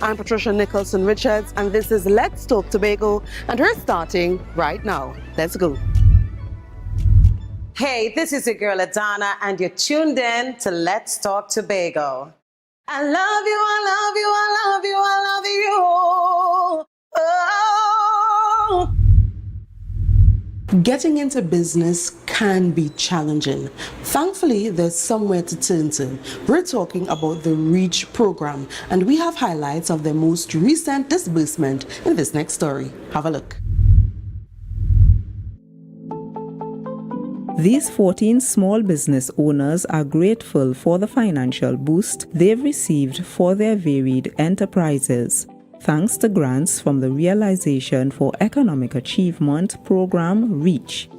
I'm Patricia Nicholson Richards, and this is Let's Talk Tobago, and we're starting right now. Let's go. Hey, this is your girl Adana, and you're tuned in to Let's Talk Tobago. I love you, I love you, I love you, I love you. Oh. Getting into business can be challenging. Thankfully, there's somewhere to turn to. We're talking about the REACH program, and we have highlights of their most recent disbursement in this next story. Have a look. These 14 small business owners are grateful for the financial boost they've received for their varied enterprises, thanks to grants from the Realization for Economic Achievement program REACH.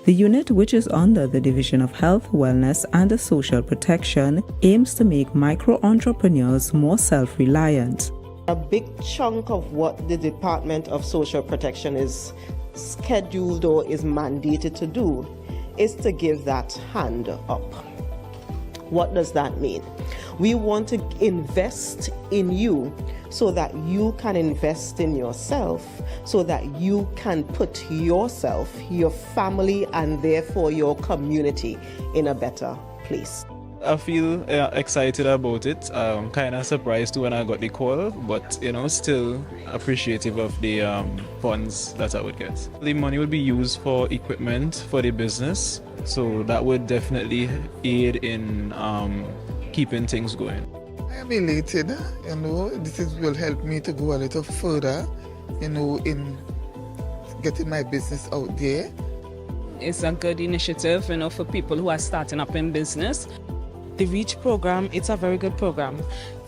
The unit, which is under the Division of Health, Wellness and Social Protection, aims to make micro-entrepreneurs more self-reliant. A big chunk of what the Department of Social Protection is scheduled or is mandated to do is to give that hand up. What does that mean? We want to invest in you so that you can invest in yourself, so that you can put yourself, your family, and therefore your community in a better place. I feel excited about it. Kind of surprised too when I got the call, but still appreciative of the funds that I would get. The money would be used for equipment for the business, so that would definitely aid in keeping things going. I am elated, this will help me to go a little further, in getting my business out there. It's a good initiative, for people who are starting up in business. The REACH program, it's a very good program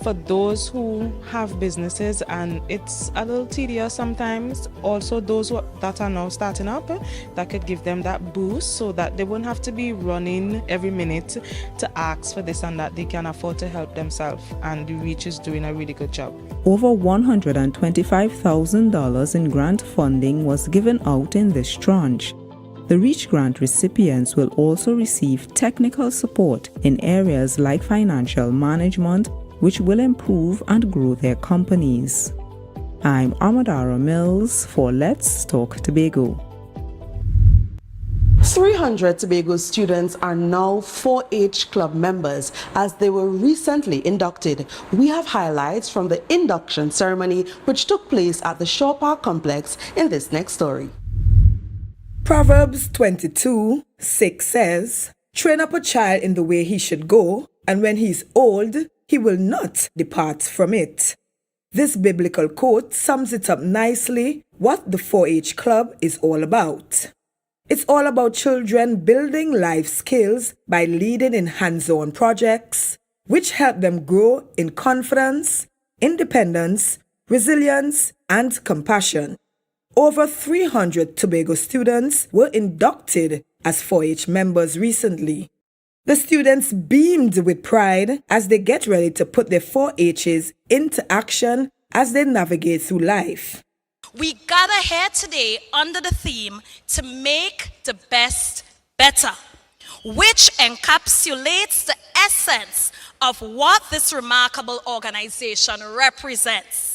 for those who have businesses, and it's a little tedious sometimes. Also those that are now starting up, that could give them that boost so that they won't have to be running every minute to ask for this and that. They can afford to help themselves, and the REACH is doing a really good job. Over $125,000 in grant funding was given out in this tranche. The REACH grant recipients will also receive technical support in areas like financial management, which will improve and grow their companies. I'm Amadara Mills for Let's Talk Tobago. 300 Tobago students are now 4-H club members as they were recently inducted. We have highlights from the induction ceremony which took place at the Shaw Park complex in this next story. Proverbs 22:6 says, "Train up a child in the way he should go, and when he is old, he will not depart from it." This biblical quote sums it up nicely what the 4-H Club is all about. It's all about children building life skills by leading in hands-on projects, which help them grow in confidence, independence, resilience, and compassion. Over 300 Tobago students were inducted as 4-H members recently. The students beamed with pride as they get ready to put their 4-H's into action as they navigate through life. We gather here today under the theme to make the best better, which encapsulates the essence of what this remarkable organization represents.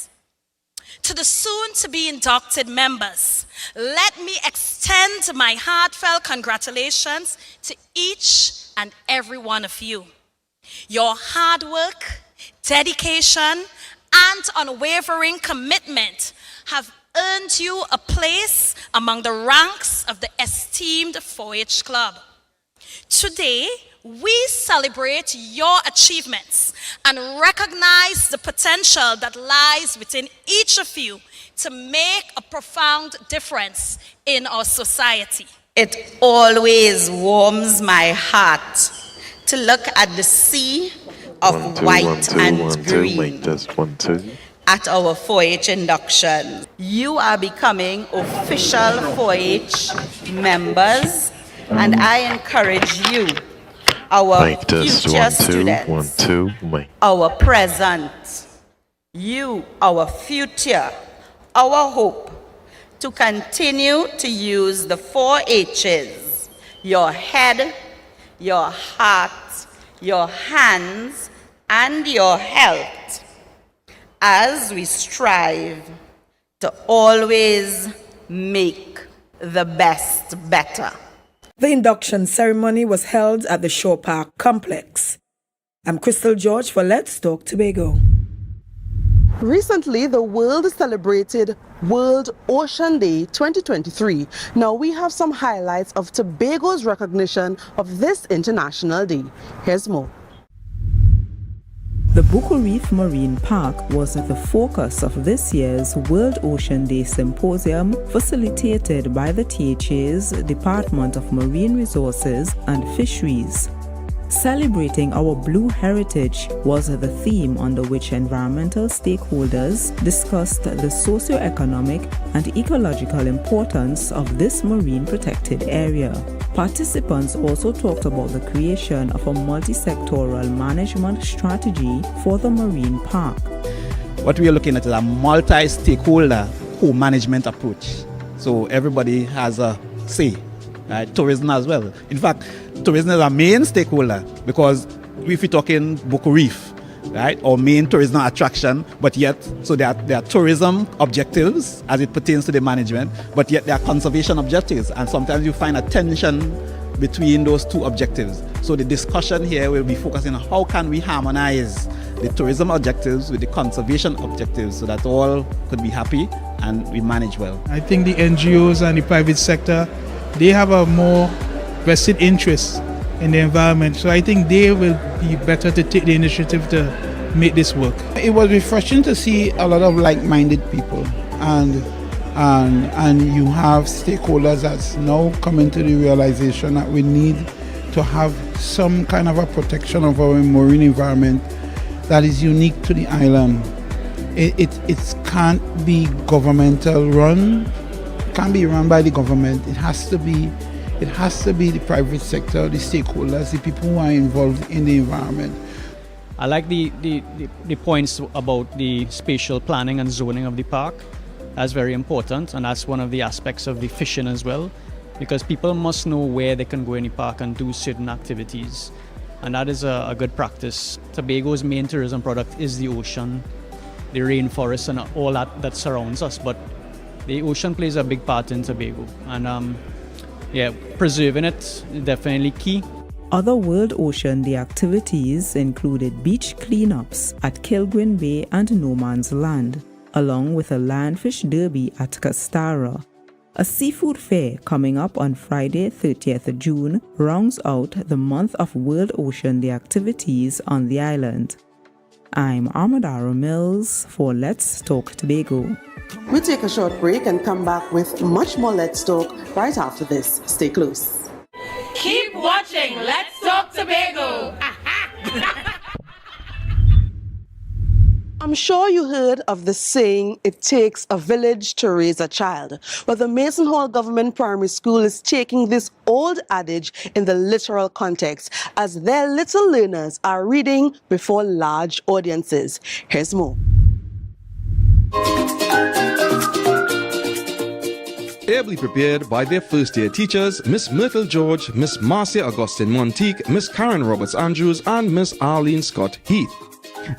To the soon-to-be inducted members, let me extend my heartfelt congratulations to each and every one of you. Your hard work, dedication, and unwavering commitment have earned you a place among the ranks of the esteemed 4-H Club. Today, we celebrate your achievements and recognize the potential that lies within each of you to make a profound difference in our society. It always warms my heart to look at the sea of white and green at our 4-H induction. You are becoming official 4-H members, and I encourage you, our future students, our present, you, our future, our hope, to continue to use the 4-H's, your head, your heart, your hands, and your health as we strive to always make the best better. The induction ceremony was held at the Shore Park complex. I'm Crystal George for Let's Talk Tobago. Recently, the world celebrated World Ocean Day 2023. Now we have some highlights of Tobago's recognition of this international day. Here's more. The Bucco Reef Marine Park was the focus of this year's World Ocean Day Symposium, facilitated by the THA's Department of Marine Resources and Fisheries. Celebrating our blue heritage was the theme under which environmental stakeholders discussed the socio-economic and ecological importance of this marine protected area. Participants also talked about the creation of a multi-sectoral management strategy for the marine park. What we are looking at is a multi-stakeholder co-management approach. So everybody has a say. Tourism as well. In fact, tourism is our main stakeholder because if we're talking Bucco Reef, right, our main tourism attraction, but yet, so there are tourism objectives as it pertains to the management, but yet there are conservation objectives, and sometimes you find a tension between those two objectives. So the discussion here will be focusing on how can we harmonize the tourism objectives with the conservation objectives so that all could be happy and we manage well. I think the NGOs and the private sector, they have a more vested interest in the environment. So I think they will be better to take the initiative to make this work. It was refreshing to see a lot of like-minded people and you have stakeholders that's now coming to the realization that we need to have some kind of a protection of our marine environment that is unique to the island. It can't be governmental run. Can't be run by the government. It has to be the private sector, the stakeholders, the people who are involved in the environment. I like the points about the spatial planning and zoning of the park. That's very important, and that's one of the aspects of the fishing as well, because people must know where they can go in the park and do certain activities, and that is a good practice. Tobago's main tourism product is the ocean, the rainforest, and all that surrounds us, but the ocean plays a big part in Tobago, and preserving it is definitely key. Other World Ocean Day activities included beach cleanups at Kilgrin Bay and No Man's Land, along with a lionfish derby at Castara. A seafood fair coming up on Friday, 30th June, rounds out the month of World Ocean Day activities on the island. I'm Armadaro Mills for Let's Talk Tobago. We'll take a short break and come back with much more Let's Talk right after this. Stay close. Keep watching Let's Talk Tobago. I'm sure you heard of the saying, it takes a village to raise a child. Well, the Mason Hall Government Primary School is taking this old adage in the literal context, as their little learners are reading before large audiences. Here's more. Ably prepared by their first-year teachers, Miss Myrtle George, Miss Marcia Augustine Monteith, Miss Karen Roberts Andrews, and Miss Arlene Scott Heath.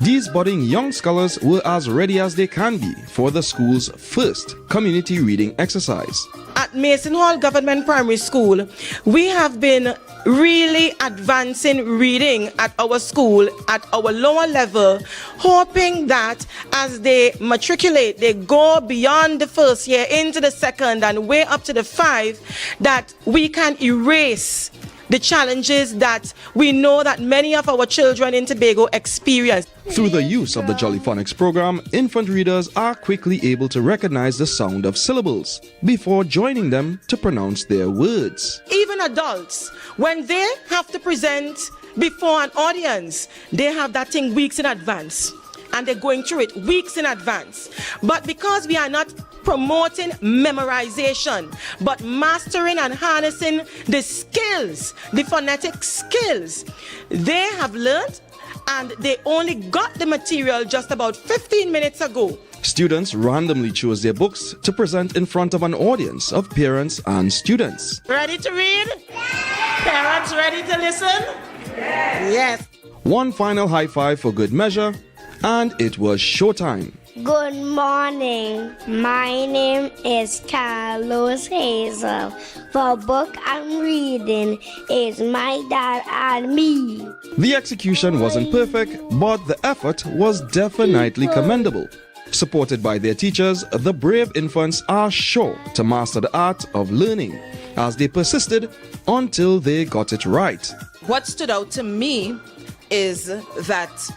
These budding young scholars were as ready as they can be for the school's first community reading exercise. At Mason Hall Government Primary School, we have been really advancing reading at our school at our lower level, hoping that as they matriculate, they go beyond the first year into the second and way up to the 5, that we can erase the challenges that we know that many of our children in Tobago experience. Through the use of the Jolly Phonics program, infant readers are quickly able to recognize the sound of syllables before joining them to pronounce their words. Even adults, when they have to present before an audience, they have that thing weeks in advance, and they're going through it weeks in advance. But because we are not promoting memorization, but mastering and harnessing the skills, the phonetic skills, they have learned, and they only got the material just about 15 minutes ago. Students randomly chose their books to present in front of an audience of parents and students. Ready to read? Parents ready to listen? Yes. Yes. One final high five for good measure, and it was showtime. Good morning. My name is Carlos Hazel. The book I'm reading is My Dad and Me. The execution wasn't perfect, but the effort was definitely commendable. Supported by their teachers, the brave infants are sure to master the art of learning as they persisted until they got it right. What stood out to me is that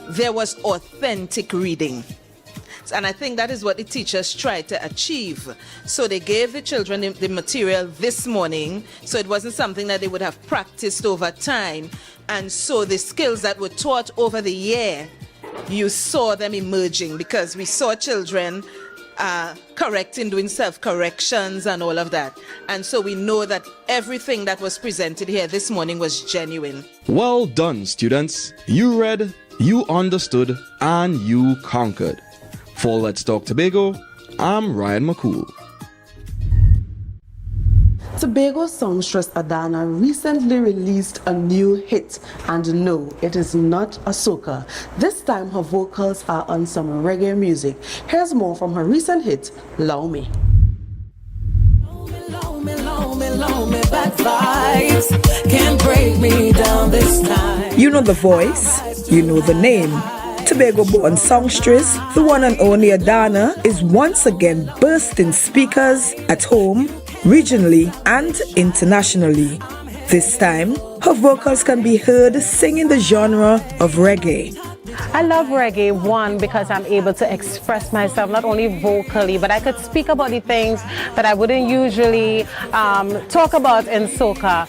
there was authentic reading. And I think that is what the teachers tried to achieve. So they gave the children the material this morning, so it wasn't something that they would have practiced over time. And so the skills that were taught over the year, you saw them emerging, because we saw children correcting, doing self-corrections and all of that. And so we know that everything that was presented here this morning was genuine. Well done, students. You read, you understood, and you conquered. For Let's Talk Tobago, I'm Ryan McCool. Tobago songstress Adana recently released a new hit, and no, it is not a soca. This time her vocals are on some reggae music. Here's more from her recent hit, Love Me. Bad vibes can't break me down this time. You know the voice, you know the name. Tobago-born songstress, the one and only Adana, is once again bursting speakers at home, regionally and internationally. This time, her vocals can be heard singing the genre of reggae. I love reggae, one, because I'm able to express myself not only vocally, but I could speak about the things that I wouldn't usually talk about in soca.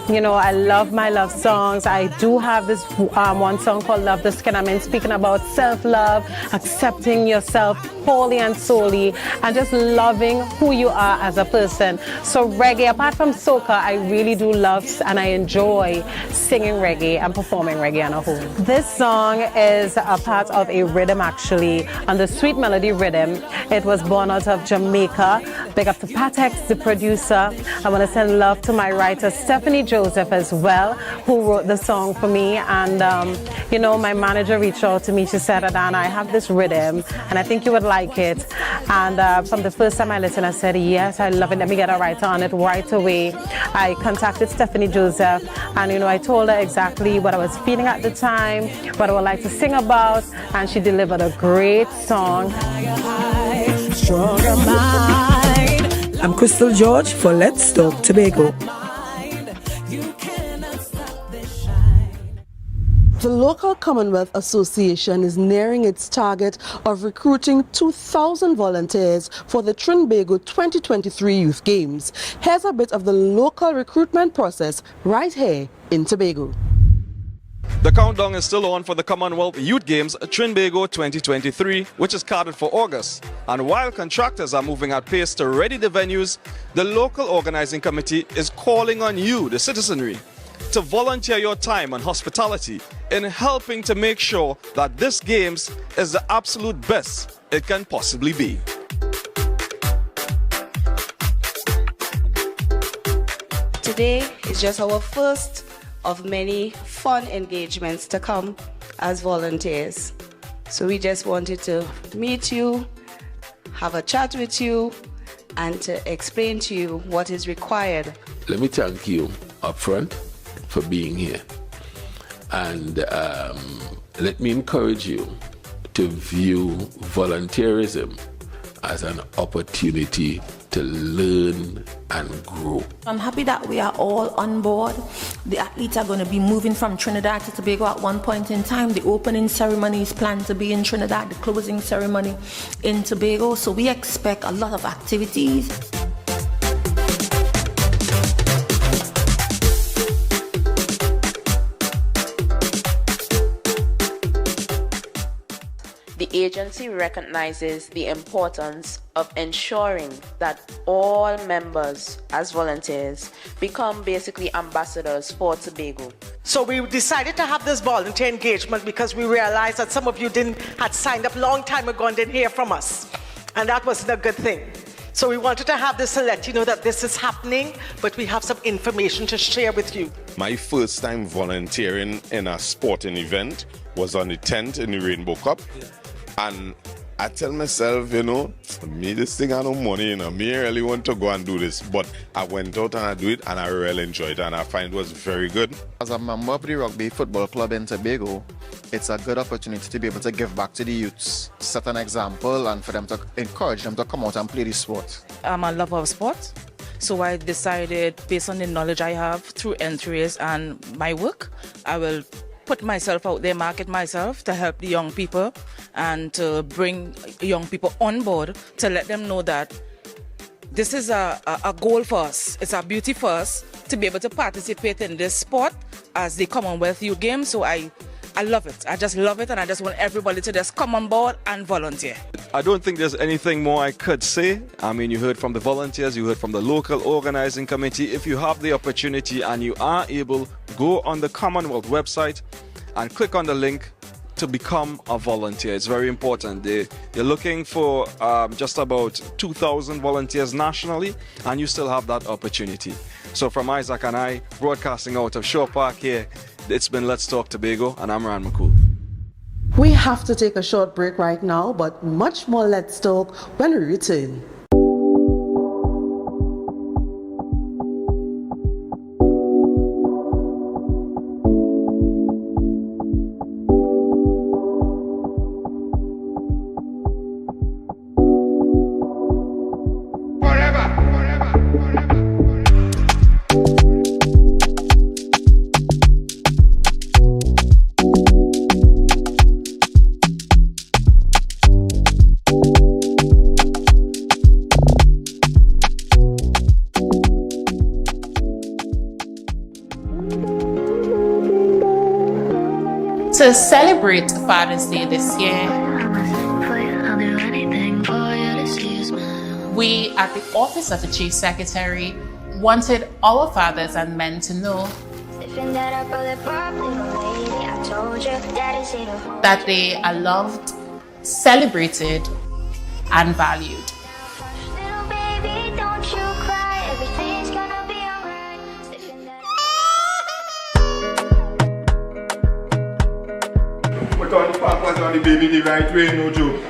You know, I love my love songs. I do have this one song called Love the Skin. I mean, speaking about self-love, accepting yourself wholly and solely, and just loving who you are as a person. So reggae, apart from soca, I really do love and I enjoy singing reggae and performing reggae on a whole. This song is a part of a rhythm, actually, on the Sweet Melody rhythm. It was born out of Jamaica. Big up to Patex, the producer. I want to send love to my writer, Stephanie Joseph, as well, who wrote the song for me. And you know, my manager reached out to me. She said, Adana, I have this rhythm and I think you would like it. And from the first time I listened, I said, yes, I love it. Let me get a writer on it right away. I contacted Stephanie Joseph, and you know, I told her exactly what I was feeling at the time, what I would like to sing about, and she delivered a great song. I'm Crystal George for Let's Talk Tobago. The local Commonwealth Association is nearing its target of recruiting 2,000 volunteers for the Tobago 2023 Youth Games. Here's a bit of the local recruitment process right here in Tobago. The countdown is still on for the Commonwealth Youth Games Tobago 2023, which is carded for August. And while contractors are moving at pace to ready the venues, the local organizing committee is calling on you, the citizenry, to volunteer your time and hospitality in helping to make sure that this Games is the absolute best it can possibly be. Today is just our first of many fun engagements to come as volunteers. So we just wanted to meet you, have a chat with you, and to explain to you what is required. Let me thank you up front for being here. And let me encourage you to view volunteerism as an opportunity to learn and grow. I'm happy that we are all on board. The athletes are going to be moving from Trinidad to Tobago at one point in time. The opening ceremony is planned to be in Trinidad, the closing ceremony in Tobago. So we expect a lot of activities. The agency recognizes the importance of ensuring that all members as volunteers become basically ambassadors for Tobago. So we decided to have this volunteer engagement because we realized that some of you had signed up a long time ago and didn't hear from us. And that wasn't a good thing. So we wanted to have this to let you know that this is happening, but we have some information to share with you. My first time volunteering in a sporting event was on the tent in the Rainbow Cup. And I tell myself, me this thing I no money, me really want to go and do this. But I went out and I do it and I really enjoyed it and I find it was very good. As a member of the Rugby Football Club in Tobago, it's a good opportunity to be able to give back to the youths, set an example and for them to encourage them to come out and play the sport. I'm a lover of sport, so I decided based on the knowledge I have through entries and my work, I will put myself out there, market myself to help the young people and to bring young people on board to let them know that this is a goal for us. It's a beauty for us to be able to participate in this sport as the Commonwealth Youth Games. So I love it. I just love it and I just want everybody to just come on board and volunteer. I don't think there's anything more I could say. I mean, you heard from the volunteers, you heard from the local organizing committee. If you have the opportunity and you are able, go on the Commonwealth website and click on the link to become a volunteer. It's very important. They're looking for just about 2,000 volunteers nationally, and you still have that opportunity. So from Isaac and I, broadcasting out of Shore Park here, it's been Let's Talk Tobago, and I'm Ryan McCool. We have to take a short break right now, but much more Let's Talk when we return. To celebrate Father's Day this year, we at the Office of the Chief Secretary wanted our fathers and men to know that they are loved, celebrated, and valued. But all the papas on the baby the right way, no joke.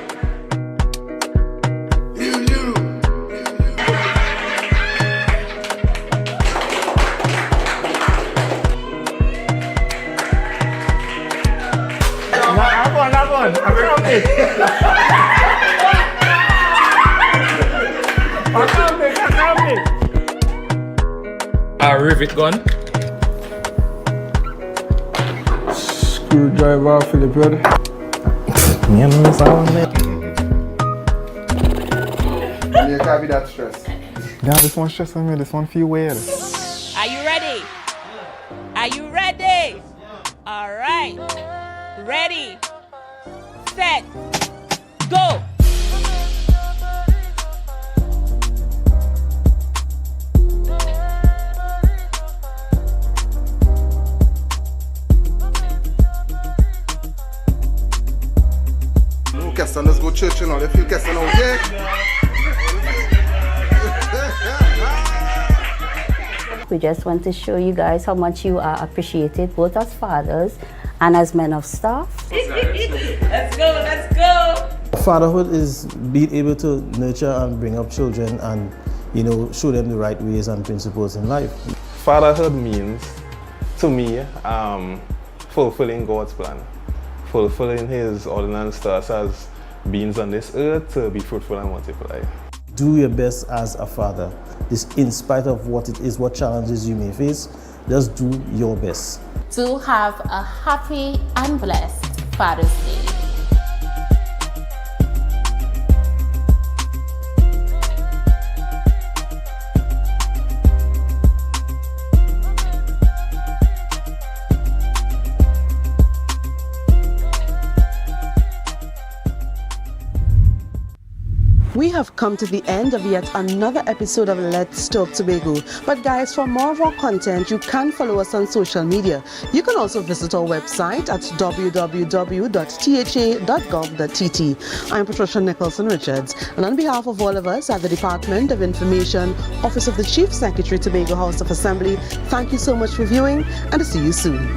Rivet gun. Screwdriver, Philip Red. Me and Miss Allen. You can't be that stressed. Yeah, this one stressing me. This one feel weird. Are you ready? Are you ready? All right. Ready, set, go. Keston, let's go church, They feel Keston out there. We just want to show you guys how much you are appreciated, both as fathers and as men of staff. Let's go, let's go. Fatherhood is being able to nurture and bring up children and, show them the right ways and principles in life. Fatherhood means, to me, fulfilling God's plan. Fulfilling His ordinance to us as beings on this earth to be fruitful and multiply. Do your best as a father. This, in spite of what it is, what challenges you may face, just do your best. To have a happy and blessed Father's Day. We have come to the end of yet another episode of Let's Talk Tobago. But guys, for more of our content, you can follow us on social media. You can also visit our website at www.tha.gov.tt. I'm Patricia Nicholson Richards, and on behalf of all of us at the Department of Information, Office of the Chief Secretary, Tobago House of Assembly, thank you so much for viewing, and to see you soon.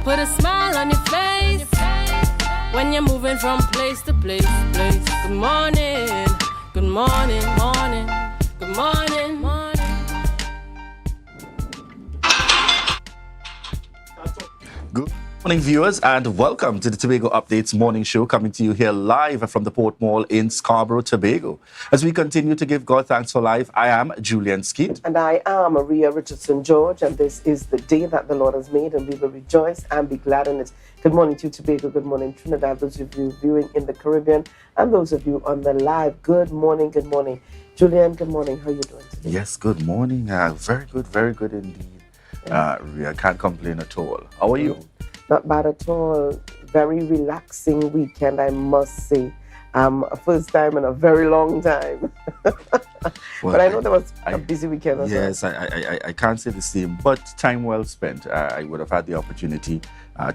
put a smile on your face when you're moving from place to place. Good morning, good morning, morning, good morning, morning. Good morning, viewers, and welcome to the Tobago Updates morning show, coming to you here live from the Port Mall in Scarborough, Tobago. As we continue to give God thanks for life, I am Julian Skeet. And I am Maria Richardson George, and this is the day that the Lord has made, and we will rejoice and be glad in it. Good morning to Tobago, good morning Trinidad, those of you viewing in the Caribbean, and those of you on the live. Good morning, good morning. Julian, good morning. How are you doing today? Yes, good morning. Very good indeed. I can't complain at all. How are you? Not bad at all. Very relaxing weekend, I must say. First time in a very long time. Well, but I know there was a busy weekend as well. Yes, I can't say the same, but time well spent. I would have had the opportunity,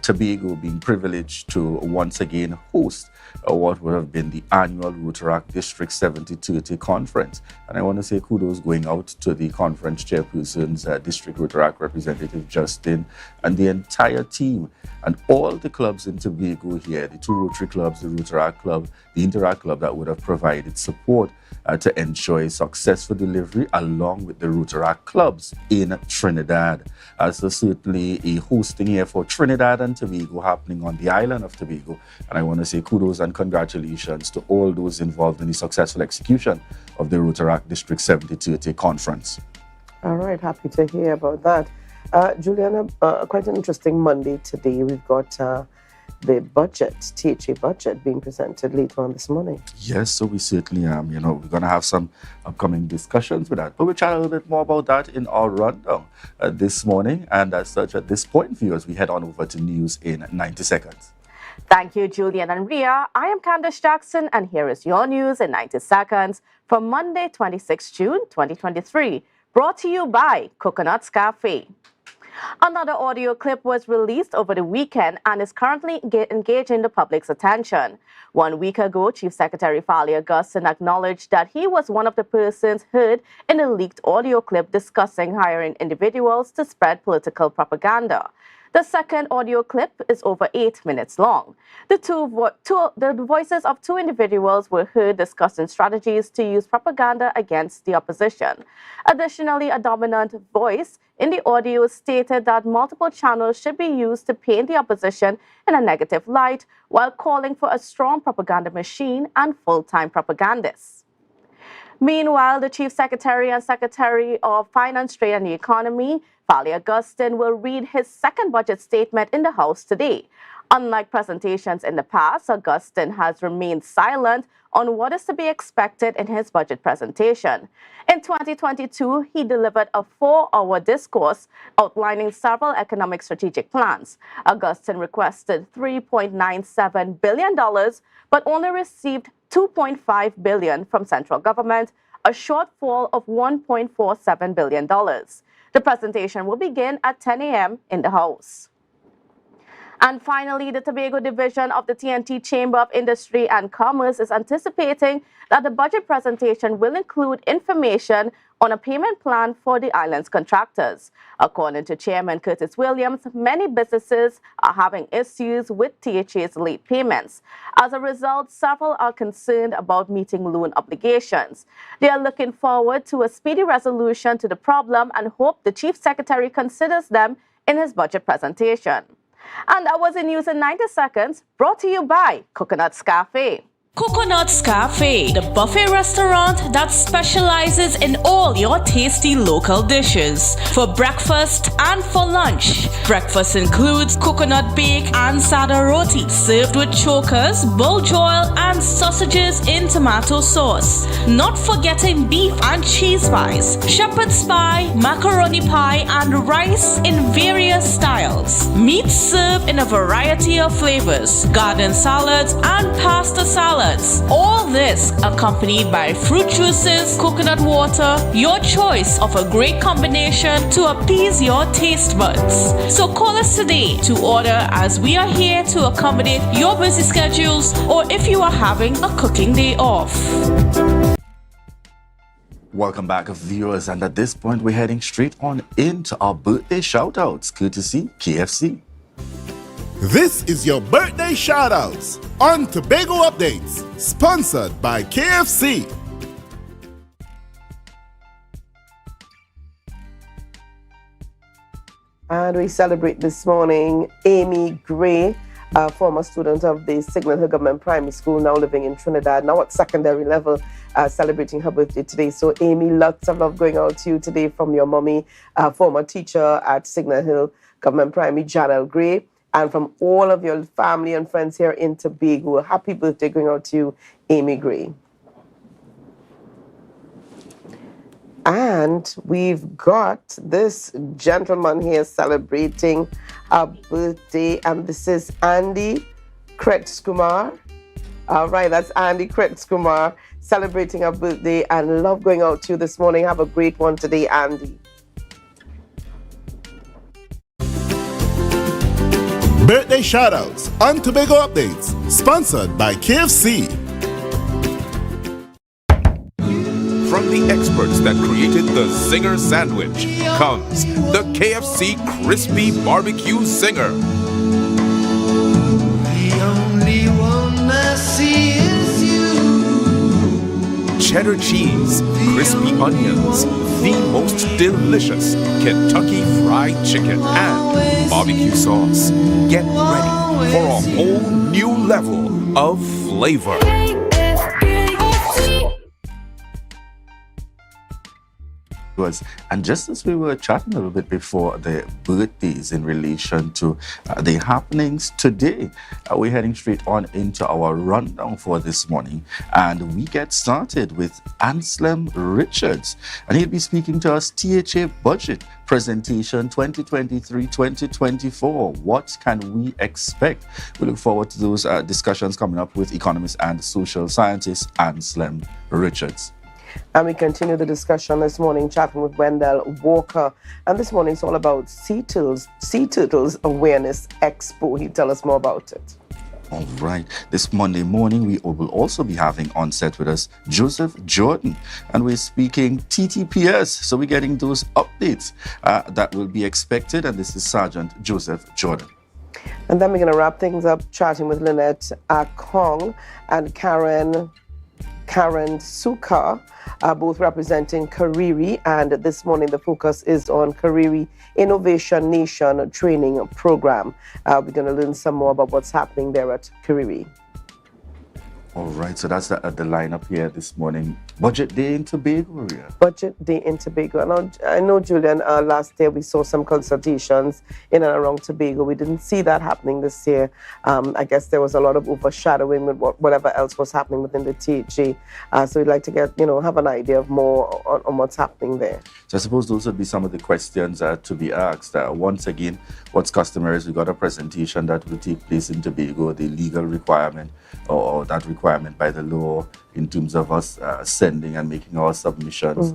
Tobago being privileged to once again host what would have been the annual Rotaract District 7030 conference. And I want to say kudos going out to the conference chairpersons, District Rotaract Representative Justin, and the entire team, and all the clubs in Tobago here, the two Rotary clubs, the Rotaract Club, the Interact Club, that would have provided support to ensure a successful delivery, along with the Rotaract clubs in Trinidad. So certainly a hosting here for Trinidad and Tobago happening on the island of Tobago. And I want to say kudos and congratulations to all those involved in the successful execution of the Rotaract District 7030 conference. All right, happy to hear about that. Juliana, quite an interesting Monday today. We've got the budget, THA budget, being presented later on this morning. Yes, so we certainly we're going to have some upcoming discussions with that. But we'll chat a little bit more about that in our rundown this morning. And as such, at this point, viewers, we head on over to news in 90 seconds. Thank you, Julian and Ria. I am Candace Jackson, and here is your news in 90 seconds for Monday, 26 June, 2023, brought to you by Coconuts Cafe. Another audio clip was released over the weekend and is currently engaging the public's attention. 1 week ago, Chief Secretary Fali Augustine acknowledged that he was one of the persons heard in a leaked audio clip discussing hiring individuals to spread political propaganda. The second audio clip is over 8 minutes long. The voices of two individuals were heard discussing strategies to use propaganda against the opposition. Additionally, a dominant voice in the audio stated that multiple channels should be used to paint the opposition in a negative light, while calling for a strong propaganda machine and full-time propagandists. Meanwhile, the Chief Secretary and Secretary of Finance, Trade and the Economy, Fali Augustine, will read his second budget statement in the House today. Unlike presentations in the past, Augustine has remained silent on what is to be expected in his budget presentation. In 2022, he delivered a 4-hour discourse outlining several economic strategic plans. Augustine requested $3.97 billion, but only received $2.5 billion from central government, a shortfall of $1.47 billion. The presentation will begin at 10 a.m. in the House. And finally, the Tobago division of the TNT Chamber of Industry and Commerce is anticipating that the budget presentation will include information on a payment plan for the island's contractors. According to Chairman Curtis Williams, many businesses are having issues with THA's late payments. As a result, several are concerned about meeting loan obligations. They are looking forward to a speedy resolution to the problem and hope the Chief Secretary considers them in his budget presentation. And that was the news in 90 seconds, brought to you by Coconuts Cafe. Coconuts Cafe, the buffet restaurant that specializes in all your tasty local dishes. For breakfast and for lunch. Breakfast includes coconut bake and sada roti, served with chokers, bull joil, and sausages in tomato sauce. Not forgetting beef and cheese pies, shepherd's pie, macaroni pie, and rice in various styles. Meat served in a variety of flavors, garden salads, and pasta salads. All this accompanied by fruit juices, coconut water, your choice of a great combination to appease your taste buds. So call us today to order, as we are here to accommodate your busy schedules or if you are having a cooking day off. Welcome back, viewers, and at this point we're heading straight on into our birthday shoutouts, courtesy KFC. This is your birthday shoutouts on Tobago Updates, sponsored by KFC. And we celebrate this morning Amy Gray, a former student of the Signal Hill Government Primary School, now living in Trinidad, now at secondary level, celebrating her birthday today. So Amy, lots of love going out to you today from your mommy, former teacher at Signal Hill Government Primary, Janelle Gray, and from all of your family and friends here in Tobago. Happy birthday going out to you, Amy Gray. And we've got this gentleman here celebrating a birthday, and this is Andy Kretskumar. All right, that's Andy Kretskumar celebrating a birthday, and love going out to you this morning. Have a great one today, Andy. Birthday shoutouts on Tobago Updates, sponsored by KFC. From the experts that created the Zinger sandwich comes the KFC Crispy Barbecue Zinger. The only one I see is you. Cheddar cheese, crispy onions, the most delicious Kentucky Fried Chicken, and barbecue sauce. Get ready for a whole new level of flavor. And just as we were chatting a little bit before the birthdays in relation to the happenings today, we're heading straight on into our rundown for this morning, and we get started with Anselm Richards, and he'll be speaking to us THA budget presentation 2023-2024. What can we expect? We look forward to those discussions coming up with economist and social scientist Anselm Richards. And we continue the discussion this morning, chatting with Wendell Walker. And this morning it's all about Sea Turtles Awareness Expo. He'll tell us more about it. All right. This Monday morning, we will also be having on set with us Joseph Jordan. And we're speaking TTPS. So we're getting those updates that will be expected. And this is Sergeant Joseph Jordan. And then we're going to wrap things up, chatting with Lynette Kong and Karen Suka, both representing Kariri, and this morning the focus is on Kariri Innovation Nation Training Program. We're going to learn some more about what's happening there at Kariri. All right, so that's the lineup here this morning. Budget Day in Tobago, yeah. Budget Day in Tobago. I know, Julian, last year we saw some consultations in and around Tobago. We didn't see that happening this year. I guess there was a lot of overshadowing with whatever else was happening within the THA. So we'd like to get, have an idea of more on what's happening there. So I suppose those would be some of the questions to be asked. Once again, what's customary is we got a presentation that will take place in Tobago, the legal requirement or that requirement by the law in terms of us sending and making our submissions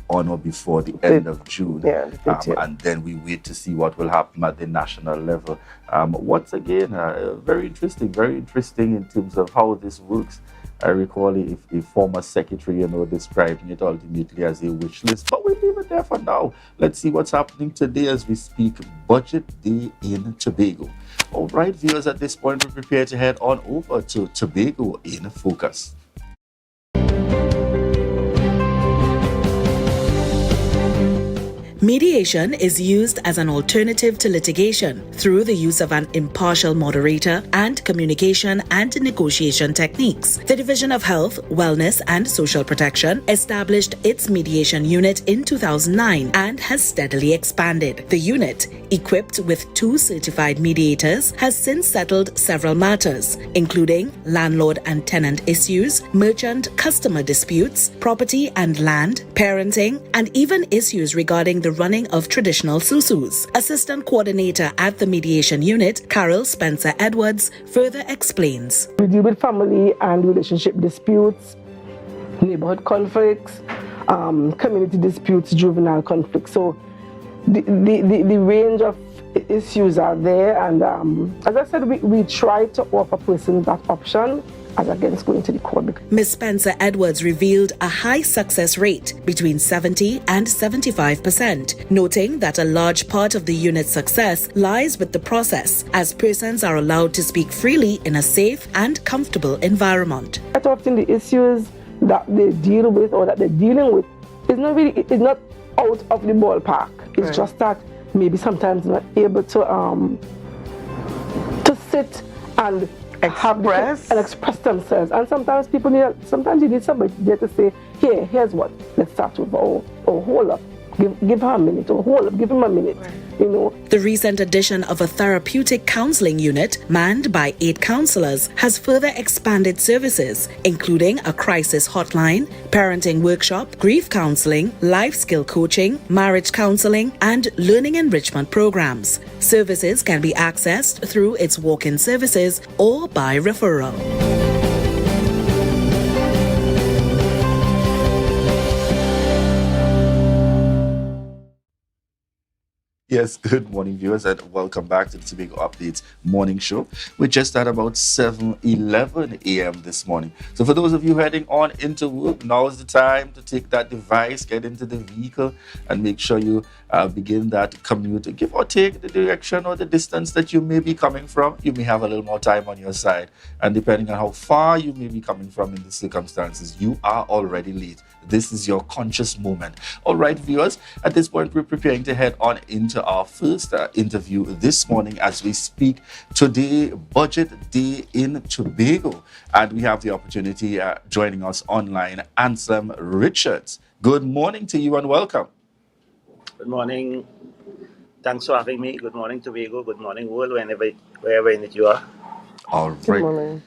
on or before the end of June. And then we wait to see what will happen at the national level. Once again, very interesting in terms of how this works. I recall a former secretary, describing it ultimately as a wish list, but we'll leave it there for now. Let's see what's happening today as we speak. Budget Day in Tobago. All right, viewers, at this point, we prepare to head on over to Tobago in Focus. Mediation is used as an alternative to litigation through the use of an impartial moderator and communication and negotiation techniques. The Division of Health, Wellness and Social Protection established its mediation unit in 2009 and has steadily expanded. The unit, equipped with 2 certified mediators, has since settled several matters, including landlord and tenant issues, merchant-customer disputes, property and land, parenting, and even issues regarding the running of traditional susus. Assistant Coordinator at the Mediation Unit, Carol Spencer Edwards, further explains. We deal with family and relationship disputes, neighborhood conflicts, community disputes, juvenile conflicts. So the range of issues are there, and as I said, we try to offer persons that option as against going to the court. Ms. Spencer Edwards revealed a high success rate between 70 and 75%, noting that a large part of the unit's success lies with the process, as persons are allowed to speak freely in a safe and comfortable environment. Quite often the issues that they deal with or that they're dealing with is not out of the ballpark. It's just that maybe sometimes not able to sit and express themselves. And sometimes you need somebody there to say, here's what, let's start with, or hold up, give her a minute, or hold up, give him a minute. The recent addition of a therapeutic counseling unit manned by 8 counselors has further expanded services, including a crisis hotline, parenting workshop, grief counseling, life skill coaching, marriage counseling, and learning enrichment programs. Services can be accessed through its walk-in services or by referral. Yes, good morning, viewers, and welcome back to the Tobago Updates morning show. We're just at about 7:11 a.m. this morning. So for those of you heading on into work, now is the time to take that device, get into the vehicle, and make sure you begin that commute. Give or take the direction or the distance that you may be coming from. You may have a little more time on your side. And depending on how far you may be coming from in the circumstances, you are already late. This is your conscious moment. All right, viewers, at this point, we're preparing to head on into our first interview this morning as we speak today, Budget Day in Tobago. And we have the opportunity joining us online, Anselm Richards. Good morning to you and welcome. Good morning. Thanks for having me. Good morning, Tobago. Good morning, world, wherever in it you are. All right. Good morning.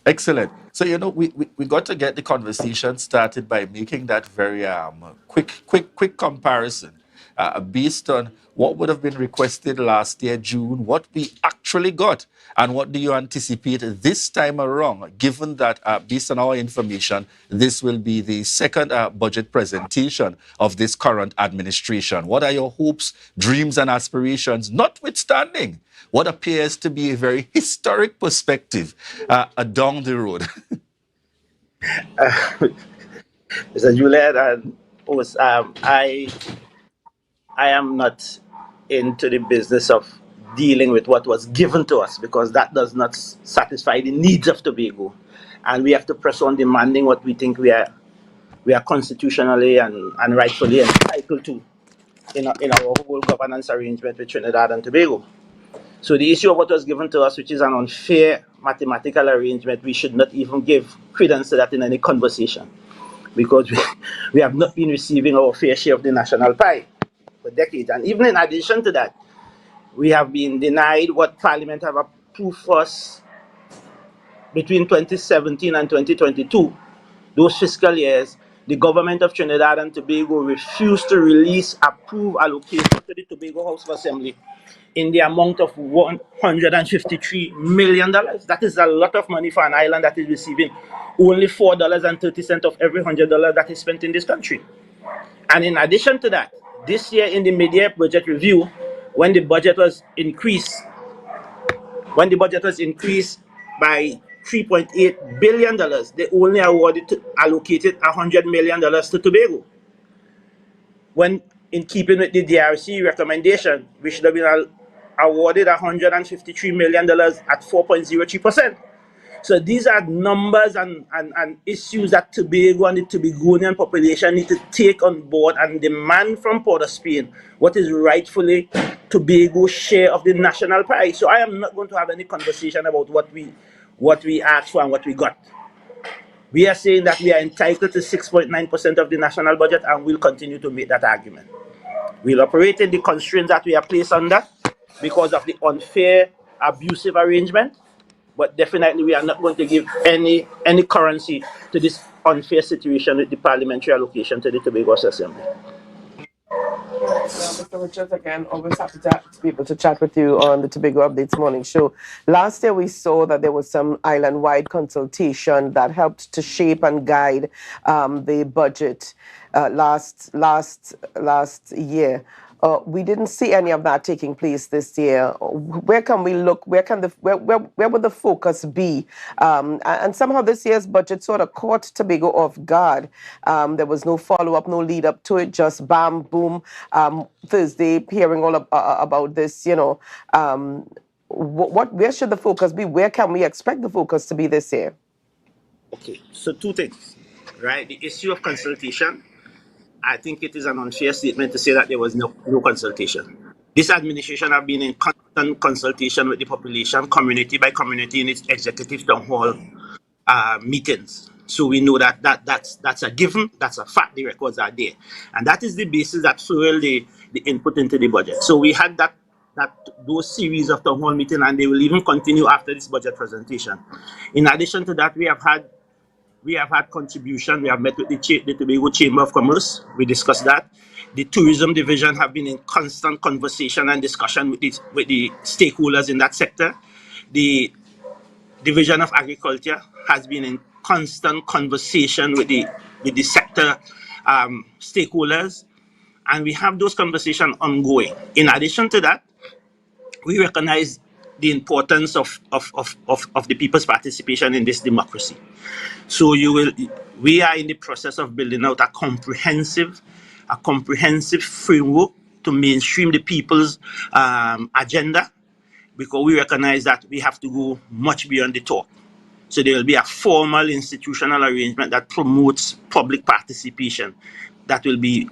Excellent. So, we got to get the conversation started by making that very quick comparison based on what would have been requested last year, June, what we actually got, and what do you anticipate this time around, given that based on our information, this will be the second budget presentation of this current administration. What are your hopes, dreams, and aspirations, notwithstanding what appears to be a very historic perspective down the road? Mr. Juliet, I am not into the business of dealing with what was given to us, because that does not satisfy the needs of Tobago. And we have to press on demanding what we think we are constitutionally and rightfully entitled to in our whole governance arrangement with Trinidad and Tobago. So the issue of what was given to us, which is an unfair mathematical arrangement, we should not even give credence to that in any conversation, because we have not been receiving our fair share of the national pie for decades. And even in addition to that, we have been denied what Parliament have approved for us between 2017 and 2022. Those fiscal years, the government of Trinidad and Tobago refused to release approved allocation to the Tobago House of Assembly in the amount of $153 million. That is a lot of money for an island that is receiving only $4.30 of every $100 that is spent in this country. And in addition to that, this year in the mid-year budget review, when the budget was increased by $3.8 billion, they only allocated $100 million to Tobago. When in keeping with the DRC recommendation, we should have been awarded $153 million at 4.03%. So these are numbers and issues that Tobago and the Tobagonian population need to take on board and demand from Port of Spain what is rightfully Tobago's share of the national pie. So I am not going to have any conversation about what we asked for and what we got. We are saying that we are entitled to 6.9% of the national budget, and we'll continue to make that argument. We'll operate in the constraints that we are placed under because of the unfair, abusive arrangement. But definitely we are not going to give any currency to this unfair situation with the parliamentary allocation to the Tobago Assembly. Mr. Richards, again, always happy to be able to chat with you on the Tobago Updates morning show. Last year we saw that there was some island-wide consultation that helped to shape and guide the budget last year. We didn't see any of that taking place this year. Where can we look? Where would the focus be? And somehow this year's budget sort of caught Tobago off guard. There was no follow-up, no lead-up to it, just bam, boom. Thursday, hearing all about this, where should the focus be? Where can we expect the focus to be this year? Okay, so two things, right? The issue of consultation, I think it is an unfair statement to say that there was no consultation. This administration have been in constant consultation with the population, community by community, in its executive town hall meetings. So we know that's a given, that's a fact, the records are there. And that is the basis that fueled the input into the budget. So we had those series of town hall meetings, and they will even continue after this budget presentation. In addition to that, we have had contribution. We have met with the Tobago Chamber of Commerce. We discussed that. The tourism division have been in constant conversation and discussion with the stakeholders in that sector. The division of agriculture has been in constant conversation with the sector stakeholders, and we have those conversations ongoing. In addition to that, we recognize the importance of the people's participation in this democracy. So we are in the process of building out a comprehensive framework to mainstream the people's agenda, because we recognize that we have to go much beyond the talk. So there will be a formal institutional arrangement that promotes public participation, that will be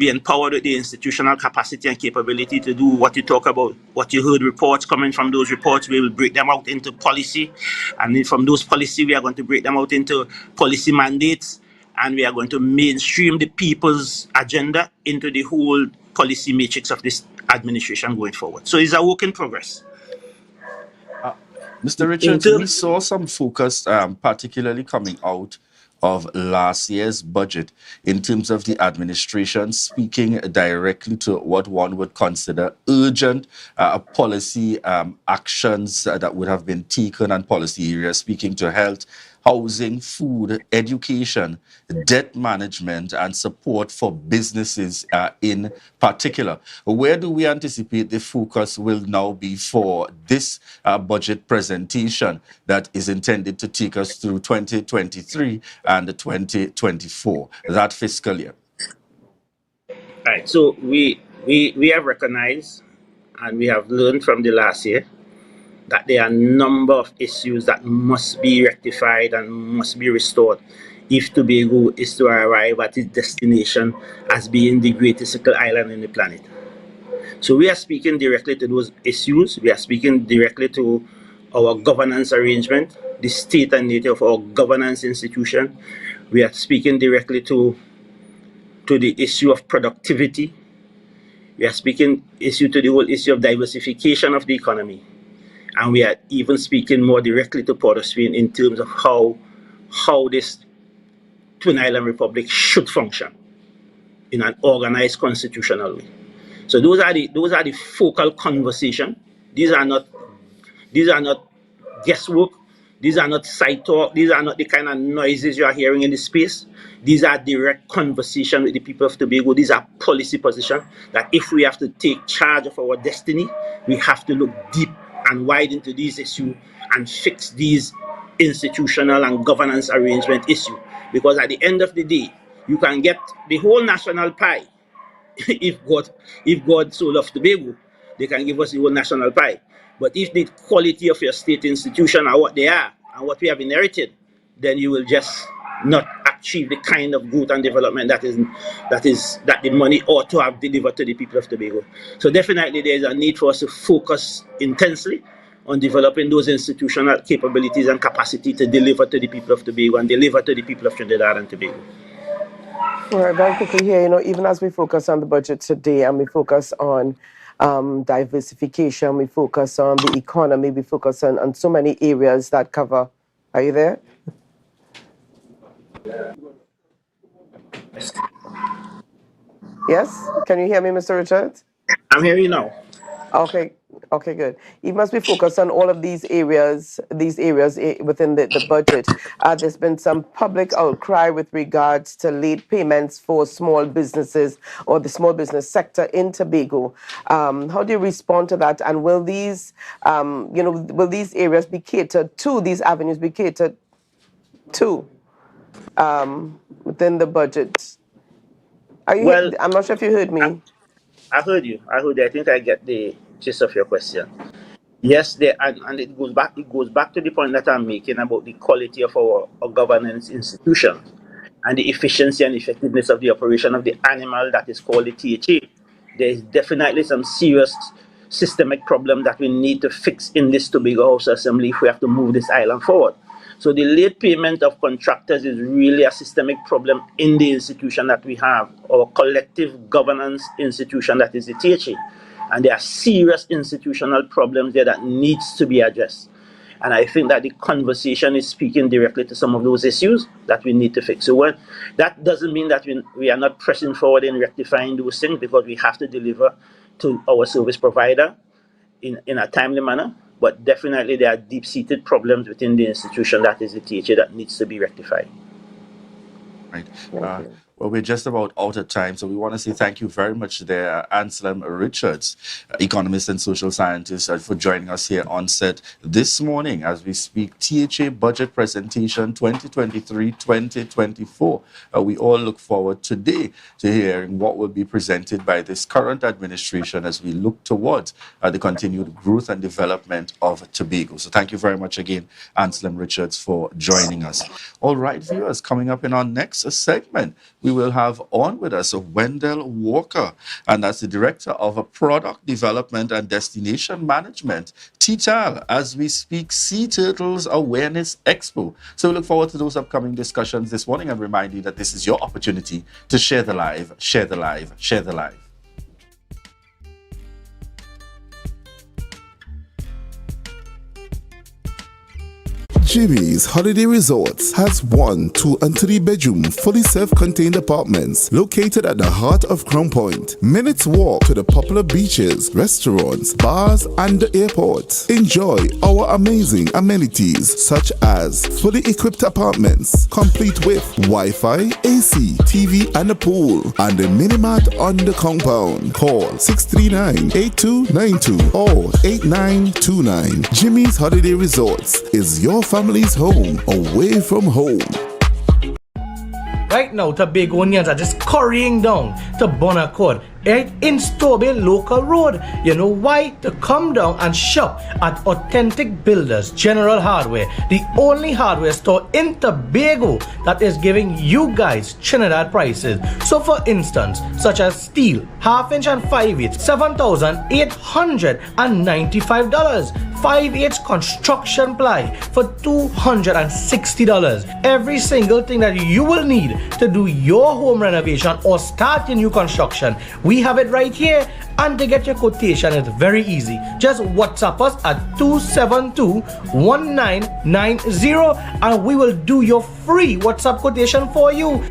empowered with the institutional capacity and capability to do what you talk about. What you heard reports coming from those reports, we will break them out into policy. And then from those policy, we are going to break them out into policy mandates. And we are going to mainstream the people's agenda into the whole policy matrix of this administration going forward. So it's a work in progress. Mr. Richards, we saw some focus, particularly coming out of last year's budget, in terms of the administration speaking directly to what one would consider urgent policy actions that would have been taken, and policy areas speaking to health, housing, food, education, debt management, and support for businesses in particular. Where do we anticipate the focus will now be for this budget presentation that is intended to take us through 2023 and 2024, that fiscal year? Right. So we have recognized, and we have learned from the last year, that there are a number of issues that must be rectified and must be restored if Tobago is to arrive at its destination as being the greatest single island in the planet. So we are speaking directly to those issues. We are speaking directly to our governance arrangement, the state and nature of our governance institution. We are speaking directly to the issue of productivity. We are speaking to the whole issue of diversification of the economy. And we are even speaking more directly to Port of Spain in terms of how this Twin Island Republic should function in an organized constitutional way. So those are the focal conversation. These are not guesswork. These are not side talk. These are not the kind of noises you are hearing in the space. These are direct conversation with the people of Tobago. These are policy positions that if we have to take charge of our destiny, we have to look deep and wide into these issues and fix these institutional and governance arrangement issues. Because at the end of the day, you can get the whole national pie. if God so loved Tobago, they can give us the whole national pie. But if the quality of your state institution are what they are and what we have inherited, then you will just not achieve the kind of growth and development that the money ought to have delivered to the people of Tobago. So definitely there is a need for us to focus intensely on developing those institutional capabilities and capacity to deliver to the people of Tobago and deliver to the people of Trinidad and Tobago. All right, very quickly here, even as we focus on the budget today and we focus on diversification, we focus on the economy, we focus on so many areas that cover. Are you there? Yes? Can you hear me, Mr. Richards? I'm hearing you now. Okay, Okay, good. You must be focused on all of these areas within the budget. There's been some public outcry with regards to late payments for small businesses or the small business sector in Tobago. How do you respond to that? And will these, will these areas be catered to, these avenues be catered to within the budget? I'm not sure if you heard me. I heard you. I think I get the gist of your question. Yes, and it goes back to the point that I'm making about the quality of our governance institutions and the efficiency and effectiveness of the operation of the animal that is called the THA. There is definitely some serious systemic problem that we need to fix in this Tobago House Assembly if we have to move this island forward. So the late payment of contractors is really a systemic problem in the institution that we have, our collective governance institution that is the THA. And there are serious institutional problems there that needs to be addressed. And I think that the conversation is speaking directly to some of those issues that we need to fix. So that doesn't mean that we are not pressing forward in rectifying those things, because we have to deliver to our service provider in a timely manner. But definitely there are deep-seated problems within the institution that is the THA that needs to be rectified. Right. Well, we're just about out of time, so we want to say thank you very much there, Anselm Richards, economist and social scientist, for joining us here on set this morning as we speak THA Budget Presentation 2023-2024. We all look forward today to hearing what will be presented by this current administration as we look towards the continued growth and development of Tobago. So thank you very much again, Anselm Richards, for joining us. All right, viewers, coming up in our next segment, we will have on with us Wendell Walker, and that's the Director of Product Development and Destination Management, TTAL, as we speak Sea Turtles Awareness Expo. So we look forward to those upcoming discussions this morning and remind you that this is your opportunity to share the live, share the live, share the live. Jimmy's Holiday Resorts has 1, 2, and 3 bedroom fully self-contained apartments located at the heart of Crown Point. Minutes walk to the popular beaches, restaurants, bars, and the airport. Enjoy our amazing amenities such as fully equipped apartments complete with Wi-Fi, AC, TV, and a pool, and a mini-mart on the compound. Call 639-8292 or 8929. Jimmy's Holiday Resorts is your family's home away from home. Right now, Tobagonians are just currying down to Bon Accord, right in Stobie Local Road. You know why? To come down and shop at Authentic Builders General Hardware, the only hardware store in Tobago that is giving you guys Trinidad prices. So for instance, such as steel, 1/2 inch and 5/8, $7,895. 5/8 construction ply for $260. Every single thing that you will need to do your home renovation or start your new construction, we have it right here. And to get your quotation, it's very easy. Just WhatsApp us at 272-1990 and we will do your free WhatsApp quotation for you.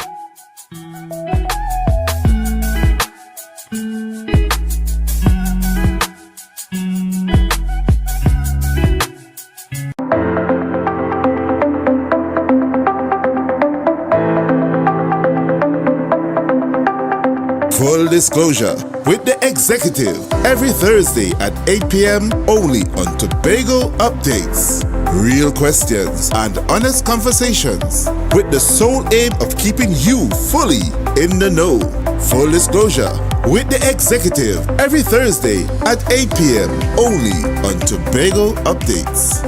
Full disclosure with the executive every Thursday at 8 p.m. only on Tobago Updates. Real questions and honest conversations with the sole aim of keeping you fully in the know. Full disclosure with the executive every Thursday at 8 p.m. only on Tobago Updates.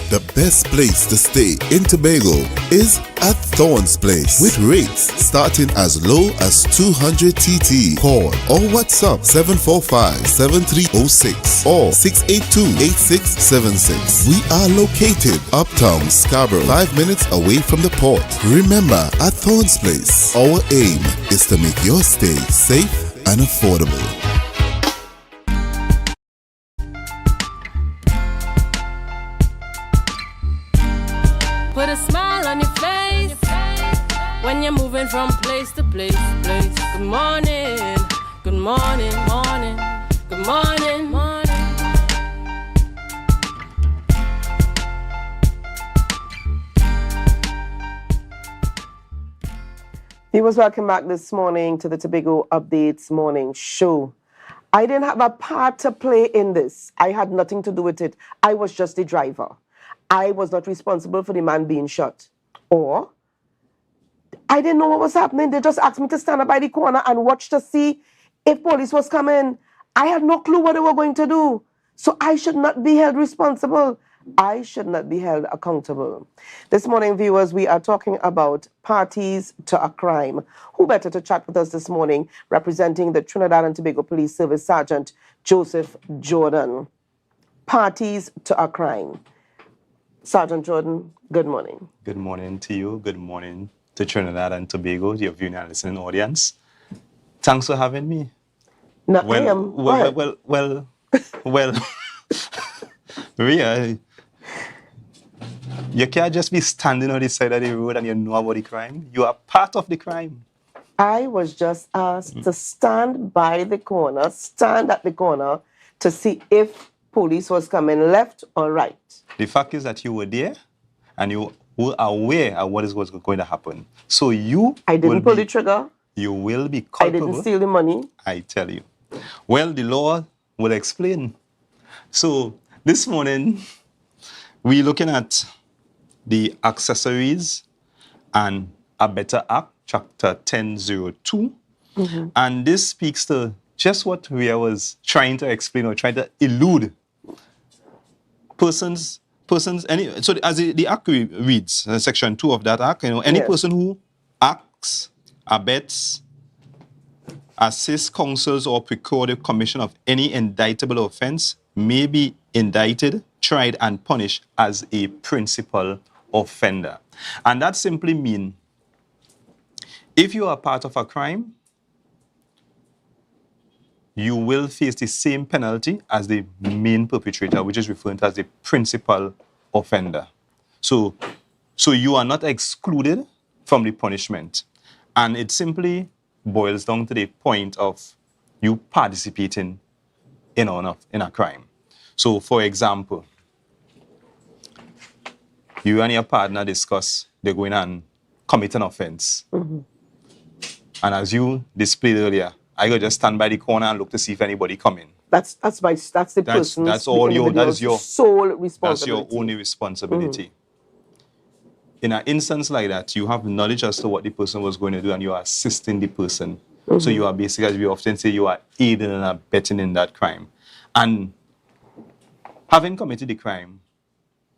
The best place to stay in Tobago is at Thorn's Place with rates starting as low as 200 TT. Call or WhatsApp 745-7306 or 682-8676. We are located uptown Scarborough, 5 minutes away from the port. Remember, at Thorn's Place, our aim is to make your stay safe and affordable. Put a smile on your face when you're moving from place to place. Good morning, good morning, morning, good morning, morning. Viewers, welcome back this morning to the Tobago Updates Morning Show. I didn't have a part to play in this. I had nothing to do with it. I was just the driver. I was not responsible for the man being shot. Or I didn't know what was happening. They just asked me to stand up by the corner and watch to see if police was coming. I had no clue what they were going to do. So I should not be held responsible. I should not be held accountable. This morning, viewers, we are talking about parties to a crime. Who better to chat with us this morning, representing the Trinidad and Tobago Police Service Sergeant Joseph Jordan. Parties to a crime. Sergeant Jordan, good morning. Good morning to you. Good morning to Trinidad and Tobago, your viewing and listening audience. Thanks for having me. No, Well, Ria, you can't just be standing on the side of the road and you know about the crime. You are part of the crime. I was just asked to stand by the corner, stand at the corner to see if police was coming left or right. The fact is that you were there and you were aware of what was going to happen. So I didn't pull the trigger. You will be culpable. I didn't steal the money. I tell you. Well, the law will explain. So this morning, we're looking at the accessories and a better act, chapter 1002. And this speaks to just what Ria was trying to explain or trying to elude. So as the act reads, section 2 of that act, any person who acts, abets, assists, counsels, or procure the commission of any indictable offense may be indicted, tried, and punished as a principal offender. And that simply means if you are part of a crime, you will face the same penalty as the main perpetrator, which is referred to as the principal offender. So you are not excluded from the punishment. And it simply boils down to the point of you participating in a crime. So, for example, you and your partner discuss they're going and commit an offense. And as you displayed earlier, I could just stand by the corner and look to see if anybody come in. That's the person's that's all that's your sole responsibility. That's your only responsibility. In an instance like that, you have knowledge as to what the person was going to do and you are assisting the person. So you are basically, as we often say, you are aiding and abetting in that crime. And having committed the crime,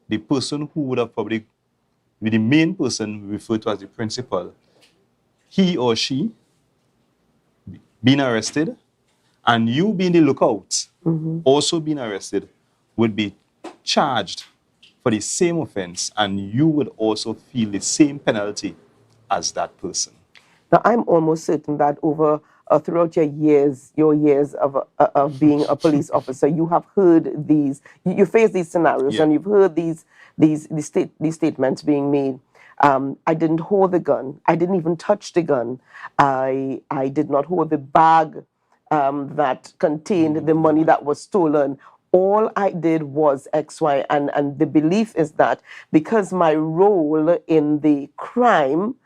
the person who would have probably be the main person referred to as the principal, he or she being arrested, and you being the lookout, also being arrested, would be charged for the same offense, and you would also feel the same penalty as that person. Now, I'm almost certain that over throughout your years of being a police officer, you have heard these, you face these scenarios, and you've heard these statements being made. I didn't hold the gun. I didn't even touch the gun. I did not hold the bag that contained the money that was stolen. All I did was X, Y, and the belief is that because my role in the crime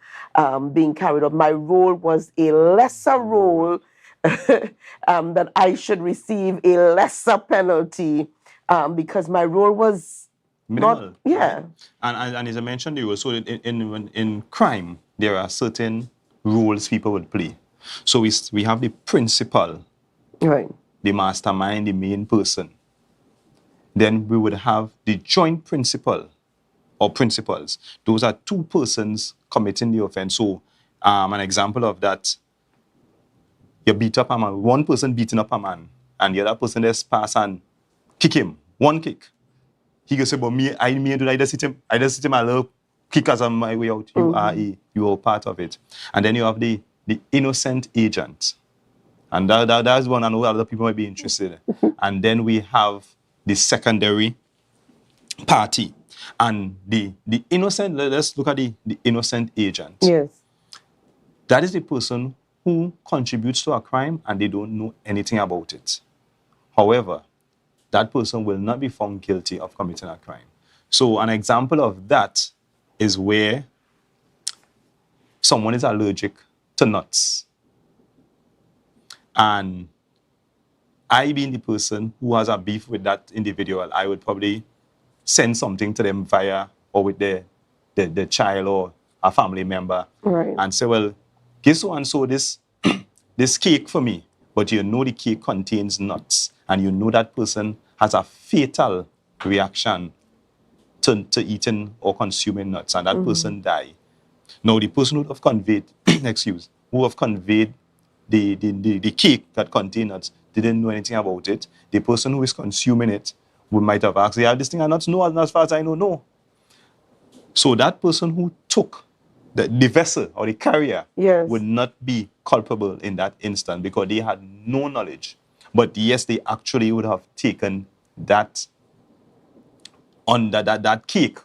being carried out, my role was a lesser role, that I should receive a lesser penalty because my role was minimal. Yeah. And as I mentioned, in crime, there are certain roles people would play. So we have the principal, right, the mastermind, the main person. Then we would have the joint principal or principals. Those are two persons committing the offense. So an example of that, you beat up a man, one person beating up a man, and the other person just pass and kick him, one kick. He goes say, but I just hit him a little kick as on my way out. You are part of it. And then you have the innocent agent. And that's one I know other people might be interested in. And then we have the secondary party. And the innocent, let's look at the innocent agent. Yes. That is the person who contributes to a crime and they don't know anything about it. However, that person will not be found guilty of committing a crime. So an example of that is where someone is allergic to nuts. And I being the person who has a beef with that individual, I would probably send something to them via or with the child or a family member Right. and say, well, give so and so this this cake for me, but you know the cake contains nuts and you know that person has a fatal reaction to eating or consuming nuts and that person die. Now the person who have conveyed, who have conveyed the cake that contains nuts didn't know anything about it. The person who is consuming it, we might have asked, yeah, this thing are nuts? No, as far as I know, no. So that person who took the vessel or the carrier would not be culpable in that instant because they had no knowledge. But yes, they actually would have taken that that cake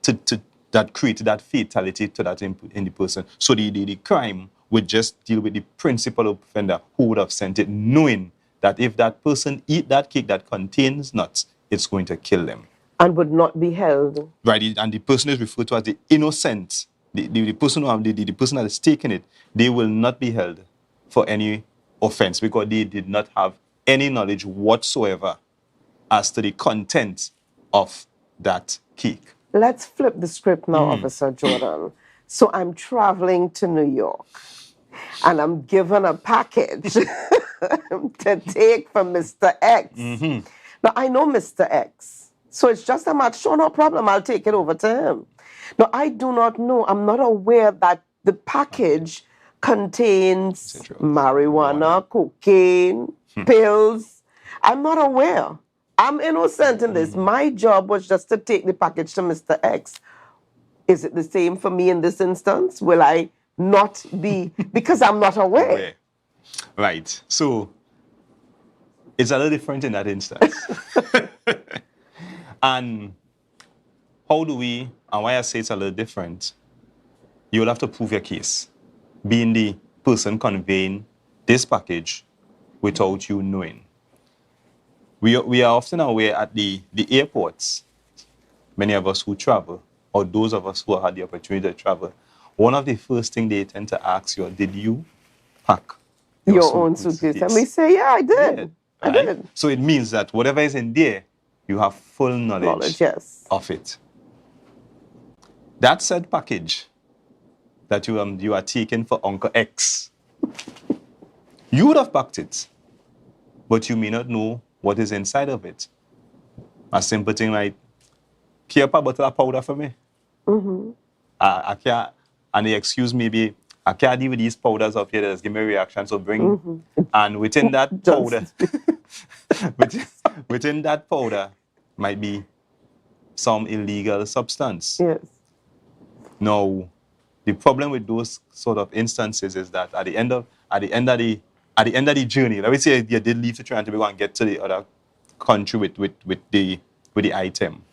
to that created that fatality to that in the person. So the crime would just deal with the principal offender who would have sent it, knowing that if that person eat that cake that contains nuts, it's going to kill them. And would not be held. Right, and the person is referred to as the innocent. The person the person that is taking it, they will not be held for any offense because they did not have any knowledge whatsoever as to the content of that cake. Let's flip the script now, Officer Jordan. So I'm traveling to New York and I'm given a package to take from Mr. X. Now, I know Mr. X, so it's just a matter, sure, no problem, I'll take it over to him. Now, I do not know, I'm not aware that the package contains marijuana, cocaine, pills. I'm not aware. I'm innocent in this. My job was just to take the package to Mr. X. Is it the same for me in this instance? Will I not be, because I'm not aware? Right. So it's a little different in that instance. And how do we, and why I say it's a little different, you'll have to prove your case. Being the person conveying this package without you knowing. We are often aware at the airports, many of us who travel, or those of us who had the opportunity to travel, one of the first things they tend to ask you, did you pack your own suitcase? And we say, yeah, I did. Yeah, I did. So it means that whatever is in there, you have full knowledge of it. That said package that you are taking for Uncle X, you would have packed it, but you may not know what is inside of it. A simple thing like, care a bottle of powder for me? I can't, and the excuse maybe, I can't deal with these powders up here that give me a reaction, so bring. And within that powder, within that powder might be some illegal substance. Yes. Now, the problem with those sort of instances is that at the end of the journey, let me say you did leave to try and go and get to the other country with the item.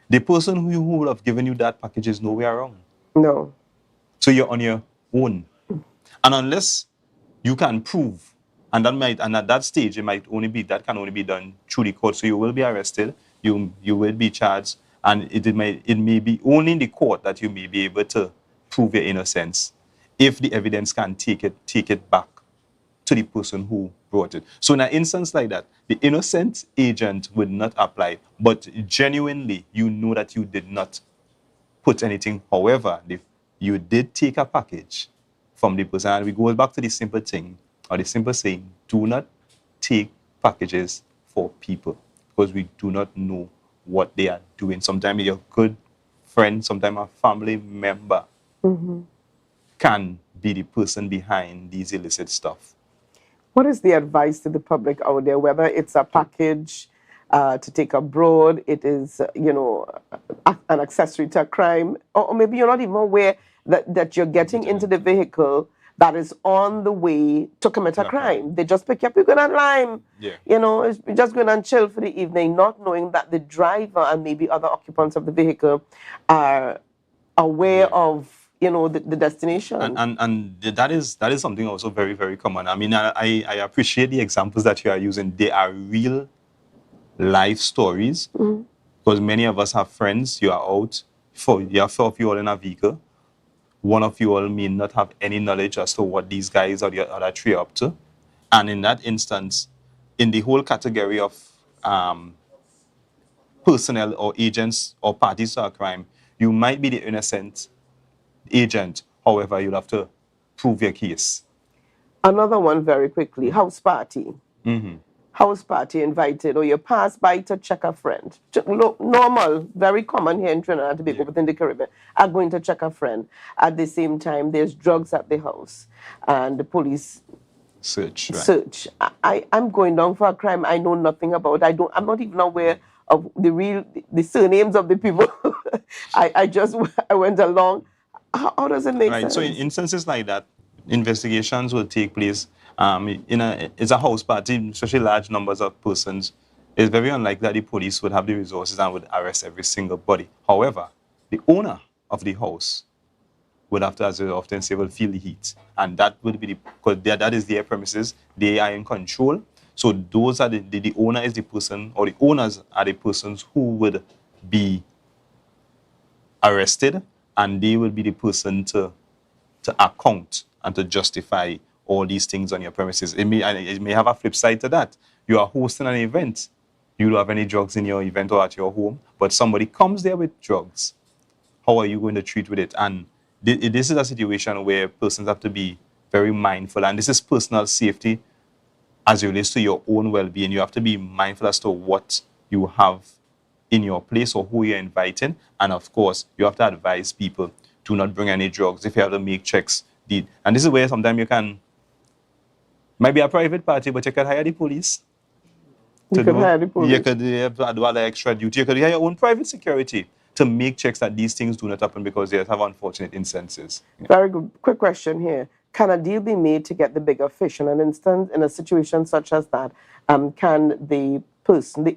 The person who would have given you that package is nowhere around. No. So you're on your own. And unless you can prove, and at that stage that can only be done through the court. So you will be arrested, you will be charged, and it may be only in the court that you may be able to prove your innocence if the evidence can take it back to the person who brought it. So in an instance like that, the innocent agent would not apply, but genuinely you know that you did not put anything. However, you did take a package from the person, and we go back to the simple thing, or the simple saying, do not take packages for people, because we do not know what they are doing. Sometimes your good friend, sometimes a family member can be the person behind these illicit stuff. What is the advice to the public out there, whether it's a package to take abroad, it is, an accessory to a crime, or maybe you're not even aware that you're getting into the vehicle that is on the way to commit a crime. They just pick you up, you're going to Lime. Yeah. You're just going and chill for the evening, not knowing that the driver and maybe other occupants of the vehicle are aware of the destination. And that is something also very, very common. I mean, I appreciate the examples that you are using. They are real life stories, because many of us have friends. You are out, you are all in a vehicle. one of you all may not have any knowledge as to what these guys or the other three are up to. And in that instance, in the whole category of personnel or agents or parties to a crime, you might be the innocent agent. However, you'll have to prove your case. Another one very quickly, house party. House party invited, or you pass by to check a friend. Normal, very common here in Trinidad and Tobago, within the Caribbean. I'm going to check a friend. At the same time, there's drugs at the house, and the police search. Search. I'm going down for a crime I know nothing about. I'm not even aware of the surnames of the people. I went along. How does it make sense? So in instances like that, investigations will take place. It's a house party, especially large numbers of persons. It's very unlikely that the police would have the resources and would arrest every single body. However, the owner of the house would have to, as we often say, will feel the heat. And that would be because that is their premises. They are in control. So those are the owner is the person, or the owners are the persons who would be arrested, and they will be the person to account and to justify all these things on your premises. It may have a flip side to that. You are hosting an event. You don't have any drugs in your event or at your home, but somebody comes there with drugs. How are you going to treat with it? And this is a situation where persons have to be very mindful, and this is personal safety as it relates to your own well-being. You have to be mindful as to what you have in your place or who you're inviting, and of course, you have to advise people to not bring any drugs if you have to make checks. And this is where sometimes might be a private party, but you can hire the police. You could hire the police. You could do other extra duty. You could hire your own private security to make checks that these things do not happen, because they have unfortunate instances. Very good. Quick question here. Can a deal be made to get the bigger fish? In an instant, in a situation such as that, can the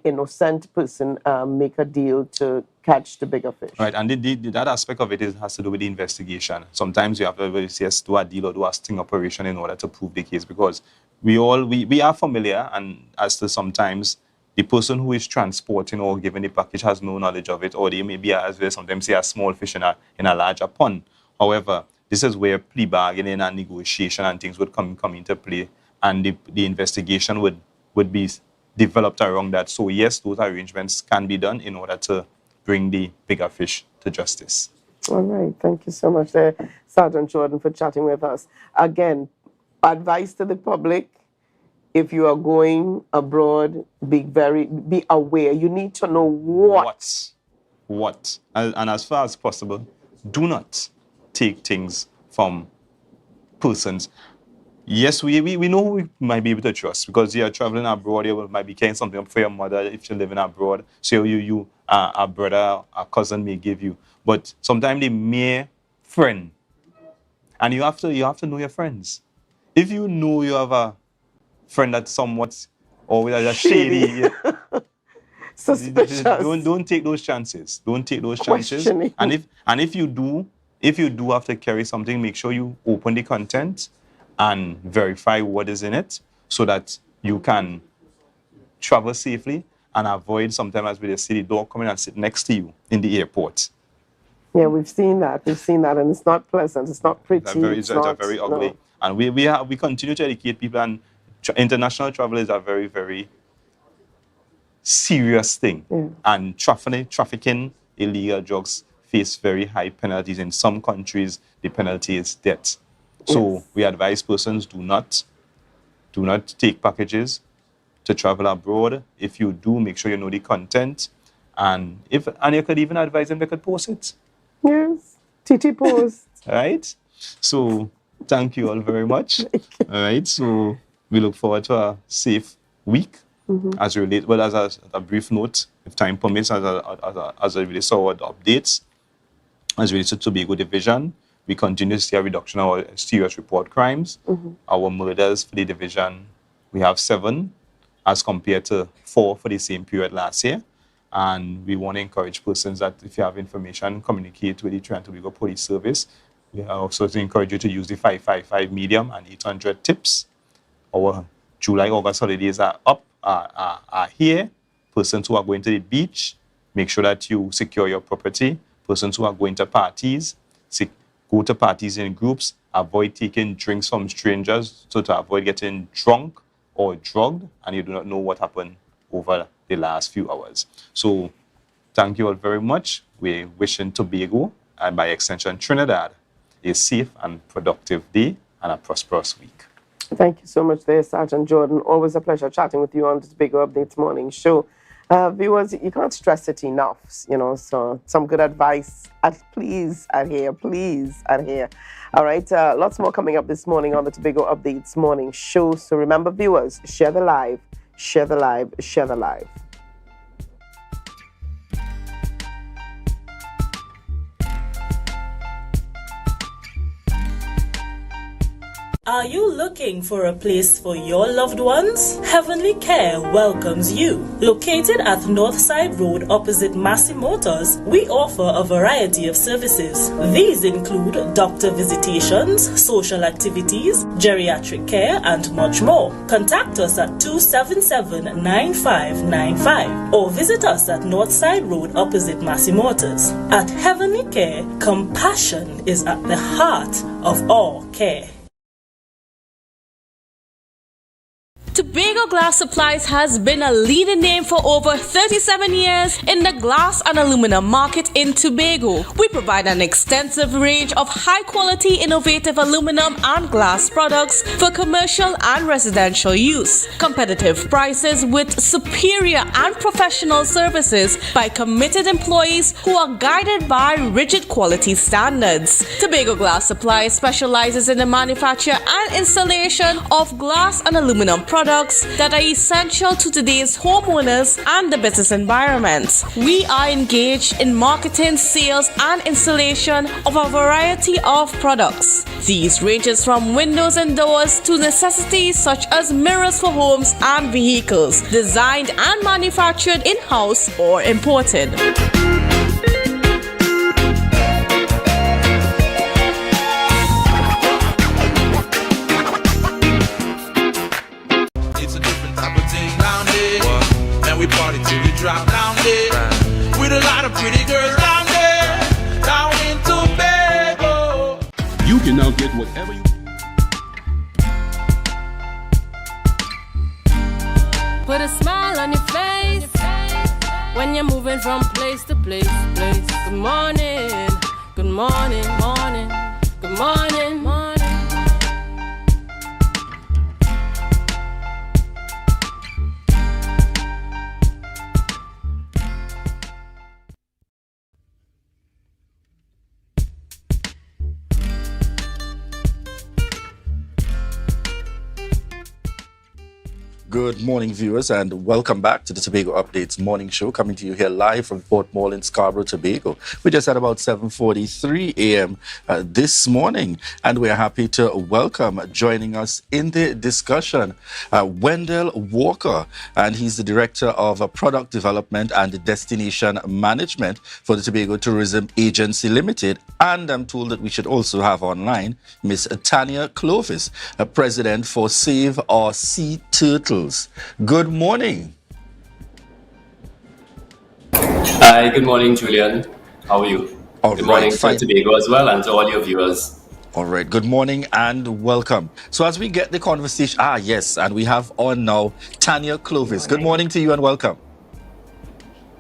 innocent person, make a deal to catch the bigger fish? Right, and that aspect of it has to do with the investigation. Sometimes you have to do a deal or do a sting operation in order to prove the case, because we are familiar, and as to sometimes the person who is transporting or giving the package has no knowledge of it, or they may be, as we sometimes say, a small fish in a larger pond. However, this is where plea bargaining and negotiation and things would come into play, and the investigation would be developed around that. So yes, those arrangements can be done in order to bring the bigger fish to justice. All right. Thank you so much there, Sergeant Jordan, for chatting with us. Again, advice to the public: if you are going abroad, be aware. You need to know what. And as far as possible, do not take things from persons. Yes, we know who we might be able to trust, because you are traveling abroad. You might be carrying something up for your mother if you're living abroad. So a brother, a cousin may give you. But sometimes the mere friend, and you have to know your friends. If you know you have a friend that's somewhat or that shady, suspicious, don't take those chances. Don't take those chances. And if you do have to carry something, make sure you open the content and verify what is in it, so that you can travel safely and avoid sometimes, as we see, the dog coming and sit next to you in the airport. Yeah, we've seen that, and it's not pleasant. It's not pretty. It's very ugly. No. And we continue to educate people, and international travel is a very, very serious thing. Yeah. And trafficking illegal drugs face very high penalties. In some countries, the penalty is death. So we advise persons do not take packages to travel abroad. If you do, make sure you know the content, and you could even advise them they could post it. Yes, TT post. All right. So thank you all very much. All right. So we look forward to a safe week. As a brief note, if time permits, as it relates to our updates, as it relates to Tobago Division, we continue to see a reduction in our serious report crimes. Our murders for the division, we have 7 as compared to 4 for the same period last year. And we want to encourage persons that if you have information, communicate with the Trinidad and Tobago Police Service. We also encourage you to use the 555 medium and 800 tips. Our July-August holidays are here. Persons who are going to the beach, make sure that you secure your property. Persons who are going to parties, go to parties in groups, avoid taking drinks from strangers, so to avoid getting drunk or drugged, and you do not know what happened over the last few hours. So thank you all very much. We're wishing Tobago, and by extension Trinidad, a safe and productive day and a prosperous week. Thank you so much there, Sergeant Jordan. Always a pleasure chatting with you on this Tobago Updates morning show. Viewers, you can't stress it enough, so some good advice. Please adhere. All right, lots more coming up this morning on the Tobago Updates morning show. So remember, viewers, share the live. Are you looking for a place for your loved ones? Heavenly Care welcomes you. Located at Northside Road opposite Massey Motors, we offer a variety of services. These include doctor visitations, social activities, geriatric care, and much more. Contact us at 277-9595 or visit us at Northside Road opposite Massey Motors. At Heavenly Care, compassion is at the heart of all care. Tobago Glass Supplies has been a leading name for over 37 years in the glass and aluminum market in Tobago. We provide an extensive range of high-quality, innovative aluminum and glass products for commercial and residential use. Competitive prices with superior and professional services by committed employees who are guided by rigid quality standards. Tobago Glass Supplies specializes in the manufacture and installation of glass and aluminum products that are essential to today's homeowners and the business environment. We are engaged in marketing, sales, and installation of a variety of products. These ranges from windows and doors to necessities such as mirrors for homes and vehicles, designed and manufactured in-house or imported. We party till we drop down there with a lot of pretty girls down there, down in Tobago. You can now get whatever you Put a smile on your face when you're moving from place to place. Good morning, good morning, morning, good morning, morning. Good morning, viewers, and welcome back to the Tobago Updates morning show, coming to you here live from Port Mall in Scarborough, Tobago. We just at about 7:43 a.m. This morning, and we are happy to welcome, joining us in the discussion, Wendell Walker, and he's the Director of Product Development and Destination Management for the Tobago Tourism Agency Limited. And I'm told that we should also have online Miss Tanya Clovis, President for Save Our Sea Turtles. Good morning. Hi, good morning, Julian. How are you? Good morning to Tobago as well, and to all your viewers. All right, good morning and welcome. So as we get the conversation, yes, and we have on now Tanya Clovis. Good morning to you and welcome.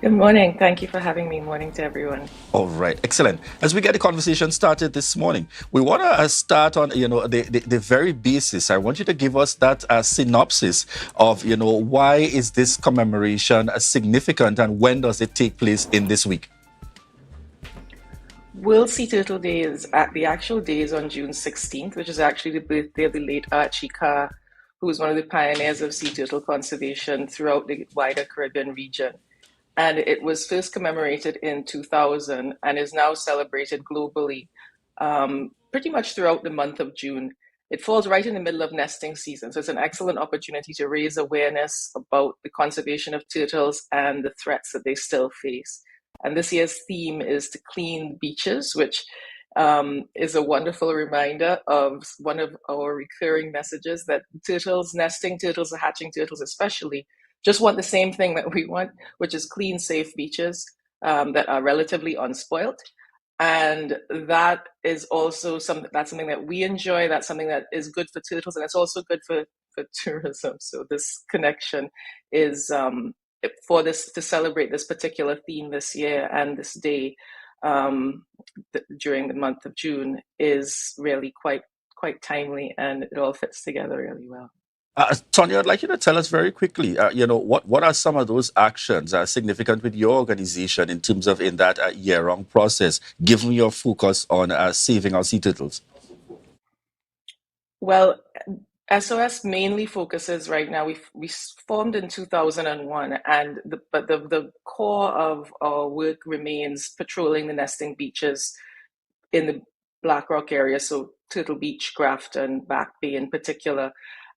Good morning. Thank you for having me. Morning to everyone. All right, excellent. As we get the conversation started this morning, we want to start on, the very basis. I want you to give us that synopsis of, why is this commemoration significant and when does it take place in this week? World Sea Turtle Day is the actual day is on June 16th, which is actually the birthday of the late Archie Carr, who was one of the pioneers of sea turtle conservation throughout the wider Caribbean region. And it was first commemorated in 2000 and is now celebrated globally pretty much throughout the month of June. It falls right in the middle of nesting season, so it's an excellent opportunity to raise awareness about the conservation of turtles and the threats that they still face. And this year's theme is to clean beaches, which is a wonderful reminder of one of our recurring messages that turtles, nesting turtles, hatching turtles especially, just want the same thing that we want, which is clean, safe beaches that are relatively unspoilt. And that is also something that we enjoy. That's something that is good for turtles, and it's also good for tourism. So this connection is for this to celebrate this particular theme this year and this day during the month of June is really quite timely, and it all fits together really well. Tony, I'd like you to tell us very quickly, what are some of those actions significant with your organization in terms of in that year-round process, given your focus on saving our sea turtles? Well, SOS mainly focuses right now. We formed in 2001, and the core of our work remains patrolling the nesting beaches in the Black Rock area, so Turtle Beach, Grafton, Back Bay in particular.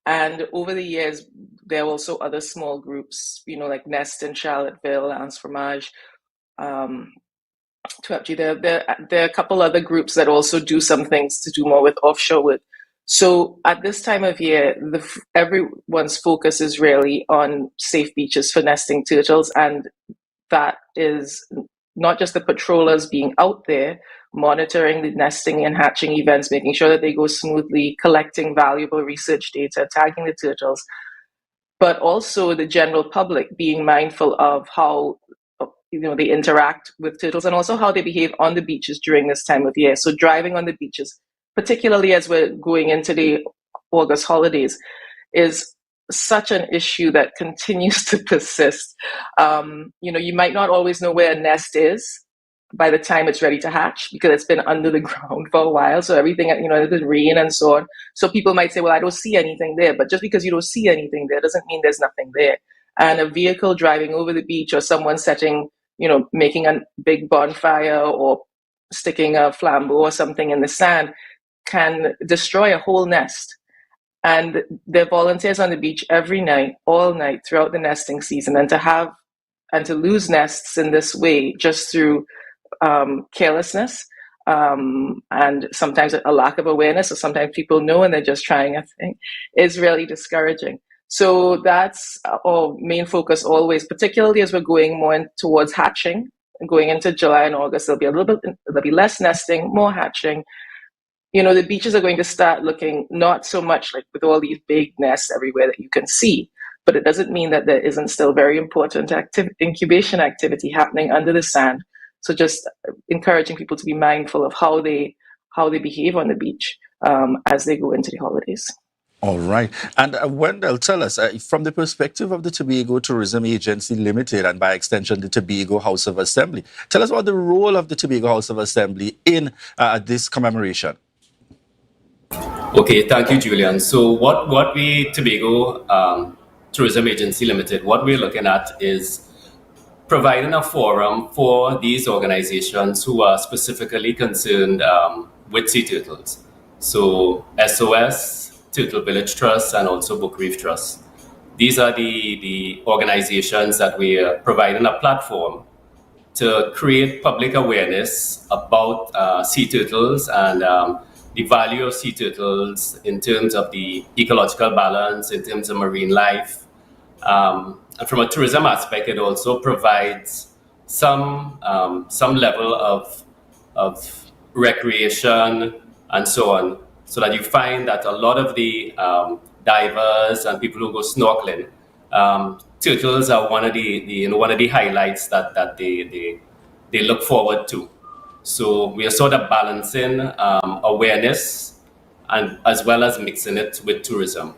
And over the years, there are also other small groups, like Nest in Charlottesville, Lance Fromage, there are a couple other groups that also do some things to do more with offshore work. So at this time of year, everyone's focus is really on safe beaches for nesting turtles, and that is not just the patrollers being out there monitoring the nesting and hatching events, making sure that they go smoothly, collecting valuable research data, tagging the turtles, but also the general public being mindful of how they interact with turtles and also how they behave on the beaches during this time of year. So driving on the beaches, particularly as we're going into the August holidays, is such an issue that continues to persist. You might not always know where a nest is by the time it's ready to hatch because it's been under the ground for a while. So everything, there's rain and so on. So people might say, well, I don't see anything there. But just because you don't see anything there doesn't mean there's nothing there. And a vehicle driving over the beach or someone making a big bonfire or sticking a flambeau or something in the sand can destroy a whole nest. And there are volunteers on the beach every night, all night throughout the nesting season, and to lose nests in this way just through carelessness and sometimes a lack of awareness, or sometimes people know and they're just trying a thing, is really discouraging. So that's our main focus always, particularly as we're going more towards hatching and going into July and August. There'll be less nesting, more hatching. The beaches are going to start looking not so much like with all these big nests everywhere that you can see, but it doesn't mean that there isn't still very important incubation activity happening under the sand. So just encouraging people to be mindful of how they behave on the beach as they go into the holidays. All right. And Wendell, tell us, from the perspective of the Tobago Tourism Agency Limited and by extension the Tobago House of Assembly, tell us about the role of the Tobago House of Assembly in this commemoration. Okay, thank you, Julian. So what we, Tobago Tourism Agency Limited, what we're looking at is providing a forum for these organizations who are specifically concerned with sea turtles. So SOS, Turtle Village Trust, and also Book Reef Trust. These are the organizations that we are providing a platform to create public awareness about sea turtles and the value of sea turtles in terms of the ecological balance, in terms of marine life. And from a tourism aspect, it also provides some level of recreation and so on, so that you find that a lot of the divers and people who go snorkeling, turtles are one of the highlights that they look forward to. So we are sort of balancing awareness and as well as mixing it with tourism.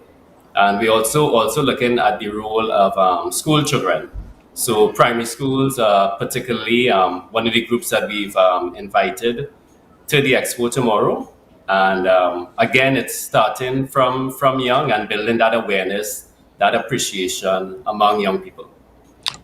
And we're also looking at the role of school children. So primary schools are particularly one of the groups that we've invited to the expo tomorrow. And again, it's starting from young and building that awareness, that appreciation among young people.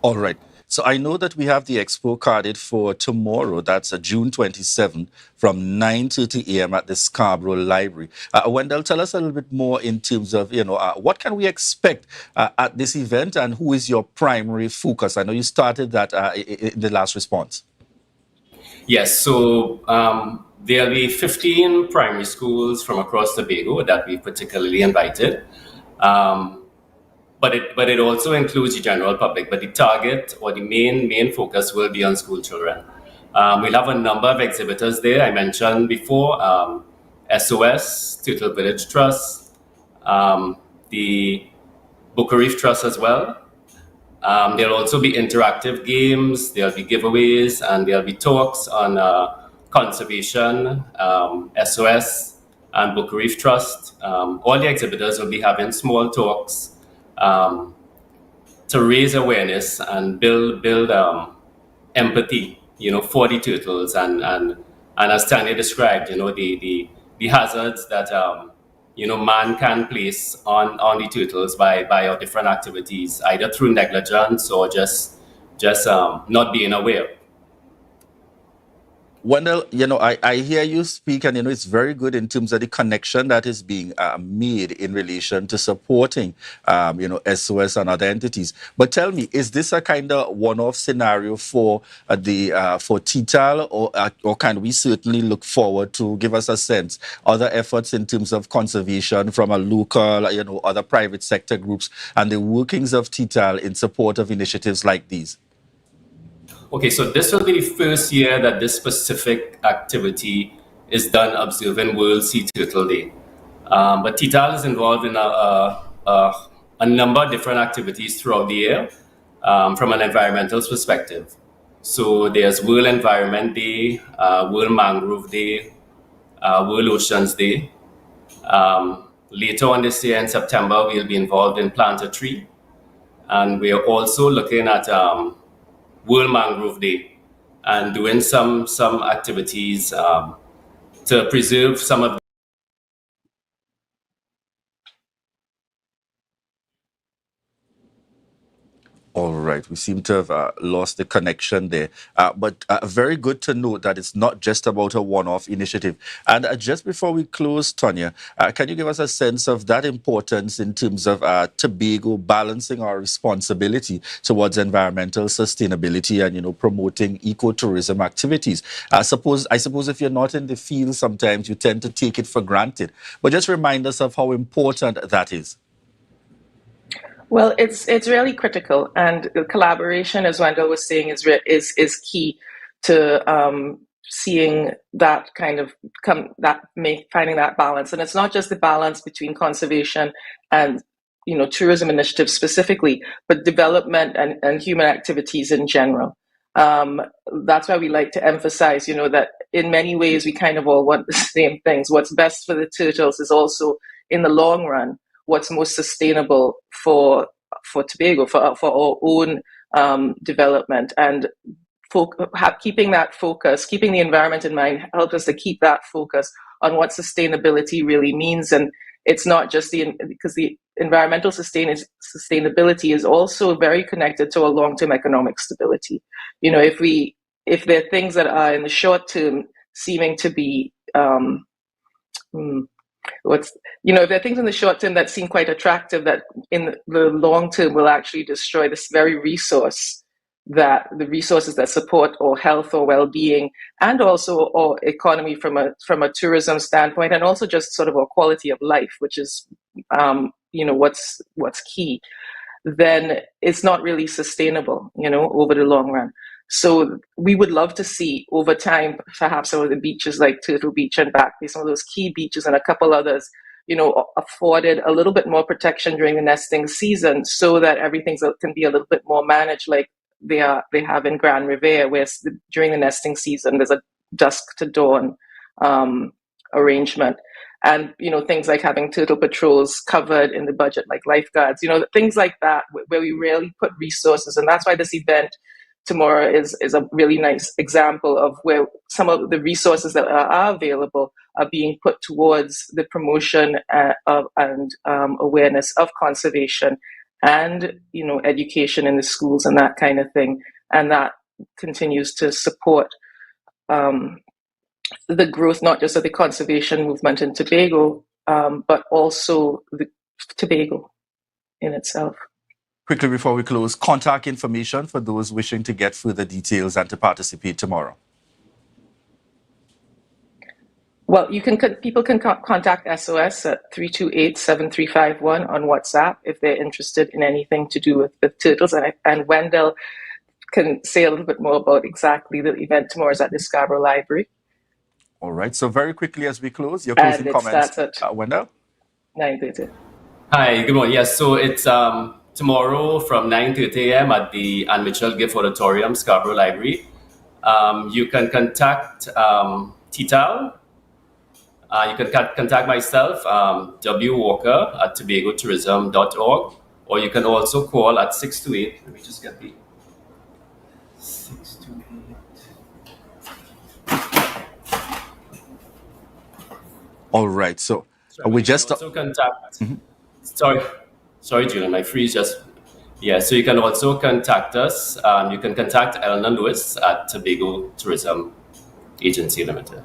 All right. So I know that we have the expo carded for tomorrow. That's June 27th from 9:30 a.m. at the Scarborough Library. Wendell, tell us a little bit more in terms of, what can we expect at this event and who is your primary focus? I know you started that in the last response. Yes, so there'll be 15 primary schools from across Tobago that we've particularly invited. But it also includes the general public. But the target or the main focus will be on school children. We'll have a number of exhibitors there. I mentioned before, SOS, Turtle Village Trust, the Boca Reef Trust as well. There'll also be interactive games, there'll be giveaways, and there'll be talks on conservation, SOS, and Boca Reef Trust. All the exhibitors will be having small talks to raise awareness and build empathy, for the turtles, and as Tanya described, the hazards that man can place on the turtles by our different activities, either through negligence or just not being aware. Wendell, I hear you speak, and it's very good in terms of the connection that is being made in relation to supporting, SOS and other entities. But tell me, is this a kind of one-off scenario for for TTAL, or can we certainly look forward to, give us a sense, other efforts in terms of conservation from a local, other private sector groups, and the workings of TTAL in support of initiatives like these? Okay, so this will be the first year that this specific activity is done observing World Sea Turtle Day. But TTAL is involved in a number of different activities throughout the year from an environmental perspective. So there's World Environment Day, World Mangrove Day, World Oceans Day. Later on this year in September, we'll be involved in Plant a Tree. And we are also looking at World Mangrove Day and doing some activities to preserve some of. All right, we seem to have lost the connection there. But very good to note that it's not just about a one-off initiative. And just before we close, Tonya, can you give us a sense of that importance in terms of Tobago balancing our responsibility towards environmental sustainability and, promoting ecotourism activities? I suppose if you're not in the field, sometimes you tend to take it for granted. But just remind us of how important that is. Well, it's really critical, and the collaboration, as Wendell was saying, is key to seeing that kind of finding that balance. And it's not just the balance between conservation and tourism initiatives specifically, but development and human activities in general. That's why we like to emphasize, that in many ways we kind of all want the same things. What's best for the turtles is also, in the long run, what's most sustainable for Tobago, for our own development, and keeping that focus, keeping the environment in mind, helps us to keep that focus on what sustainability really means. And it's not just because the environmental sustainability is also very connected to a long-term economic stability. If there are things that are in the short term seeming to be if there are things in the short term that seem quite attractive, that in the long term will actually destroy this very resources that support our health or well-being, and also our economy from a tourism standpoint, and also just sort of our quality of life, which is what's key, then it's not really sustainable, over the long run. So we would love to see over time, perhaps some of the beaches like Turtle Beach and Back Bay, some of those key beaches and a couple others, afforded a little bit more protection during the nesting season, so that everything can be a little bit more managed, like they have in Grand Revere, where during the nesting season there's a dusk to dawn arrangement. And, things like having turtle patrols covered in the budget, like lifeguards, things like that, where we really put resources. And that's why this event tomorrow is a really nice example of where some of the resources that are available are being put towards the promotion and awareness of conservation and, education in the schools and that kind of thing. And that continues to support the growth, not just of the conservation movement in Tobago, but also the Tobago in itself. Quickly before we close, contact information for those wishing to get further details and to participate tomorrow. Well, people can contact SOS at 328-7351 on WhatsApp if they're interested in anything to do with turtles. And Wendell can say a little bit more about exactly the event tomorrow is at the Scarborough Library. All right. So very quickly as we close, your And closing it comments, starts at Wendell? 9:30. Hi, good morning. Yes, so it's tomorrow from 9:30 a.m. at the Anne Mitchell Gift Auditorium, Scarborough Library. You can contact Tital. You can contact myself, W. Walker at tobagotourism.org, or you can also call at 628. Let me just get the 628. All right. So we just also contact. Sorry, Julian, my freeze just. Yeah, so you can also contact us. You can contact Eleanor Lewis at Tobago Tourism Agency Limited.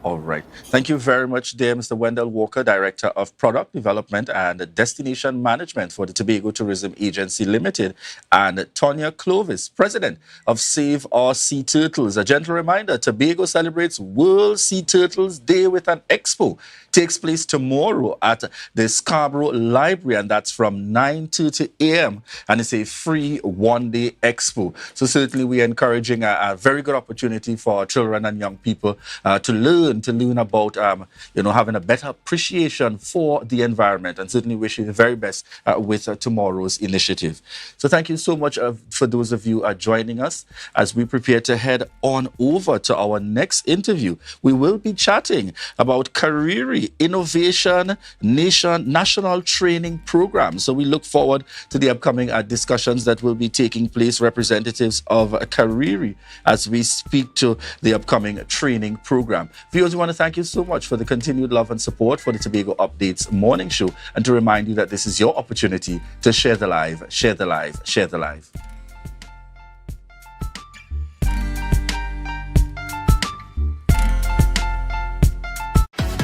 All right. Thank you very much, dear Mr. Wendell Walker, Director of Product Development and Destination Management for the Tobago Tourism Agency Limited, and Tonya Clovis, President of Save Our Sea Turtles. A gentle reminder, Tobago celebrates World Sea Turtles Day with an expo. Takes place tomorrow at the Scarborough Library, and that's from 9:30 a.m. And it's a free one-day expo. So certainly we're encouraging a very good opportunity for children and young people to learn about, having a better appreciation for the environment, and certainly wish you the very best with tomorrow's initiative. So thank you so much for those of you joining us as we prepare to head on over to our next interview. We will be chatting about Kariri Innovation National Training Program. So we look forward to the upcoming discussions that will be taking place, representatives of Kariri, as we speak to the upcoming training program. Viewers, we want to thank you so much for the continued love and support for the Tobago Updates morning show, and to remind you that this is your opportunity to share the live, share the live, share the live.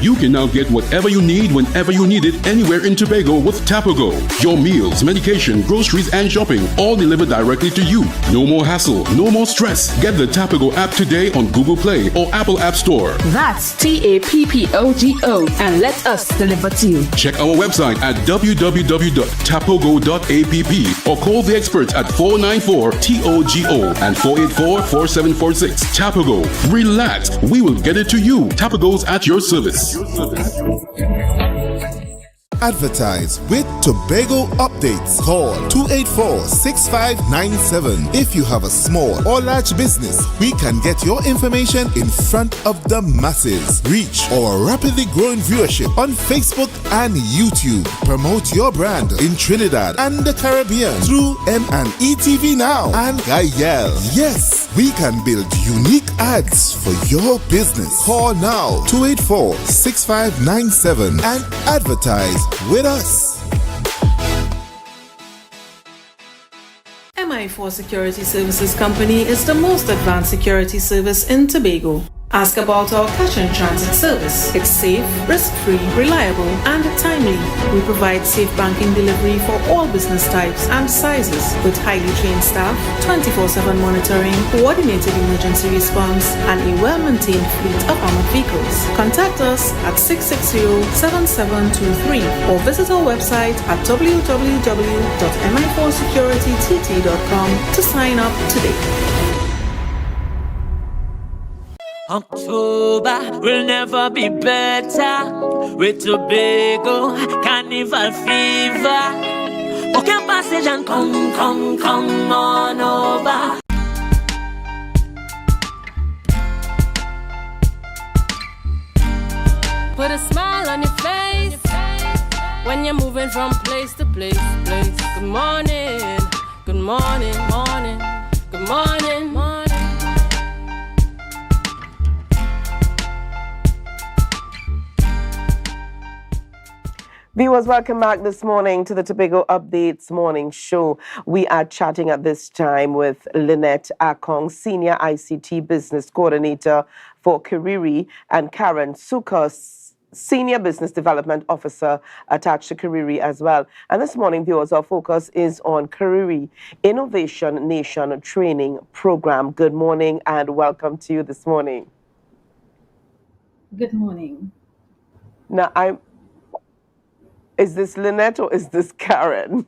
You can now get whatever you need whenever you need it anywhere in Tobago with Tobago. Your meals, medication, groceries, and shopping all delivered directly to you. No more hassle, no more stress. Get the Tobago app today on Google Play or Apple App Store. That's TAPPOGO, and let us deliver to you. Check our website at www.tapogo.app or call the experts at 494-TOGO and 484-4746. Tobago. Relax. We will get it to you. Tobago's at your service. Advertise with Tobago Updates. Call 284-6597. If you have a small or large business, we can get your information in front of the masses. Reach our rapidly growing viewership on Facebook and YouTube. Promote your brand in Trinidad and the Caribbean through M&E TV Now and Gayel. Yes, we can build unique ads for your business. Call now 284-6597 and advertise with us. MI4 Security Services Company is the most advanced security service in Tobago. Ask about our cash and transit service. It's safe, risk-free, reliable, and timely. We provide safe banking delivery for all business types and sizes with highly trained staff, 24/7 monitoring, coordinated emergency response, and a well-maintained fleet of armored vehicles. Contact us at 660-7723 or visit our website at www.mi4securitytt.com to sign up today. October will never be better with Tobago Carnival fever. Book your passage and come on over. Put a smile on your face when you're moving from place to place. Good morning, good morning, morning, good morning, morning. Viewers, welcome back this morning to the Tobago Updates morning show. We are chatting at this time with Lynette Akong, Senior ICT Business Coordinator for Kariri, and Karen Sukas, Senior Business Development Officer attached to Kariri as well. And this morning, viewers, our focus is on Kariri Innovation Nation Training Program. Good morning and welcome to you this morning. Good morning. Now, is this Lynette or is this Karen?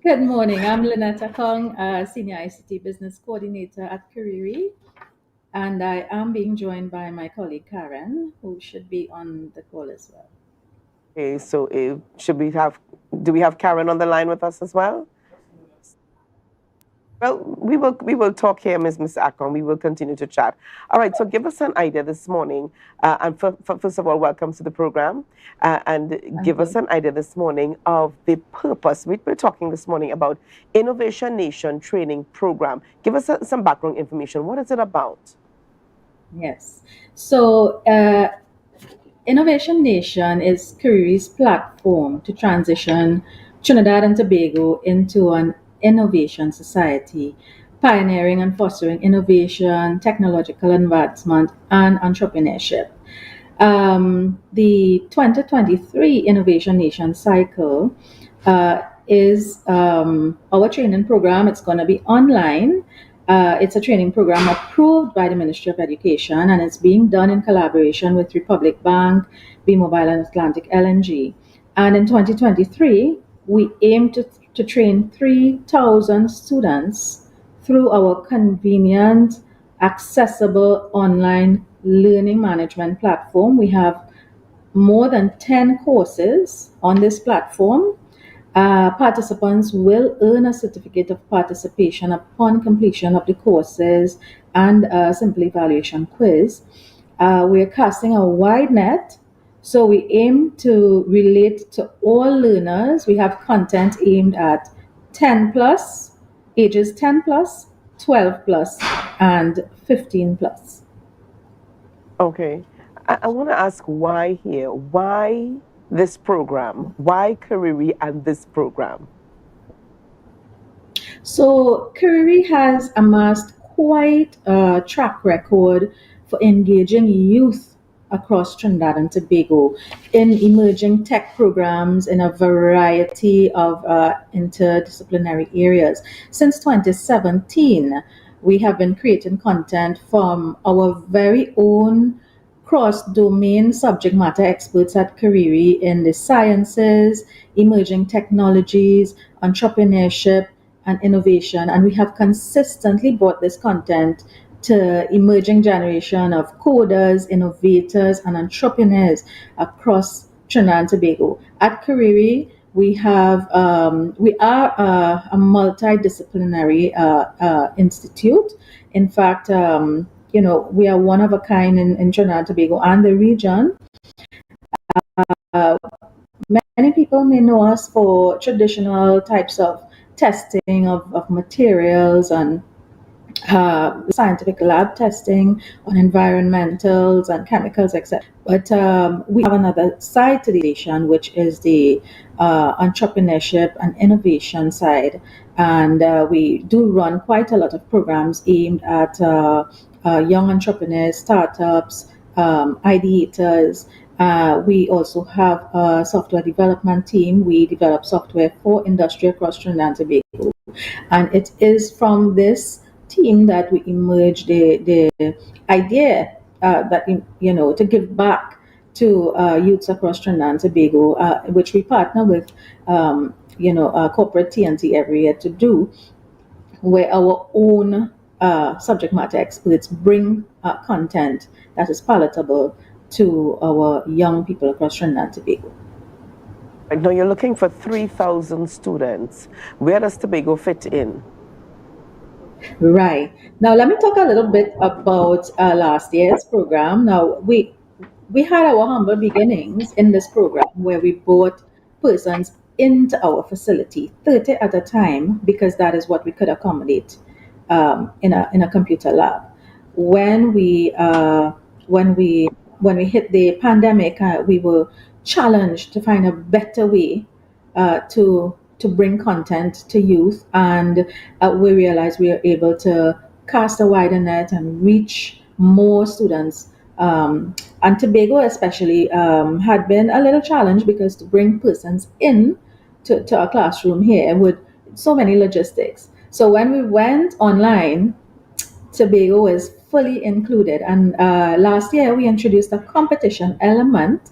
Good morning. I'm Lynetta Kong, Senior ICT Business Coordinator at Kariri, and I am being joined by my colleague Karen, who should be on the call as well. Okay, so do we have Karen on the line with us as well? Well, we will talk here, Miss Akron. We will continue to chat. All right. So give us an idea this morning, and first of all, welcome to the program, and give us an idea this morning of the purpose. We're talking this morning about Innovation Nation Training Program. Give us some background information. What is it about? Yes. So Innovation Nation is Kariri's platform to transition Trinidad and Tobago into an innovation society, pioneering and fostering innovation, technological advancement, and entrepreneurship. The 2023 Innovation Nation cycle is our training program. It's going to be online. It's a training program approved by the Ministry of Education, and it's being done in collaboration with Republic Bank, B-Mobile, and Atlantic LNG. And in 2023, we aim to train 3,000 students through our convenient, accessible online learning management platform. We have more than 10 courses on this platform. Participants will earn a certificate of participation upon completion of the courses and a simple evaluation quiz. We're casting a wide net, so we aim to relate to all learners. We have content aimed at 10 plus, ages 10 plus, 12 plus, and 15 plus. Okay. I want to ask why here. Why this program? Why Kariri and this program? So Kariri has amassed quite a track record for engaging youth across Trinidad and Tobago in emerging tech programs in a variety of interdisciplinary areas. Since 2017, we have been creating content from our very own cross-domain subject matter experts at Kariri in the sciences, emerging technologies, entrepreneurship, and innovation. And we have consistently brought this content to emerging generation of coders, innovators, and entrepreneurs across Trinidad and Tobago. At Kariri, we are a multidisciplinary institute. In fact, we are one of a kind in Trinidad and Tobago and the region. Many people may know us for traditional types of testing of materials and scientific lab testing on environmentals and chemicals, etc. But we have another side to the nation, which is the entrepreneurship and innovation side. And we do run quite a lot of programs aimed at young entrepreneurs, startups, ideators. We also have a software development team. We develop software for industry across Trinidad and Tobago. And it is from this team that we emerged the idea that to give back to youths across Trinidad and Tobago, which we partner with corporate TNT every year to do, where our own subject matter experts bring content that is palatable to our young people across Trinidad and Tobago. Right now, you're looking for 3,000 students. Where does Tobago fit in? Right. Now, let me talk a little bit about last year's program. Now, we had our humble beginnings in this program where we brought persons into our facility, 30 at a time, because that is what we could accommodate in a computer lab. When we hit the pandemic, we were challenged to find a better way to bring content to youth, and we realized we are able to cast a wider net and reach more students. And Tobago especially had been a little challenge because to bring persons in to a classroom here with so many logistics. So when we went online, Tobago is fully included. And last year we introduced a competition element.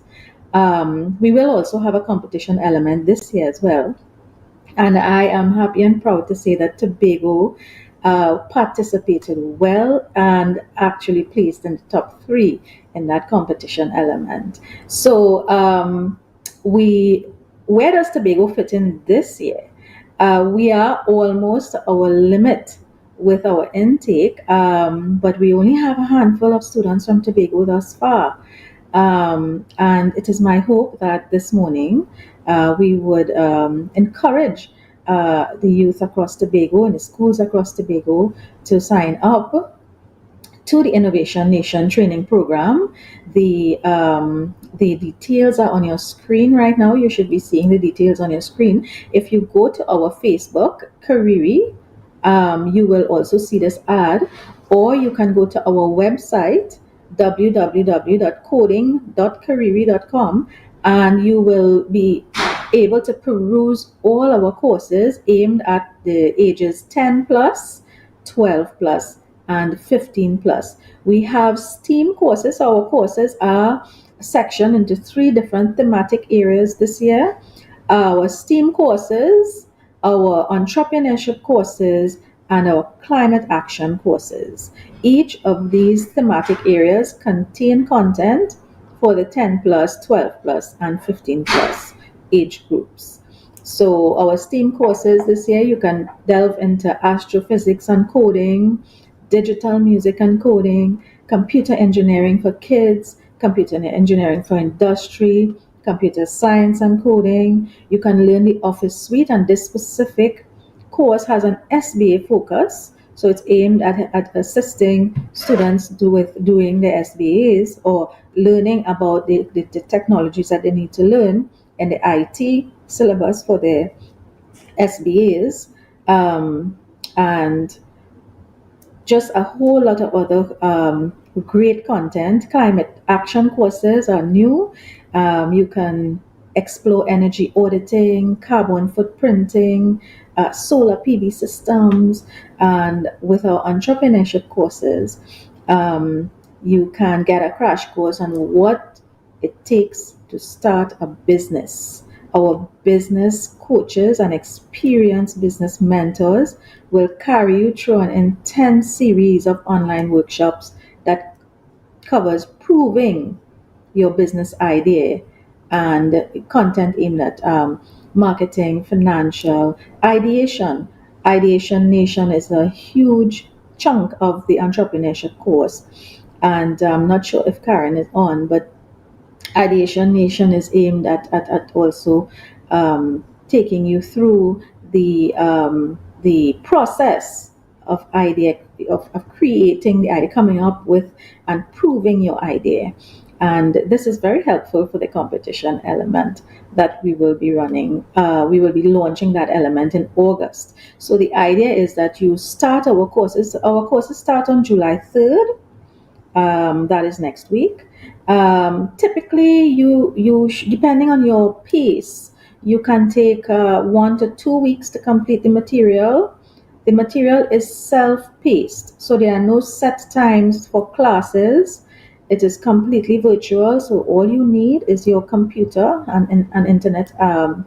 We will also have a competition element this year as well. And I am happy and proud to say that Tobago participated well and actually placed in the top 3 in that competition element. So where does Tobago fit in this year? We are almost our limit with our intake, but we only have a handful of students from Tobago thus far. And it is my hope that this morning we would encourage the youth across Tobago and the schools across Tobago to sign up to the Innovation Nation training program. The details are on your screen right now. You should be seeing the details on your screen. If you go to our Facebook, Kariri, you will also see this ad, or you can go to our website, www.coding.kariri.com, and you will be able to peruse all our courses aimed at the ages 10 plus, 12 plus, and 15 plus. We have STEAM courses. Our courses are sectioned into 3 different thematic areas this year. Our STEAM courses, our entrepreneurship courses, and our climate action courses. Each of these thematic areas contain content for the 10 plus, 12 plus, and 15 plus age groups. So our STEAM courses this year, you can delve into astrophysics and coding, digital music and coding, computer engineering for kids, computer engineering for industry, computer science and coding. You can learn the Office suite, and this specific course has an SBA focus. So it's aimed at assisting students doing their SBAs or learning about the technologies that they need to learn in the IT syllabus for their SBAs. And just a whole lot of other great content. Climate action courses are new. You can explore energy auditing, carbon footprinting, solar PV systems, and with our entrepreneurship courses, you can get a crash course on what it takes to start a business. Our business coaches and experienced business mentors will carry you through an intense series of online workshops that covers proving your business idea and content aimed at marketing, financial, ideation. Ideation Nation is a huge chunk of the entrepreneurship course. And I'm not sure if Karen is on, but Ideation Nation is aimed at also taking you through the process of creating the idea, coming up with and proving your idea. And this is very helpful for the competition element that we will be running. We will be launching that element in August. So the idea is that you start our courses. Our courses start on July 3rd. That is next week. Typically, you depending on your pace, you can take 1 to 2 weeks to complete the material. The material is self-paced, so there are no set times for classes. It is completely virtual, so all you need is your computer and an internet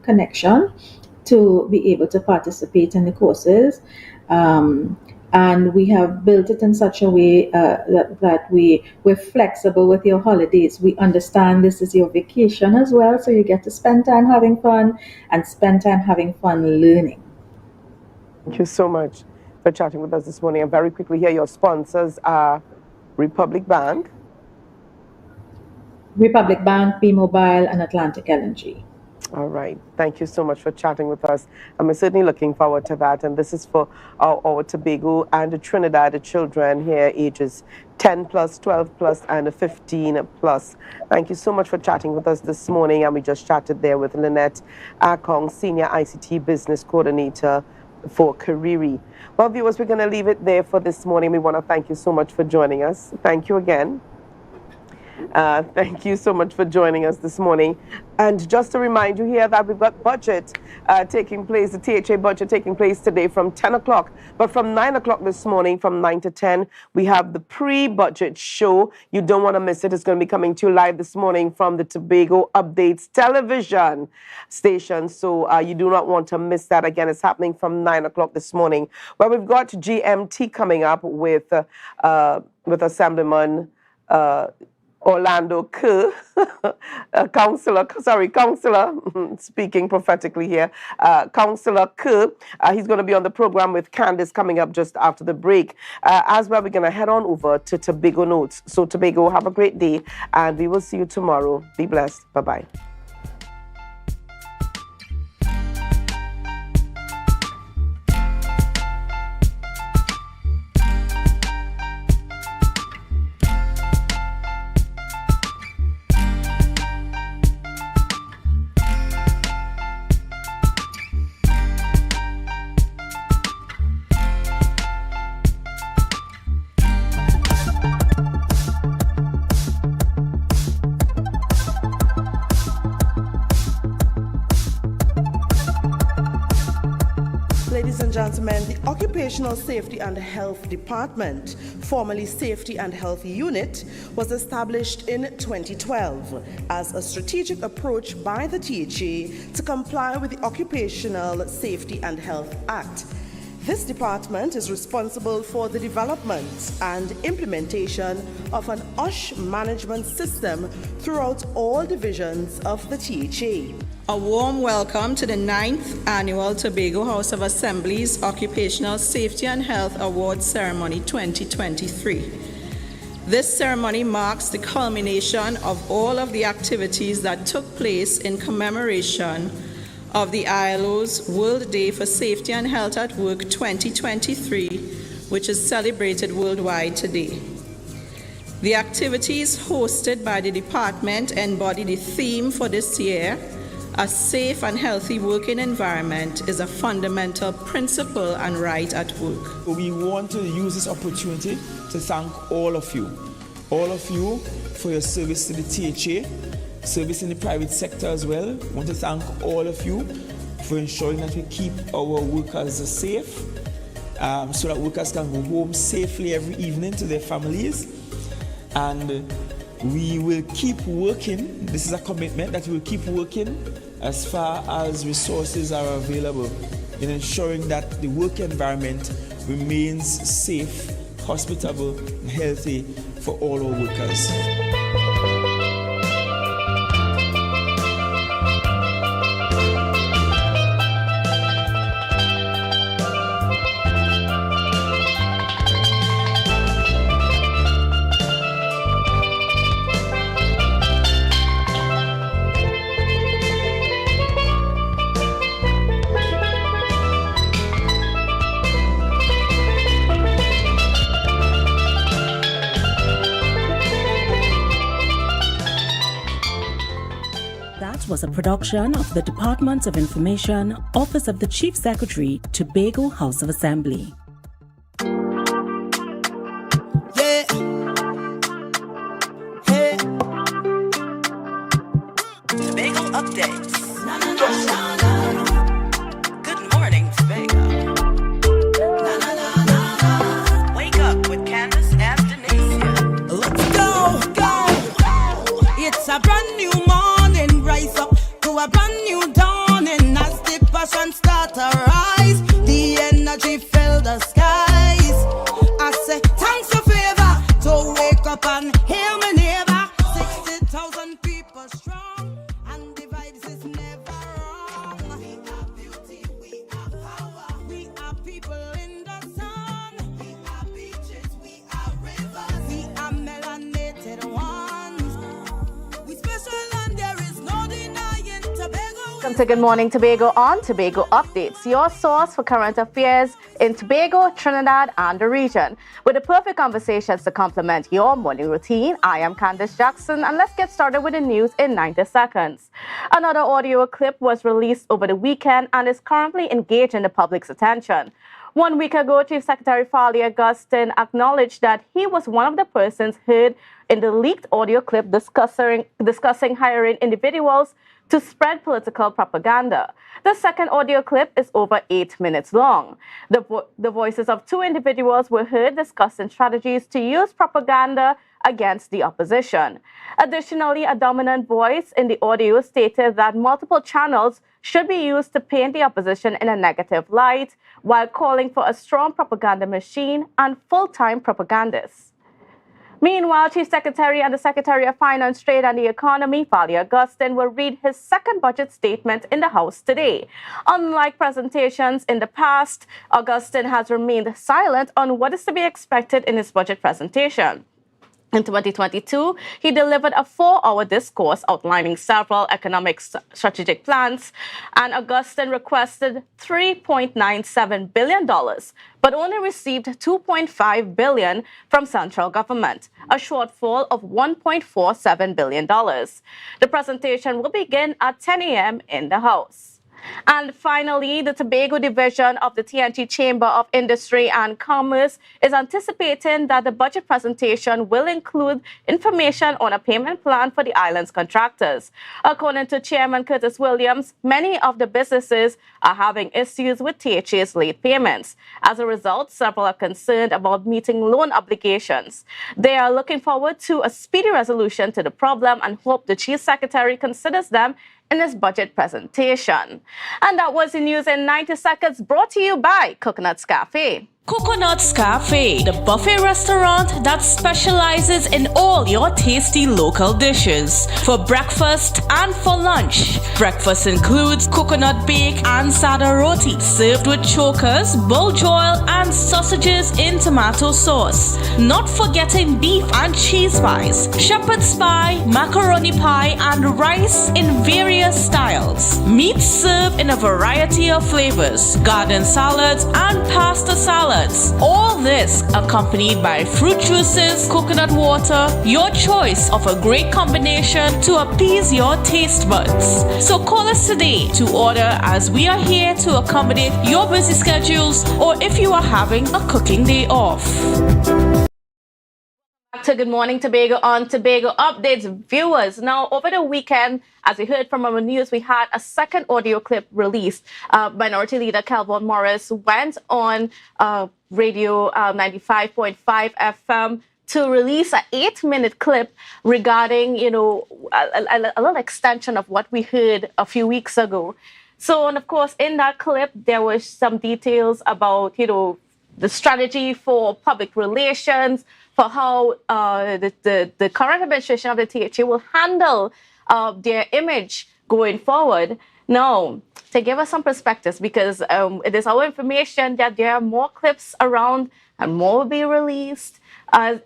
connection to be able to participate in the courses. And we have built it in such a way that we're flexible with your holidays. We understand this is your vacation as well, so you get to spend time having fun and spend time having fun learning. Thank you so much for chatting with us this morning. And very quickly here, your sponsors are Republic Bank, B-Mobile, and Atlantic LNG. All right. Thank you so much for chatting with us. I'm certainly looking forward to that. And this is for our Tobago and Trinidad children here, ages 10 plus, 12 plus, and 15 plus. Thank you so much for chatting with us this morning. And we just chatted there with Lynette Akong, Senior ICT Business Coordinator for Kariri. Well, viewers, we're going to leave it there for this morning. We want to thank you so much for joining us. Thank you again. Thank you so much for joining us this morning. And just to remind you here that we've got budget taking place, the THA budget taking place today from 10 o'clock. But from 9 o'clock this morning, from 9 to 10, we have the pre-budget show. You don't want to miss it. It's going to be coming to you live this morning from the Tobago Updates television station. So you do not want to miss that. Again, it's happening from 9 o'clock this morning. Well, we've got GMT coming up with Assemblyman Orlando Kerr, Councillor, speaking prophetically here, Councillor Kerr. He's going to be on the program with Candace coming up just after the break. As well, we're going to head on over to Tobago Notes. So Tobago, have a great day, and we will see you tomorrow. Be blessed. Bye-bye. Ladies and gentlemen, the Occupational Safety and Health Department, formerly Safety and Health Unit, was established in 2012 as a strategic approach by the THA to comply with the Occupational Safety and Health Act. This department is responsible for the development and implementation of an OSH management system throughout all divisions of the THA. A warm welcome to the 9th Annual Tobago House of Assembly's Occupational Safety and Health Awards Ceremony 2023. This ceremony marks the culmination of all of the activities that took place in commemoration of the ILO's World Day for Safety and Health at Work 2023, which is celebrated worldwide today. The activities hosted by the department embody the theme for this year: a safe and healthy working environment is a fundamental principle and right at work. We want to use this opportunity to thank all of you for your service to the THA, service in the private sector as well. I want to thank all of you for ensuring that we keep our workers safe, so that workers can go home safely every evening to their families. And we will keep working. This is a commitment that we will keep working as far as resources are available in ensuring that the work environment remains safe, hospitable, and healthy for all our workers. Was a production of the Department of Information, Office of the Chief Secretary, Tobago House of Assembly. Yeah. Hey. Tobago updates. Good morning, Tobago. Wake up with Candace and Denise. Let's go. It's a brand new morning. Rise up to a brand new dawning as the passion start to rise. The energy fill the skies. I say thanks for favor to wake up and hear me neighbor. 60,000 people strong and the vibes is never wrong. We are beauty, we are power. We are people in the sun. We are beaches, we are rivers. We are melanated ones. We special and there is no denying Tobago. Welcome to Good Morning Tobago on Tobago Updates, your source for current affairs in Tobago, Trinidad, and the region. With the perfect conversations to complement your morning routine, I am Candace Jackson, and let's get started with the news in 90 seconds. Another audio clip was released over the weekend and is currently engaging the public's attention. 1 week ago, Chief Secretary Farley Augustine acknowledged that he was one of the persons heard in the leaked audio clip discussing hiring individuals to spread political propaganda. The second audio clip is over 8 minutes long. The voices of 2 individuals were heard discussing strategies to use propaganda against the opposition. Additionally, a dominant voice in the audio stated that multiple channels should be used to paint the opposition in a negative light, while calling for a strong propaganda machine and full-time propagandists. Meanwhile, Chief Secretary and the Secretary of Finance, Trade and the Economy, Farley Augustine, will read his second budget statement in the House today. Unlike presentations in the past, Augustine has remained silent on what is to be expected in his budget presentation. In 2022, he delivered a 4-hour discourse outlining several economic strategic plans, and Augustine requested $3.97 billion, but only received $2.5 billion from central government, a shortfall of $1.47 billion. The presentation will begin at 10 a.m. in the House. And finally, the Tobago division of the TNT Chamber of Industry and Commerce is anticipating that the budget presentation will include information on a payment plan for the island's contractors. According to Chairman Curtis Williams, many of the businesses are having issues with THA's late payments. As a result, several are concerned about meeting loan obligations. They are looking forward to a speedy resolution to the problem and hope the Chief Secretary considers them in his budget presentation. And that was the news in 90 seconds, brought to you by Coconut's Cafe. Coconut's Cafe, the buffet restaurant that specializes in all your tasty local dishes. For breakfast and for lunch. Breakfast includes coconut bake and sada roti, served with chokers, bull joil, and sausages in tomato sauce. Not forgetting beef and cheese pies, shepherd's pie, macaroni pie, and rice in various styles. Meat served in a variety of flavors, garden salads, and pasta salads. All this accompanied by fruit juices, coconut water, your choice of a great combination to appease your taste buds. So call us today to order, as we are here to accommodate your busy schedules or if you are having a cooking day off. To Good Morning Tobago on Tobago Updates viewers. Now, over the weekend, as we heard from our news, we had a second audio clip released. Minority Leader Calvin Morris went on radio 95.5 FM to release an 8-minute clip regarding, a little extension of what we heard a few weeks ago. So, and of course, in that clip, there were some details about, the strategy for public relations, for how the current administration of the THA will handle their image going forward. Now, to give us some perspectives, because it is our information that there are more clips around and more will be released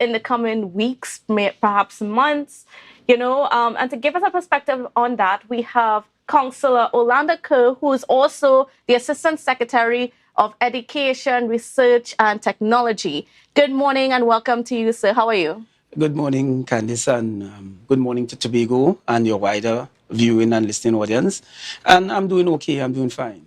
in the coming weeks, perhaps months, and to give us a perspective on that, we have Councillor Orlando Kerr, who is also the Assistant Secretary of Education, Research and Technology. Good morning and welcome to you, sir. How are you? Good morning, Candice, and good morning to Tobago and your wider viewing and listening audience. And I'm doing okay, I'm doing fine.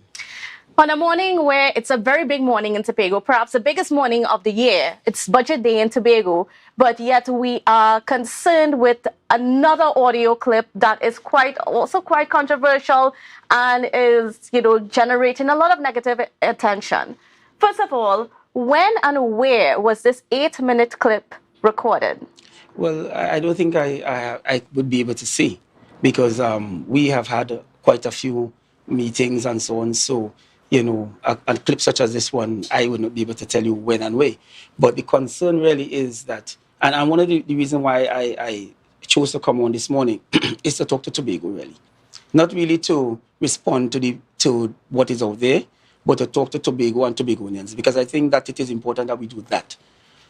On a morning where it's a very big morning in Tobago, perhaps the biggest morning of the year, it's budget day in Tobago, but yet we are concerned with another audio clip that is also quite controversial and is, generating a lot of negative attention. First of all, when and where was this 8-minute clip recorded? Well, I don't think I would be able to say, because we have had quite a few meetings and so on, so a clip such as this one, I would not be able to tell you when and where. But the concern really is that, and one of the reasons why I chose to come on this morning is to talk to Tobago, really. Not really to respond to what is out there, but to talk to Tobago and Tobagonians, because I think that it is important that we do that.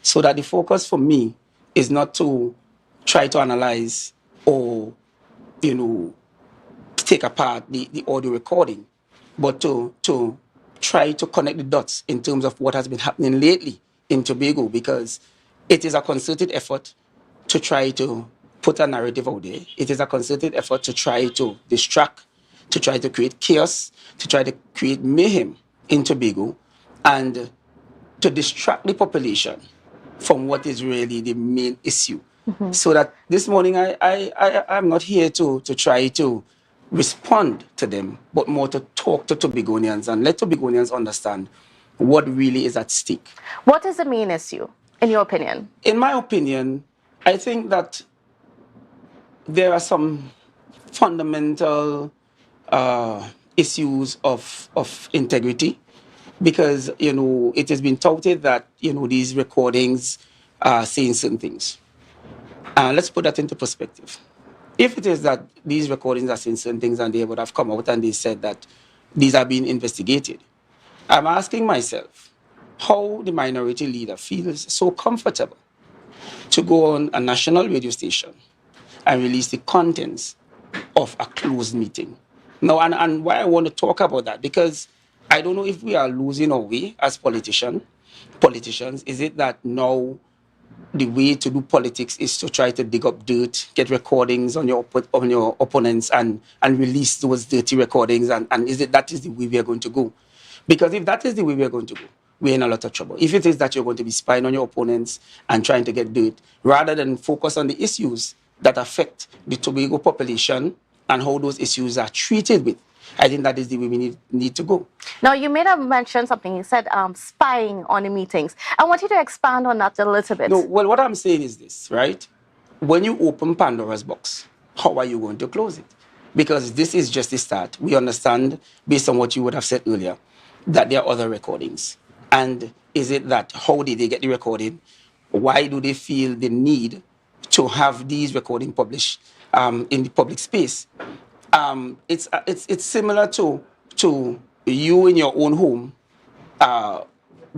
So that the focus for me is not to try to analyze or, take apart the audio recording, but to try to connect the dots in terms of what has been happening lately in Tobago, because it is a concerted effort to try to put a narrative out there. It is a concerted effort to try to distract, to try to create chaos, to try to create mayhem in Tobago. And to distract the population from what is really the main issue. So that this morning I'm not here to try to respond to them, but more to talk to Tobagonians and let Tobagonians understand what really is at stake. What is the main issue, in your opinion? In my opinion, I think that there are some fundamental issues of integrity, because, it has been touted that, these recordings are saying certain things. Let's put that into perspective. If it is that these recordings are saying certain things and they would have come out and they said that these are being investigated, I'm asking myself how the minority leader feels so comfortable to go on a national radio station and release the contents of a closed meeting. Now, and why I want to talk about that, because I don't know if we are losing our way as politicians. Is it that now the way to do politics is to try to dig up dirt, get recordings on your opponents and release those dirty recordings? And is it that is the way we are going to go? Because if that is the way we are going to go, we're in a lot of trouble. If it is that you're going to be spying on your opponents and trying to get dirt, rather than focus on the issues that affect the Tobago population and how those issues are treated with, I think that is the way we need to go. Now, you made a mention something. You said spying on the meetings. I want you to expand on that a little bit. No, well, what I'm saying is this, right? When you open Pandora's box, how are you going to close it? Because this is just the start. We understand, based on what you would have said earlier, that there are other recordings. And is it that, how did they get the recording? Why do they feel the need to have these recordings published in the public space? It's similar to you in your own home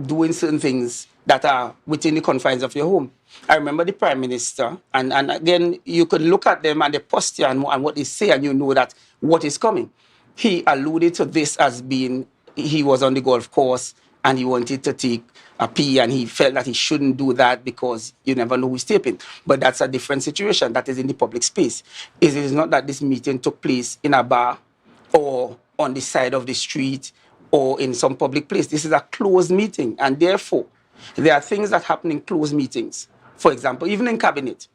doing certain things that are within the confines of your home. I remember the Prime Minister, and again, you could look at them and the posture and what they say, and you know that what is coming. He alluded to this as being, he was on the golf course and he wanted to take a pee, and he felt that he shouldn't do that because you never know who's taping. But that's a different situation. That is in the public space. It is not that this meeting took place in a bar or on the side of the street or in some public place. This is a closed meeting, and therefore, there are things that happen in closed meetings. For example, even in cabinet,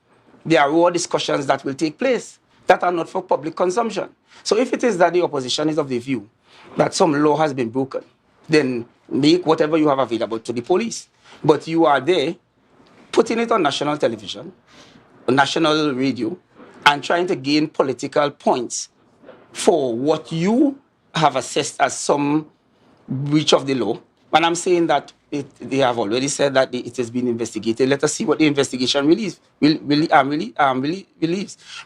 there are raw discussions that will take place that are not for public consumption. So if it is that the opposition is of the view that some law has been broken, then make whatever you have available to the police. But you are there putting it on national television, national radio, and trying to gain political points for what you have assessed as some breach of the law. And I'm saying that they have already said that it has been investigated. Let us see what the investigation relieves.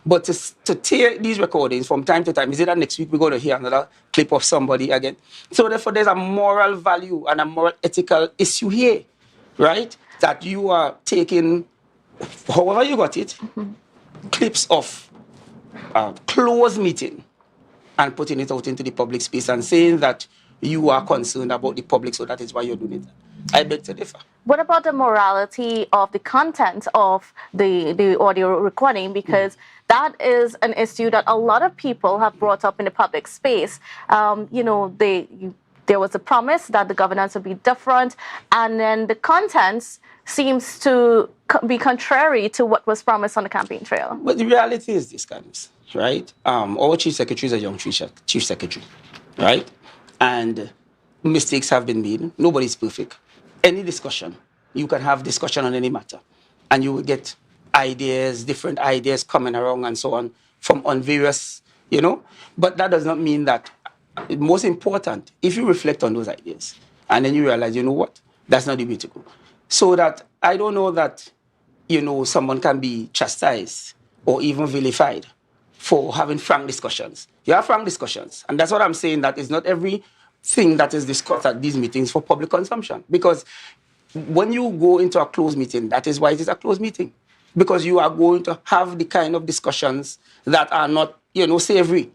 But to tear these recordings from time to time, is it that next week we're going to hear another clip of somebody again? So therefore, there's a moral value and a moral ethical issue here, right? That you are taking, however you got it, clips of a closed meeting and putting it out into the public space and saying that you are concerned about the public, so that is why you're doing it. I beg to differ. What about the morality of the content of the audio recording? Because that is an issue that a lot of people have brought up in the public space. There was a promise that the governance would be different, and then the contents seems to be contrary to what was promised on the campaign trail. But the reality is this, Candice, right? Our chief secretary is a young chief secretary, right? And mistakes have been made. Nobody's perfect. Any discussion, you can have discussion on any matter, and you will get ideas, different ideas coming around and so on on various, But that does not mean that. Most important, if you reflect on those ideas, and then you realize, you know what, that's not the way to go. So that I don't know that, someone can be chastised or even vilified for having frank discussions. You have frank discussions, and that's what I'm saying, that it's not everything that is discussed at these meetings for public consumption. Because when you go into a closed meeting, that is why it is a closed meeting. Because you are going to have the kind of discussions that are not, savory,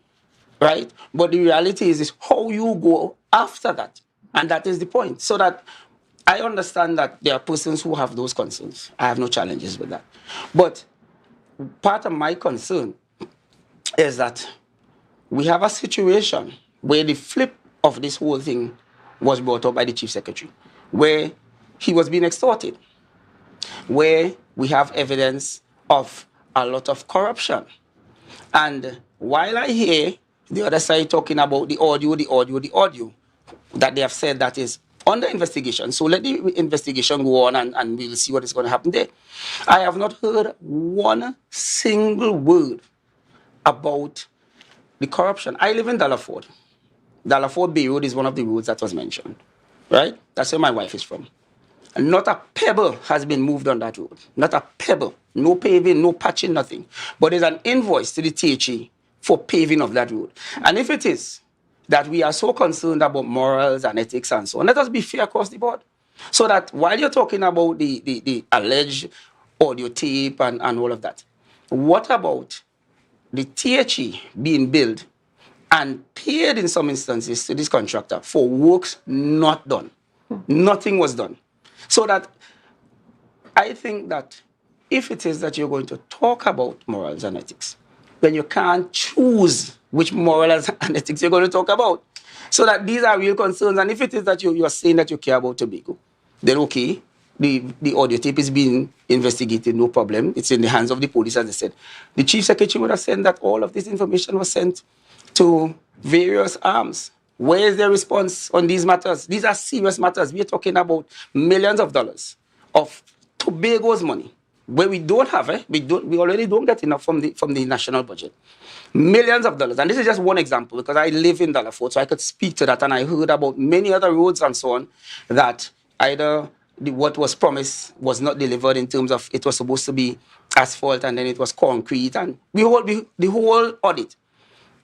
right? But the reality is how you go after that. And that is the point. So that I understand that there are persons who have those concerns. I have no challenges with that. But part of my concern is that we have a situation where the flip of this whole thing was brought up by the chief secretary, where he was being extorted, where we have evidence of a lot of corruption. And while I hear the other side talking about the audio, that they have said that is under investigation. So let the investigation go on and we'll see what is going to happen there. I have not heard one single word about the corruption. I live in Dallaford. Dallaford Bay Road is one of the roads that was mentioned, right? That's where my wife is from. And not a pebble has been moved on that road. Not a pebble. No paving, no patching, nothing. But there's an invoice to the THE for paving of that road. And if it is that we are so concerned about morals and ethics and so on, let us be fair across the board. So that while you're talking about the alleged audio tape and all of that, what about the THE being billed and paid in some instances to this contractor for works not done? Nothing was done. So that I think that if it is that you're going to talk about morals and ethics, then you can't choose which morals and ethics you're going to talk about. So that these are real concerns. And if it is that you are saying that you care about Tobago, then okay, the audio tape is being investigated, no problem. It's in the hands of the police, as I said. The Chief Secretary would have said that all of this information was sent to various arms. Where is their response on these matters? These are serious matters. We are talking about millions of dollars of Tobago's money, where we don't have it. We already don't get enough from the national budget. Millions of dollars. And this is just one example, because I live in Dallaford, so I could speak to that. And I heard about many other roads and so on that either what was promised was not delivered in terms of it was supposed to be asphalt and then it was concrete, and the whole audit.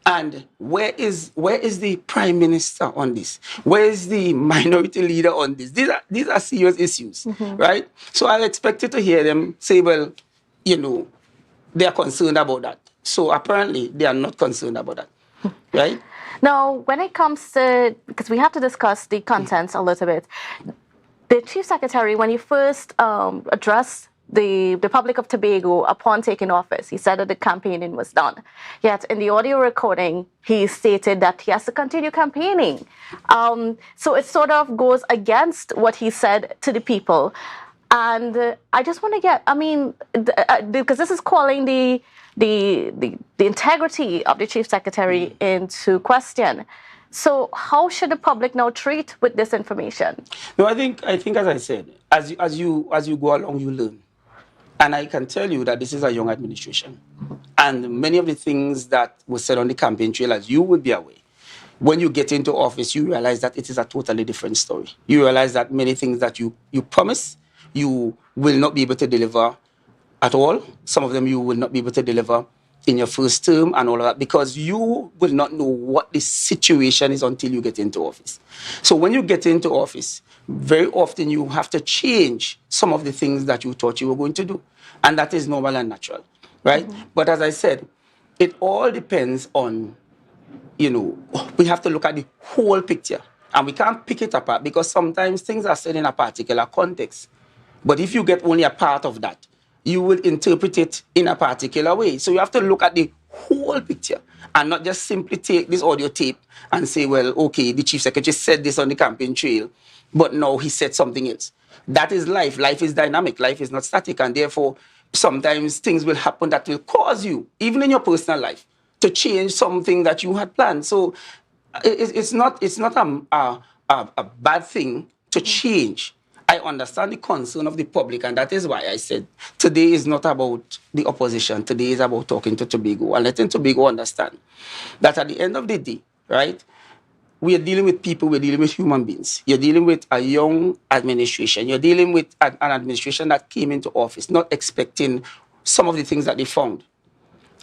And where is the Prime Minister on this? Where is the minority leader on this? These are serious issues, right? So I expected to hear them say, well, they are concerned about that. So apparently they are not concerned about that, right? Now, when it comes to, because we have to discuss the contents a little bit, the Chief Secretary, when he first addressed the Republic of Tobago upon taking office, he said that the campaigning was done. Yet in the audio recording, he stated that he has to continue campaigning. So it sort of goes against what he said to the people. And I just want to get, because this is calling the integrity of the Chief Secretary into question. So how should the public now treat with this information? No, I think as I said, as you go along, you learn. And I can tell you that this is a young administration. And many of the things that were said on the campaign trail, as you would be aware, when you get into office, you realize that it is a totally different story. You realize that many things that you promise, you will not be able to deliver at all. Some of them you will not be able to deliver in your first term and all of that, because you will not know what the situation is until you get into office. So when you get into office, very often you have to change some of the things that you thought you were going to do. And that is normal and natural, right? But as I said, it all depends on, we have to look at the whole picture. And we can't pick it apart, because sometimes things are said in a particular context. But if you get only a part of that, you will interpret it in a particular way. So you have to look at the whole picture and not just simply take this audio tape and say, well, okay, the Chief Secretary said this on the campaign trail, but now he said something else. That is life. Life is dynamic. Life is not static. And therefore, sometimes things will happen that will cause you, even in your personal life, to change something that you had planned. So it's not a bad thing to change. I understand the concern of the public, and that is why I said today is not about the opposition. Today is about talking to Tobago and letting Tobago understand that at the end of the day, right, we are dealing with people, we're dealing with human beings. You're dealing with a young administration. You're dealing with an administration that came into office not expecting some of the things that they found.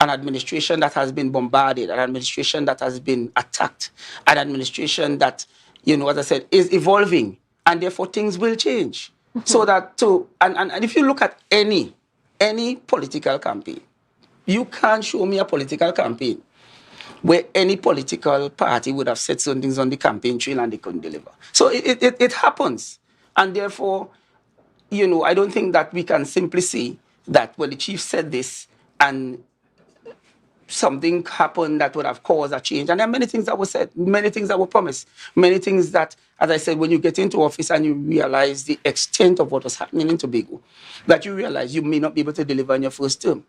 An administration that has been bombarded, an administration that has been attacked, an administration that, as I said, is evolving. And therefore, things will change. So that, and if you look at any political campaign, you can't show me a political campaign where any political party would have said certain things on the campaign trail and they couldn't deliver. So it happens. And therefore, I don't think that we can simply say that, well, the chief said this and something happened that would have caused a change. And there are many things that were said, many things that were promised, many things that, as I said, when you get into office and you realize the extent of what was happening in Tobago, that you realize you may not be able to deliver in your first term.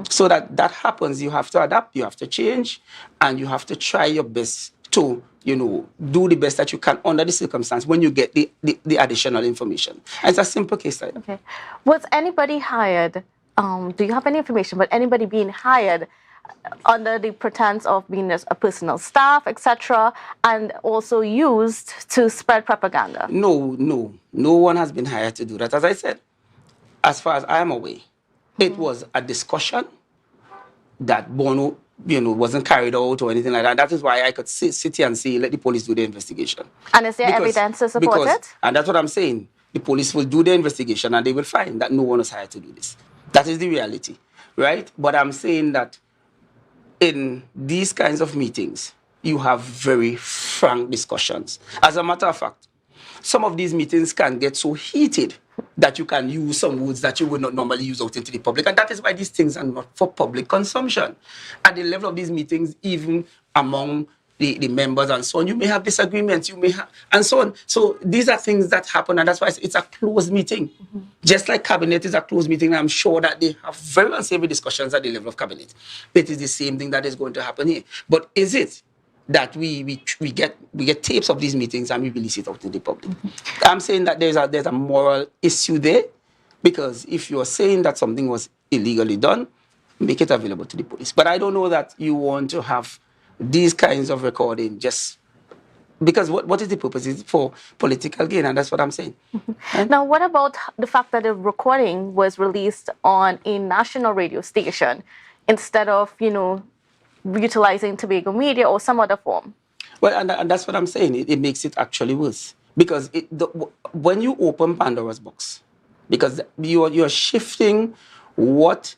So that happens, you have to adapt, you have to change, and you have to try your best to, do the best that you can under the circumstance when you get the additional information. And it's a simple case study. Okay. Was anybody hired? Do you have any information about anybody being hired under the pretense of being a personal staff, etc., and also used to spread propaganda? No one has been hired to do that. As I said, as far as I am aware, it was a discussion that Bono, wasn't carried out or anything like that. That is why I could sit here and say, let the police do the investigation. And is there evidence to support it? And that's what I'm saying. The police will do the investigation and they will find that no one was hired to do this. That is the reality, right? But I'm saying that in these kinds of meetings, you have very frank discussions. As a matter of fact, some of these meetings can get so heated that you can use some words that you would not normally use out into the public. And that is why these things are not for public consumption. At the level of these meetings, even among the members and so on, you may have disagreements, and so on. So these are things that happen, and that's why it's a closed meeting. Just like cabinet is a closed meeting, I'm sure that they have very unsavory discussions at the level of cabinet. It is the same thing that is going to happen here. But is it that we get tapes of these meetings and we release it out to the public? I'm saying that there's a moral issue there, because if you're saying that something was illegally done, make it available to the police. But I don't know that you want to have these kinds of recording just because what is the purpose? It's for political gain, and that's what I'm saying. Now, what about the fact that the recording was released on a national radio station instead of, utilizing Tobago media or some other form? Well, and that's what I'm saying. It makes it actually worse, because when you open Pandora's box, because you're shifting what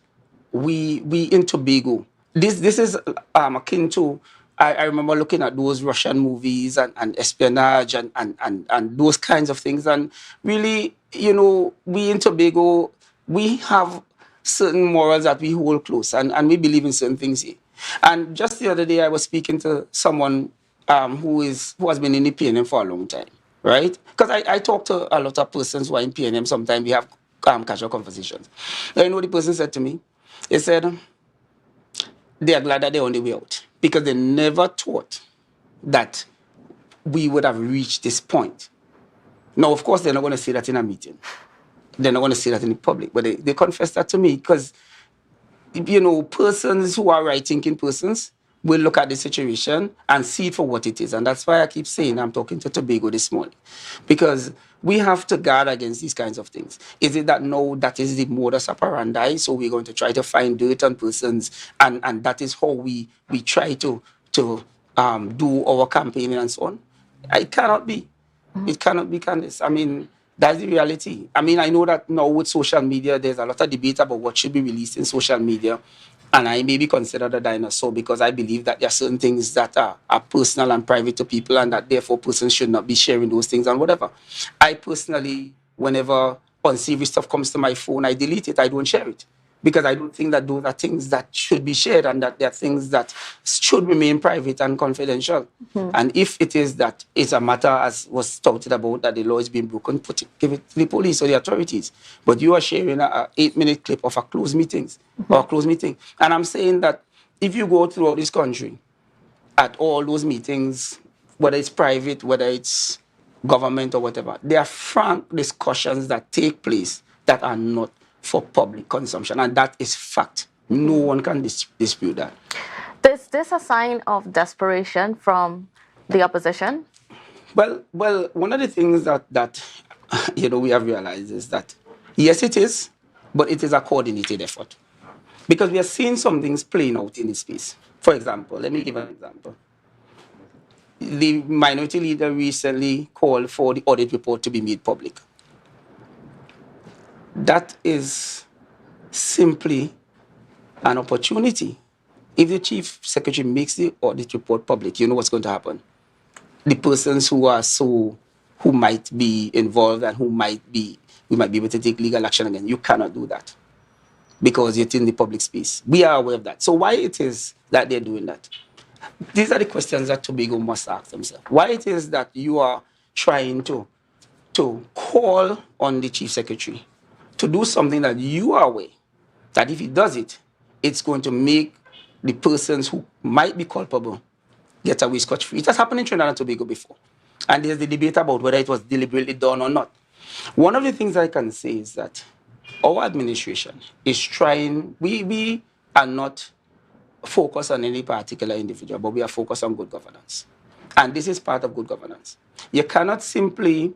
we in Tobago. This is akin to, I remember looking at those Russian movies and espionage and those kinds of things. And really, we in Tobago, we have certain morals that we hold close, and we believe in certain things here. And just the other day, I was speaking to someone who has been in the PNM for a long time, right? Because I talk to a lot of persons who are in PNM. Sometimes we have casual conversations. And the person said to me, he said, they are glad that they're on the way out, because they never thought that we would have reached this point. Now, of course, they're not going to say that in a meeting. They're not going to say that in the public, but they confess that to me, because, persons who are right-thinking persons will look at the situation and see it for what it is. And that's why I keep saying I'm talking to Tobago this morning, because we have to guard against these kinds of things. Is it that no, that is the modus operandi, so we're going to try to find dirt on persons, and that is how we try to do our campaigning and so on? It cannot be. It cannot be, Candice. I mean, that's the reality. I mean, I know that now with social media, there's a lot of debate about what should be released in social media. And I may be considered a dinosaur because I believe that there are certain things that are personal and private to people, and that therefore persons should not be sharing those things and whatever. I personally, whenever unsavory stuff comes to my phone, I delete it. I don't share it, because I don't think that those are things that should be shared, and that they are things that should remain private and confidential. And if it is that it's a matter, as was touted about, that the law is being broken, give it to the police or the authorities. But you are sharing a 8-minute clip of a closed meeting. And I'm saying that if you go throughout this country at all those meetings, whether it's private, whether it's government or whatever, there are frank discussions that take place that are not for public consumption, and that is fact. No one can dispute that. Is this a sign of desperation from the opposition? Well, one of the things that we have realized is that yes, it is, but it is a coordinated effort, because we are seeing some things playing out in this space. For example, let me give an example. The minority leader recently called for the audit report to be made public. That is simply an opportunity. If the chief secretary makes the audit report public, you know what's going to happen. The persons who might be involved and we might be able to take legal action against, you cannot do that. because it's in the public space. We are aware of that. So why it is that they're doing that? These are the questions that Tobago must ask themselves. Why it is that you are trying to call on the chief secretary to do something that you are aware that if he does it, it's going to make the persons who might be culpable get away scot-free. It has happened in Trinidad and Tobago before. And there's the debate about whether it was deliberately done or not. One of the things I can say is that our administration is trying, we are not focused on any particular individual, but we are focused on good governance. And this is part of good governance. You cannot simply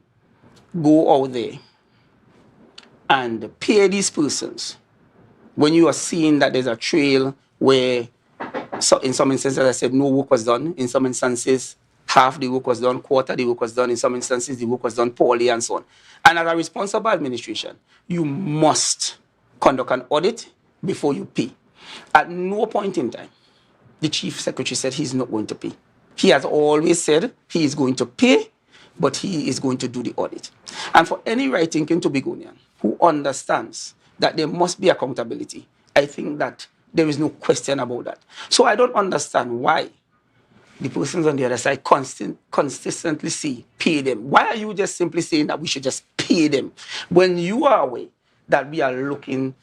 go out there and pay these persons when you are seeing that there's a trail where, so in some instances, as I said, no work was done. In some instances, half the work was done, quarter the work was done. In some instances, the work was done poorly and so on. And as a responsible administration, you must conduct an audit before you pay. At no point in time, the chief secretary said he's not going to pay. He has always said he is going to pay, but he is going to do the audit. And for any right-thinking Tobagonian who understands that there must be accountability, I think that there is no question about that. So I don't understand why the persons on the other side consistently say, pay them. Why are you just simply saying that we should just pay them when you are aware that we are looking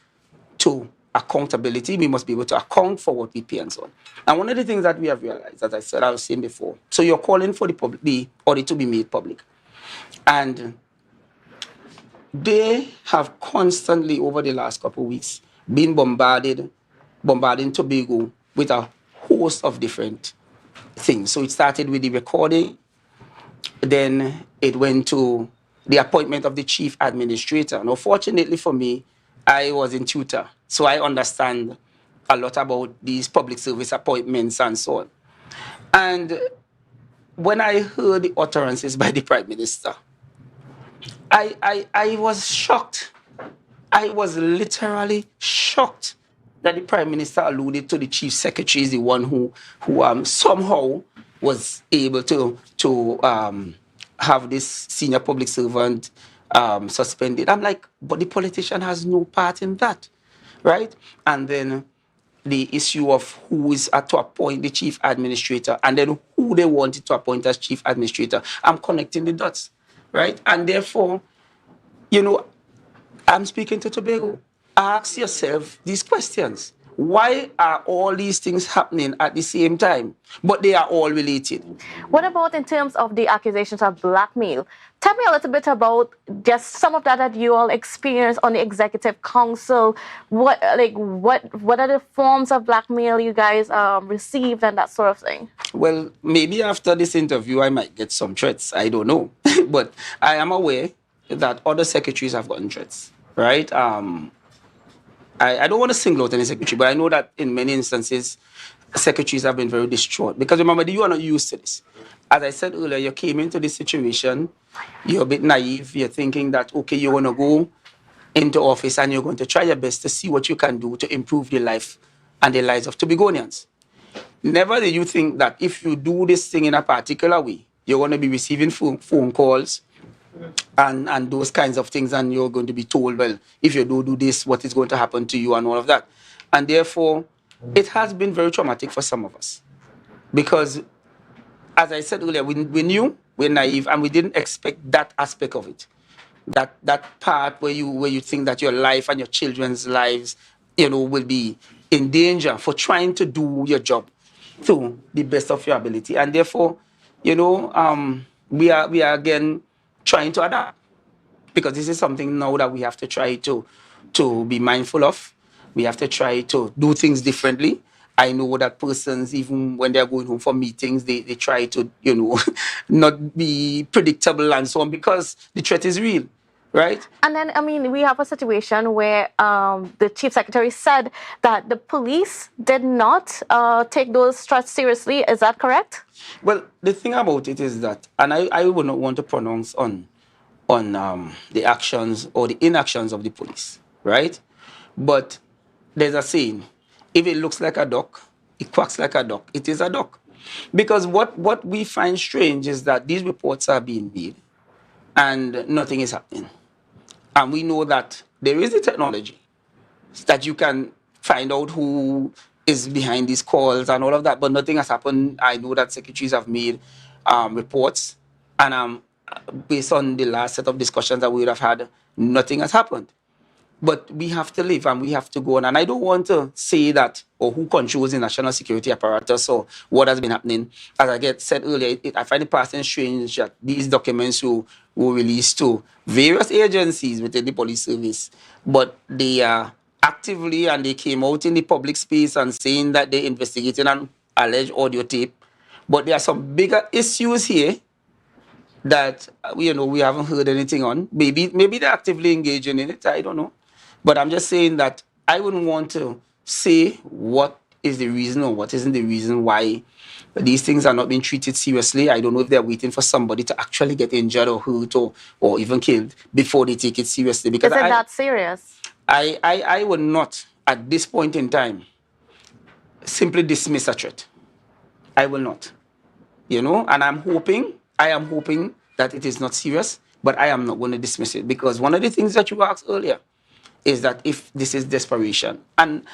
to accountability? We must be able to account for what we pay and so on. And one of the things that we have realized, as I said, I was saying before, so you're calling for the audit to be made public. And they have constantly, over the last couple of weeks, been bombarding Tobago with a host of different things. So it started with the recording, then it went to the appointment of the chief administrator. Now, fortunately for me, I was in tutor, so I understand a lot about these public service appointments and so on. And when I heard the utterances by the Prime Minister, I was shocked. I was literally shocked that the Prime Minister alluded to the Chief Secretary is the one who somehow was able to have this senior public servant suspended. I'm like, but the politician has no part in that, right? And then the issue of who is to appoint the chief administrator and then who they wanted to appoint as chief administrator. I'm connecting the dots, right? And therefore, you know, I'm speaking to Tobago. Ask yourself these questions. Why are all these things happening at the same time, but they are all related? What about in terms of the accusations of blackmail? Tell me a little bit about just some of that you all experienced on the Executive Council. What are the forms of blackmail you guys received and that sort of thing? Well, maybe after this interview, I might get some threats. I don't know. But I am aware that other secretaries have gotten threats, right? I don't want to single out any secretary, but I know that in many instances, secretaries have been very distraught. Because remember, you are not used to this. As I said earlier, you came into this situation, you're a bit naive, you're thinking that, okay, you're going to go into office and you're going to try your best to see what you can do to improve the life and the lives of Tobagonians. Never did you think that if you do this thing in a particular way, you're going to be receiving phone calls and those kinds of things, and you're going to be told, well, if you don't do this, what is going to happen to you and all of that. And therefore, it has been very traumatic for some of us. Because, as I said earlier, we knew, we're naive, and we didn't expect that aspect of it. That part where you think that your life and your children's lives, will be in danger for trying to do your job to the best of your ability. And therefore, we are again trying to adapt, because this is something now that we have to try to be mindful of. We have to try to do things differently. I know that persons, even when they're going home for meetings, they try to, not be predictable and so on, because the threat is real, right? And then, we have a situation where the chief secretary said that the police did not take those threats seriously. Is that correct? Well, the thing about it is that, and I would not want to pronounce on the actions or the inactions of the police, right? But there's a saying, if it looks like a duck, it quacks like a duck, it is a duck. Because what we find strange is that these reports are being made and nothing is happening. And we know that there is the technology that you can find out who is behind these calls and all of that, but nothing has happened. I know that secretaries have made reports, and based on the last set of discussions that we would have had, nothing has happened. But we have to live and we have to go on. And I don't want to say that or who controls the national security apparatus or what has been happening. As I said earlier, I find it passing strange that these documents were released to various agencies within the police service, but they are actively, and they came out in the public space and saying that they're investigating an alleged audio tape. But there are some bigger issues here that we haven't heard anything on. Maybe they're actively engaging in it. I don't know. But I'm just saying that I wouldn't want to say what is the reason or what isn't the reason why these things are not being treated seriously. I don't know if they're waiting for somebody to actually get injured or hurt or even killed before they take it seriously. Because Isn't that serious? I would not, at this point in time, simply dismiss a threat. I will not. And I am hoping that it is not serious, but I am not going to dismiss it. Because one of the things that you asked earlier is that if this is desperation, and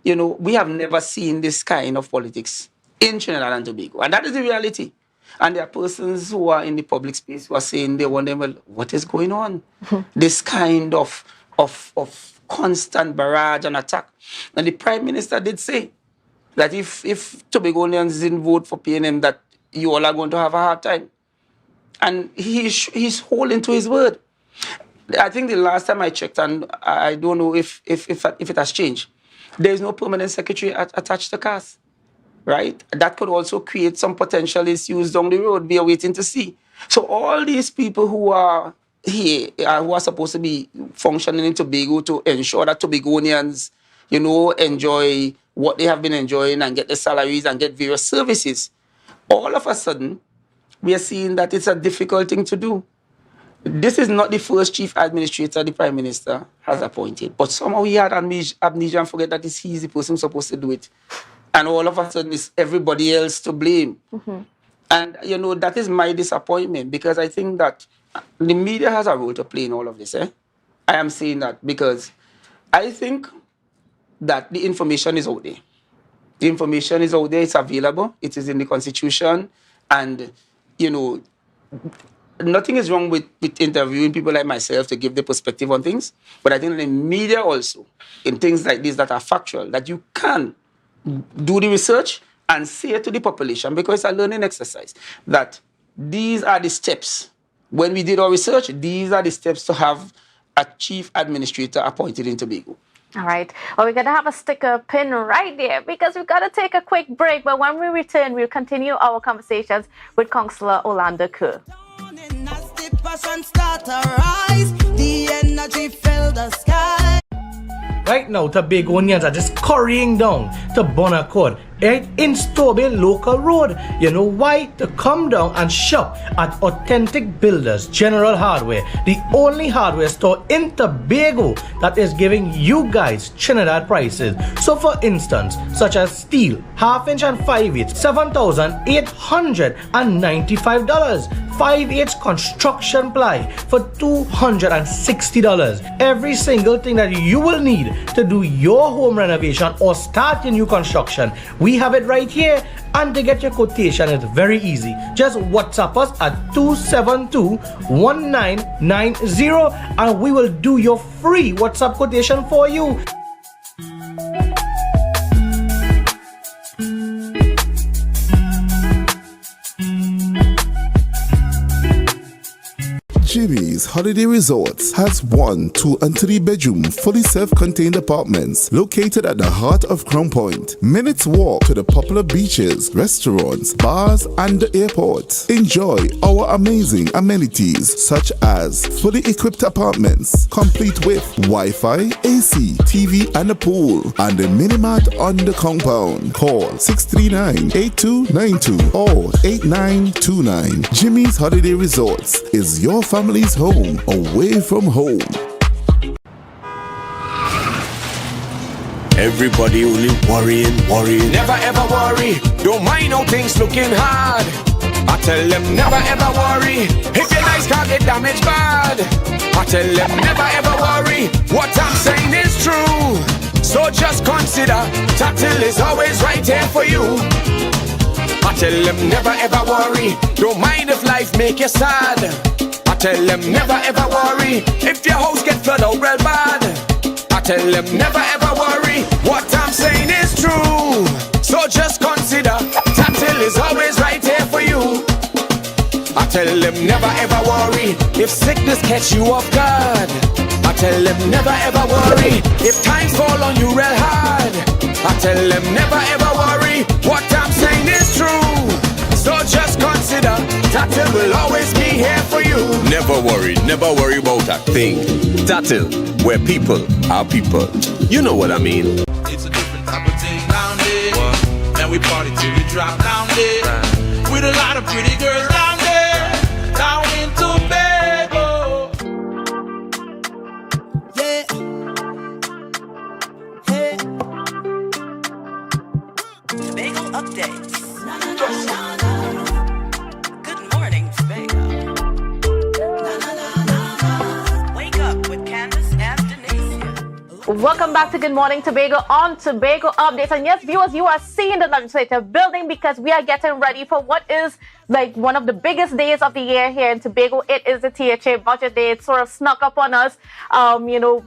we have never seen this kind of politics in Trinidad and Tobago, and that is the reality. And there are persons who are in the public space who are saying they wonder, well, what is going on? This kind of constant barrage and attack. And the Prime Minister did say that if Tobagonians didn't vote for PNM, that you all are going to have a hard time. And he's holding to his word. I think the last time I checked, and I don't know if it has changed, there is no permanent secretary attached to CAS, right? That could also create some potential issues down the road. We are waiting to see. So all these people who are here, who are supposed to be functioning in Tobago to ensure that Tobagonians, enjoy what they have been enjoying and get the salaries and get various services, all of a sudden, we are seeing that it's a difficult thing to do. This is not the first chief administrator the Prime Minister has appointed, but somehow he had amnesia and forget that he's the person who's supposed to do it. And all of a sudden, it's everybody else to blame. Mm-hmm. And, that is my disappointment, because I think that the media has a role to play in all of this. I am saying that because I think that the information is out there. The information is out there, it's available, it is in the Constitution, and, nothing is wrong with interviewing people like myself to give their perspective on things, but I think the media also, in things like this that are factual, that you can do the research and say it to the population, because it's a learning exercise, that these are the steps. When we did our research, these are the steps to have a chief administrator appointed in Tobago. All right. Well, we're going to have a sticker pin right there because we've got to take a quick break. But when we return, we'll continue our conversations with Councillor Orlando Kerr. The energy fill the sky. Right now, Tobagonians are just currying down to Bonaccord, right in Stobie Local Road. You know why? To come down and shop at Authentic Builders General Hardware, the only hardware store in Tobago that is giving you guys Trinidad prices. So for instance, such as steel, 1/2 inch and 5/8, $7,895. 5/8 construction ply for $260. Every single thing that you will need to do your home renovation or start your new construction, we have it right here. And to get your quotation, it's very easy. Just WhatsApp us at 272-1990 and we will do your free WhatsApp quotation for you. Jimmy's Holiday Resorts has 1, 2, and 3 bedroom fully self-contained apartments located at the heart of Crown Point. Minutes walk to the popular beaches, restaurants, bars, and the airport. Enjoy our amazing amenities such as fully equipped apartments, complete with Wi-Fi, AC, TV, and a pool, and a mini-mart on the compound. Call 639-8292 or 8929. Jimmy's Holiday Resorts is your family's home away from home. Everybody only worrying. Never ever worry. Don't mind how things looking hard. I tell them never ever worry. If your life can't get damaged bad. I tell them never ever worry. What I'm saying is true. So just consider, Tatil is always right here for you. I tell them never ever worry, don't mind if life make you sad. I tell them never ever worry, if your house get flooded out real bad. I tell them never ever worry, what I'm saying is true. So just consider, Tatil is always right here for you. I tell them never ever worry, if sickness catch you off guard. I tell them never ever worry, if times fall on you real hard. I tell them never ever worry, what I'm saying is true. So just consider, Tatil will always be here for you. Never worry about a thing. Tatil, where people are people. You know what I mean. It's a different type of thing down there. And we party till we drop down there. With a lot of pretty girls down there. Down in Tobago. Yeah. Hey. Tobago updates. Good morning, Tobago. Wake up with Candace and Denise. Welcome back to Good Morning Tobago on Tobago Updates. And yes, viewers, you are seeing the legislative building because we are getting ready for what is like one of the biggest days of the year here in Tobago. It is the THA budget day. It sort of snuck up on us,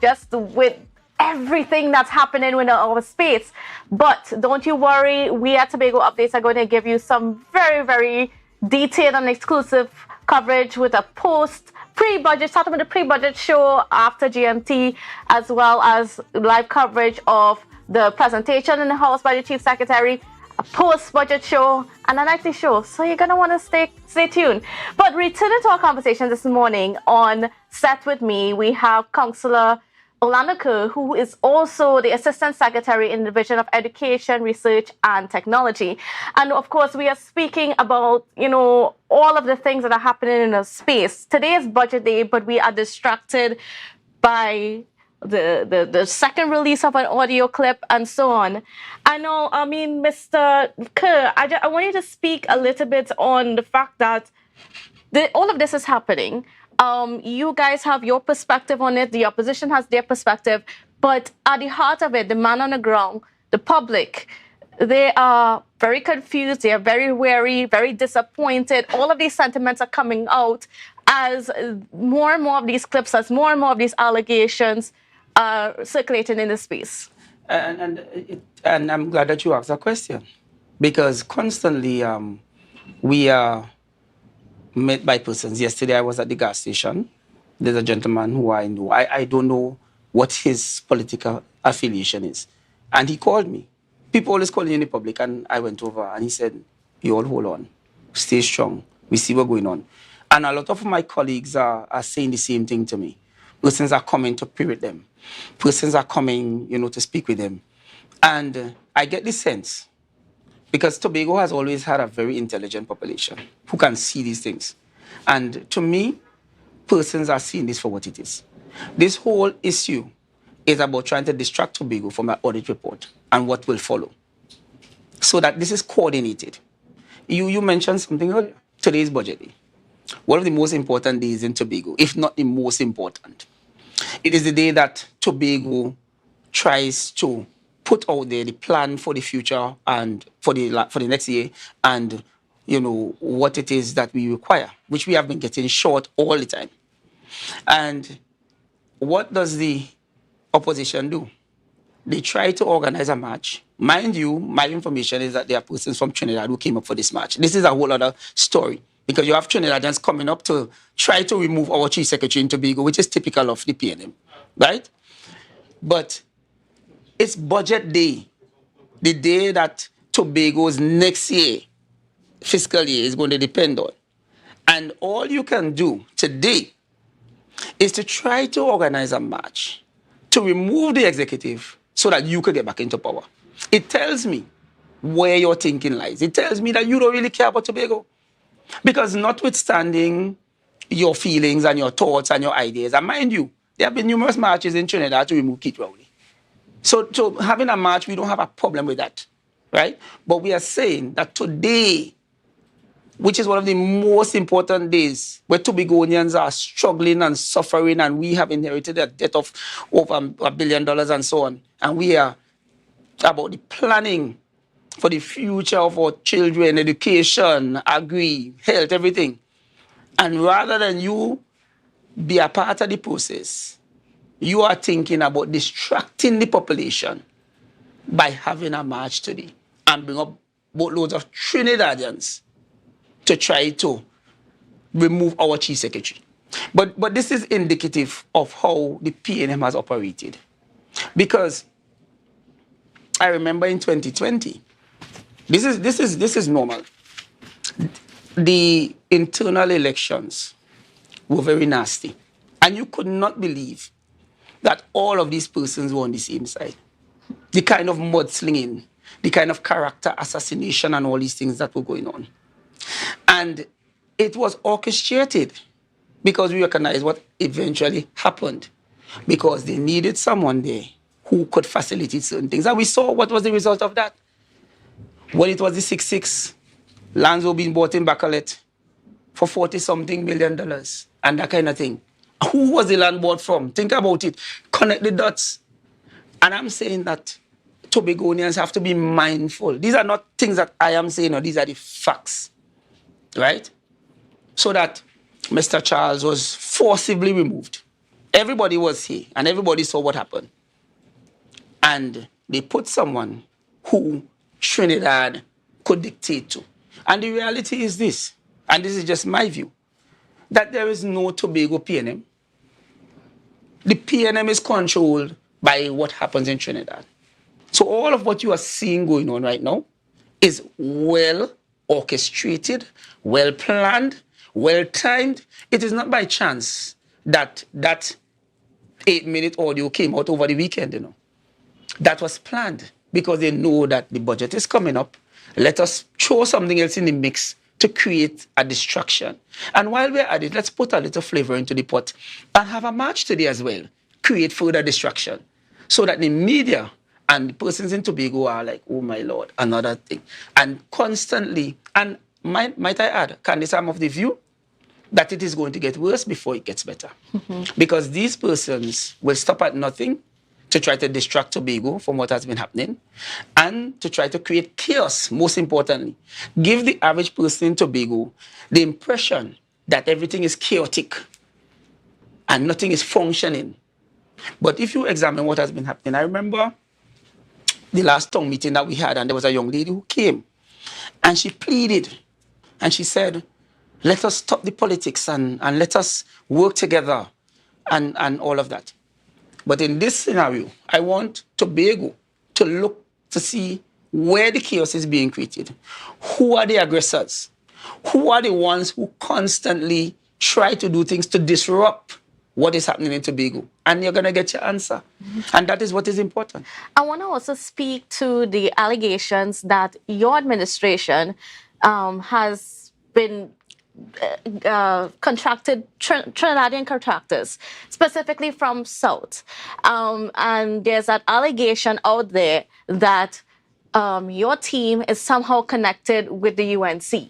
just with everything that's happening in our space. But don't you worry, we at Tobago Updates are going to give you some very, very detailed and exclusive coverage with a pre-budget, starting with the pre-budget show after GMT, as well as live coverage of the presentation in the House by the Chief Secretary, a post-budget show, and a nightly show. So you're going to want to stay tuned. But returning to our conversation this morning on Set With Me, we have Councillor Orlando Kerr, who is also the Assistant Secretary in the Division of Education, Research and Technology. And of course, we are speaking about, all of the things that are happening in the space. Today is budget day, but we are distracted by the second release of an audio clip and so on. Mr. Kerr, I want you to speak a little bit on the fact that all of this is happening. You guys have your perspective on it, the opposition has their perspective, but at the heart of it, the man on the ground, the public, they are very confused, they are very wary, very disappointed. All of these sentiments are coming out as more and more of these clips, as more and more of these allegations are circulating in the space. And I'm glad that you asked that question, because constantly we are met by persons. Yesterday I was at the gas station. There's a gentleman who I know. I don't know what his political affiliation is. And he called me. People always call me in the public, and I went over and he said, you all hold on, stay strong, we see what's going on. And a lot of my colleagues are saying the same thing to me. Persons are coming to pray with them. Persons are coming, to speak with them. And I get this sense, because Tobago has always had a very intelligent population who can see these things. And to me, persons are seeing this for what it is. This whole issue is about trying to distract Tobago from an audit report and what will follow, so that this is coordinated. You mentioned something earlier. Today's budget day. One of the most important days in Tobago, if not the most important. It is the day that Tobago tries to put out there the plan for the future and for the next year, and what it is that we require, which we have been getting short all the time. And what does the opposition do? They try to organize a march. Mind you, my information is that there are persons from Trinidad who came up for this march. This is a whole other story, because you have Trinidadians coming up to try to remove our Chief Secretary in Tobago, which is typical of the PNM, right? But it's budget day, the day that Tobago's next year, fiscal year, is going to depend on. And all you can do today is to try to organize a march to remove the executive so that you could get back into power. It tells me where your thinking lies. It tells me that you don't really care about Tobago. Because notwithstanding your feelings and your thoughts and your ideas, and mind you, there have been numerous marches in Trinidad to remove Keith Rowley. So having a march, we don't have a problem with that, right? But we are saying that today which is one of the most important days where Tobagonians are struggling and suffering, and we have inherited a debt of over $1 billion and so on. And we are about the planning for the future of our children, education, agri, health, everything. And rather than you be a part of the process, you are thinking about distracting the population by having a march today and bring up boatloads of Trinidadians to try to remove our chief secretary. But this is indicative of how the PNM has operated. Because I remember in 2020, this is normal. The internal elections were very nasty. And you could not believe that all of these persons were on the same side. The kind of mudslinging, the kind of character assassination and all these things that were going on. And it was orchestrated because we recognized what eventually happened, because they needed someone there who could facilitate certain things. And we saw what was the result of that. When it was the 6-6, lands were being bought in Bacalet for $40-something million and that kind of thing. Who was the land bought from? Think about it. Connect the dots. And I'm saying that Tobagonians have to be mindful. These are not things that I am saying, or these are the facts. Right? So that Mr. Charles was forcibly removed. Everybody was here, and everybody saw what happened. And they put someone who Trinidad could dictate to. And the reality is this, and this is just my view, that there is no Tobago PNM. The PNM is controlled by what happens in Trinidad. So all of what you are seeing going on right now is well orchestrated, well planned, well timed. It is not by chance that that 8-minute audio came out over the weekend, you know. That was planned because they know that the budget is coming up. Let us throw something else in the mix to create a distraction. And while we're at it, let's put a little flavor into the pot and have a march today as well. Create further distraction so that the media and the persons in Tobago are like, oh my Lord, another thing. And constantly, and might I add, Candice, I'm of the view that it is going to get worse before it gets better. Because these persons will stop at nothing to try to distract Tobago from what has been happening and to try to create chaos, most importantly. Give the average person in Tobago the impression that everything is chaotic and nothing is functioning. But if you examine what has been happening, I remember the last town meeting that we had, and there was a young lady who came and she pleaded and she said, let us stop the politics and let us work together and all of that. But in this scenario, I want Tobago to look to see where the chaos is being created. Who are the aggressors? Who are the ones who constantly try to do things to disrupt what is happening in Tobago? And you're going to get your answer. And that is what is important. I want to also speak to the allegations that your administration has been contracted Trinidadian contractors, specifically from South. And there's an allegation out there that your team is somehow connected with the UNC.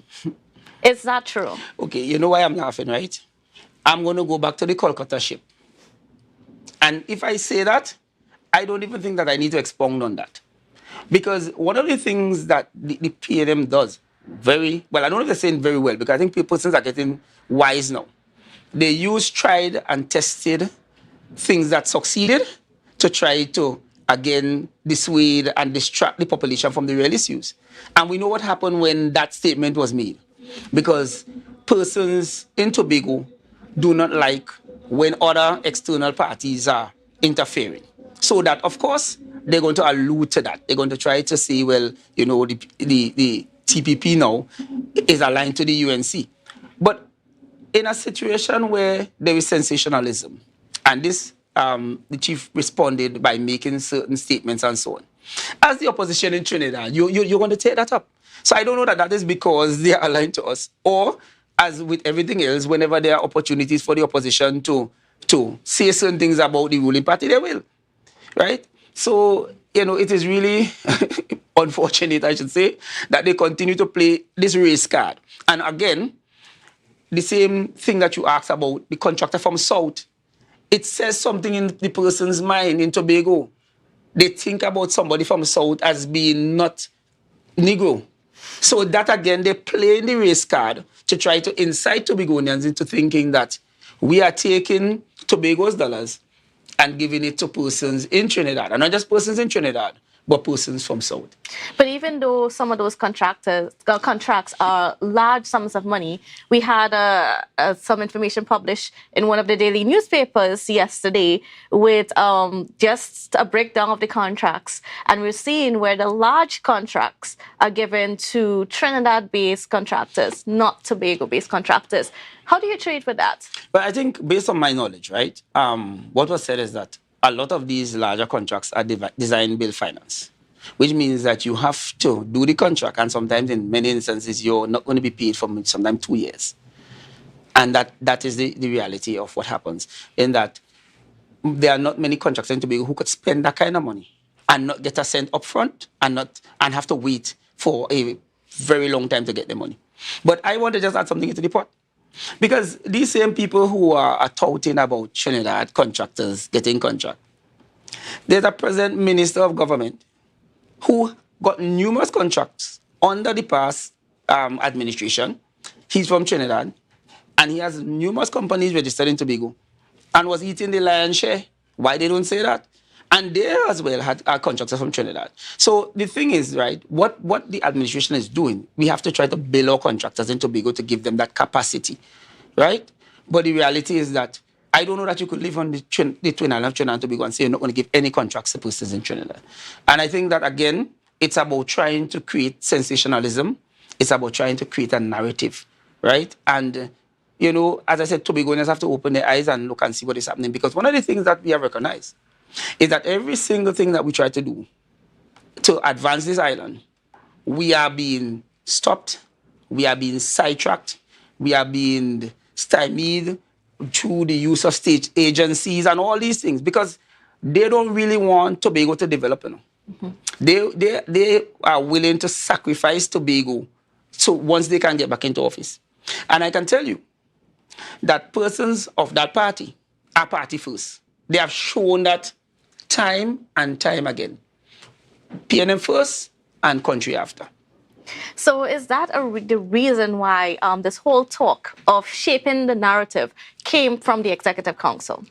Is that true? Okay, you know why I'm laughing, right? I'm going to go back to the Kolkata ship. And if I say that, I don't even think that I need to expound on that. Because one of the things that the PNM does very well, I don't know if they're saying very well, because I think persons are getting wise now. They use tried and tested things that succeeded to try to, again, dissuade and distract the population from the real issues. And we know what happened when that statement was made. Because persons in Tobago do not like when other external parties are interfering. So that, of course, they're going to allude to that. They're going to try to say, well, you know, the TPP now is aligned to the UNC. But in a situation where there is sensationalism, and this, the chief responded by making certain statements and so on. As the opposition in Trinidad, you're going to take that up. So I don't know that that is because they are aligned to us, or as with everything else, whenever there are opportunities for the opposition to say certain things about the ruling party, they will, right? So, it is really unfortunate, I should say, that they continue to play this race card. And again, the same thing that you asked about, the contractor from South, it says something in the person's mind in Tobago. They think about somebody from South as being not Negro. So that again, they play in the race card to try to incite Tobagonians into thinking that we are taking Tobago's dollars and giving it to persons in Trinidad. And not just persons in Trinidad, but persons from South. But even though some of those contracts are large sums of money, we had some information published in one of the daily newspapers yesterday with just a breakdown of the contracts. And we're seeing where the large contracts are given to Trinidad-based contractors, not Tobago-based contractors. How do you trade with that? But I think based on my knowledge, right, what was said is that a lot of these larger contracts are design build finance, which means that you have to do the contract, and sometimes in many instances you're not going to be paid for sometimes 2 years. And that is the reality of what happens, in that there are not many contractors in Tobago who could spend that kind of money and not get a cent up front and have to wait for a very long time to get the money. But I want to just add something into the pot. Because these same people who are touting about Trinidad contractors getting contract, there's a present minister of government who got numerous contracts under the past administration. He's from Trinidad, and he has numerous companies registered in Tobago and was eating the lion's share. Why they don't say that? And they as well had contractors from Trinidad. So the thing is, right, what the administration is doing, we have to try to build our contractors in Tobago to give them that capacity, right? But the reality is that I don't know that you could live on the Twin Island of Trinidad and Tobago and say you're not going to give any contracts to persons in Trinidad. And I think that, again, it's about trying to create sensationalism. It's about trying to create a narrative, right? And, as I said, Tobagonians have to open their eyes and look and see what is happening. Because one of the things that we have recognized is that every single thing that we try to do to advance this island, we are being stopped, we are being sidetracked, we are being stymied through the use of state agencies and all these things, because they don't really want Tobago to develop. They are willing to sacrifice Tobago so once they can get back into office. And I can tell you that persons of that party are party first. They have shown that time and time again. PNM first and country after. So is that the reason why this whole talk of shaping the narrative came from the Executive Council?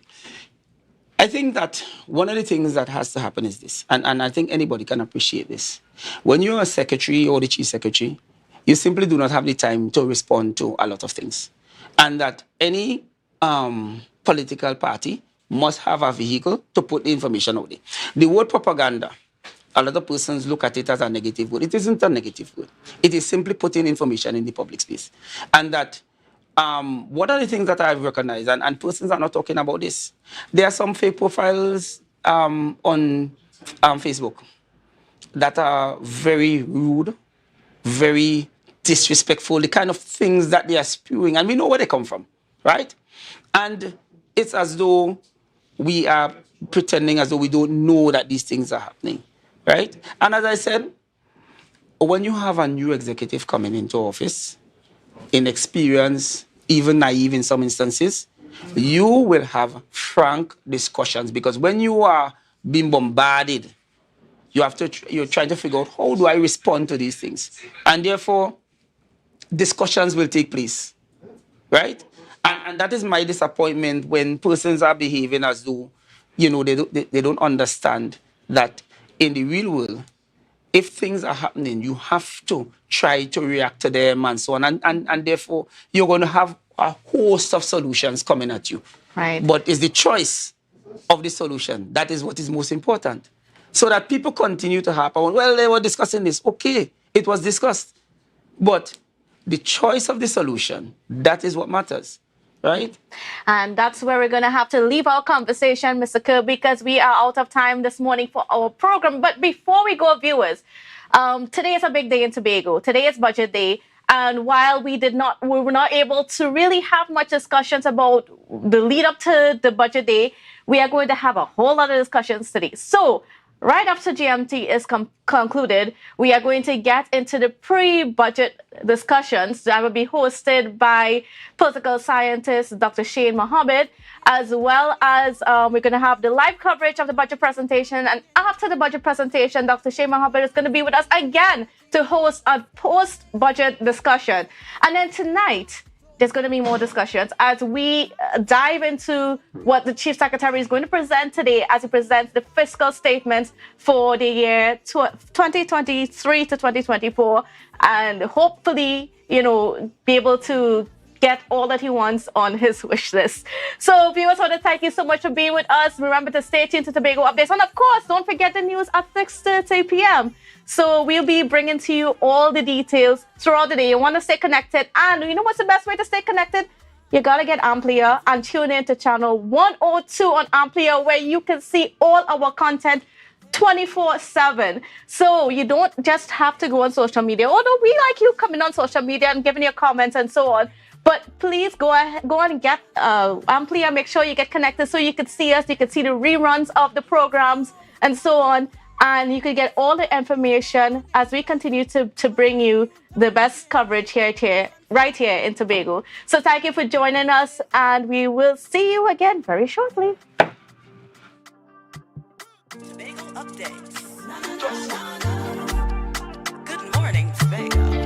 I think that one of the things that has to happen is this, and I think anybody can appreciate this. When you're a secretary or the chief secretary, you simply do not have the time to respond to a lot of things. And that any political party must have a vehicle to put the information out there. The word propaganda, a lot of persons look at it as a negative word. It isn't a negative word. It is simply putting information in the public space. And that what are the things that I've recognized, and persons are not talking about this. There are some fake profiles on Facebook that are very rude, very disrespectful, the kind of things that they are spewing, and we know where they come from, right? And it's as though we are pretending as though we don't know that these things are happening, right? And as I said, when you have a new executive coming into office, inexperienced, even naive in some instances, you will have frank discussions, because when you are being bombarded, you're trying to figure out, how do I respond to these things? And therefore, discussions will take place, right? And that is my disappointment when persons are behaving as though, they don't understand that in the real world, if things are happening, you have to try to react to them and so on. And therefore, you're going to have a host of solutions coming at you. Right. But it's the choice of the solution that is what is most important. So that people continue to happen. Well, they were discussing this. Okay, it was discussed. But the choice of the solution, that is what matters. Right? And that's where we're going to have to leave our conversation, Mr. Kirby, because we are out of time this morning for our program. But before we go, viewers, today is a big day in Tobago. Today is budget day. And while we were not able to really have much discussions about the lead up to the budget day, we are going to have a whole lot of discussions today. So Right after GMT is concluded, we are going to get into the pre-budget discussions that will be hosted by political scientist Dr. Shane Mohammed, as well as we're going to have the live coverage of the budget presentation. And after the budget presentation, Dr. Shane Mohammed is going to be with us again to host a post-budget discussion. And then tonight, there's going to be more discussions as we dive into what the Chief Secretary is going to present today as he presents the fiscal statements for the year 2023 to 2024, and hopefully, be able to get all that he wants on his wish list. So viewers, I want to thank you so much for being with us. Remember to stay tuned to Tobago Updates. And of course, don't forget the news at 6:30 p.m. So we'll be bringing to you all the details throughout the day. You want to stay connected. And you know what's the best way to stay connected? You got to get Amplia and tune in to channel 102 on Amplia, where you can see all our content 24/7. So you don't just have to go on social media, although we like you coming on social media and giving your comments and so on. But please go and get Amplia. Make sure you get connected so you can see us. You can see the reruns of the programs and so on. And you can get all the information as we continue to bring you the best coverage right here in Tobago. So thank you for joining us, and we will see you again very shortly. Tobago Updates. Good morning, Tobago.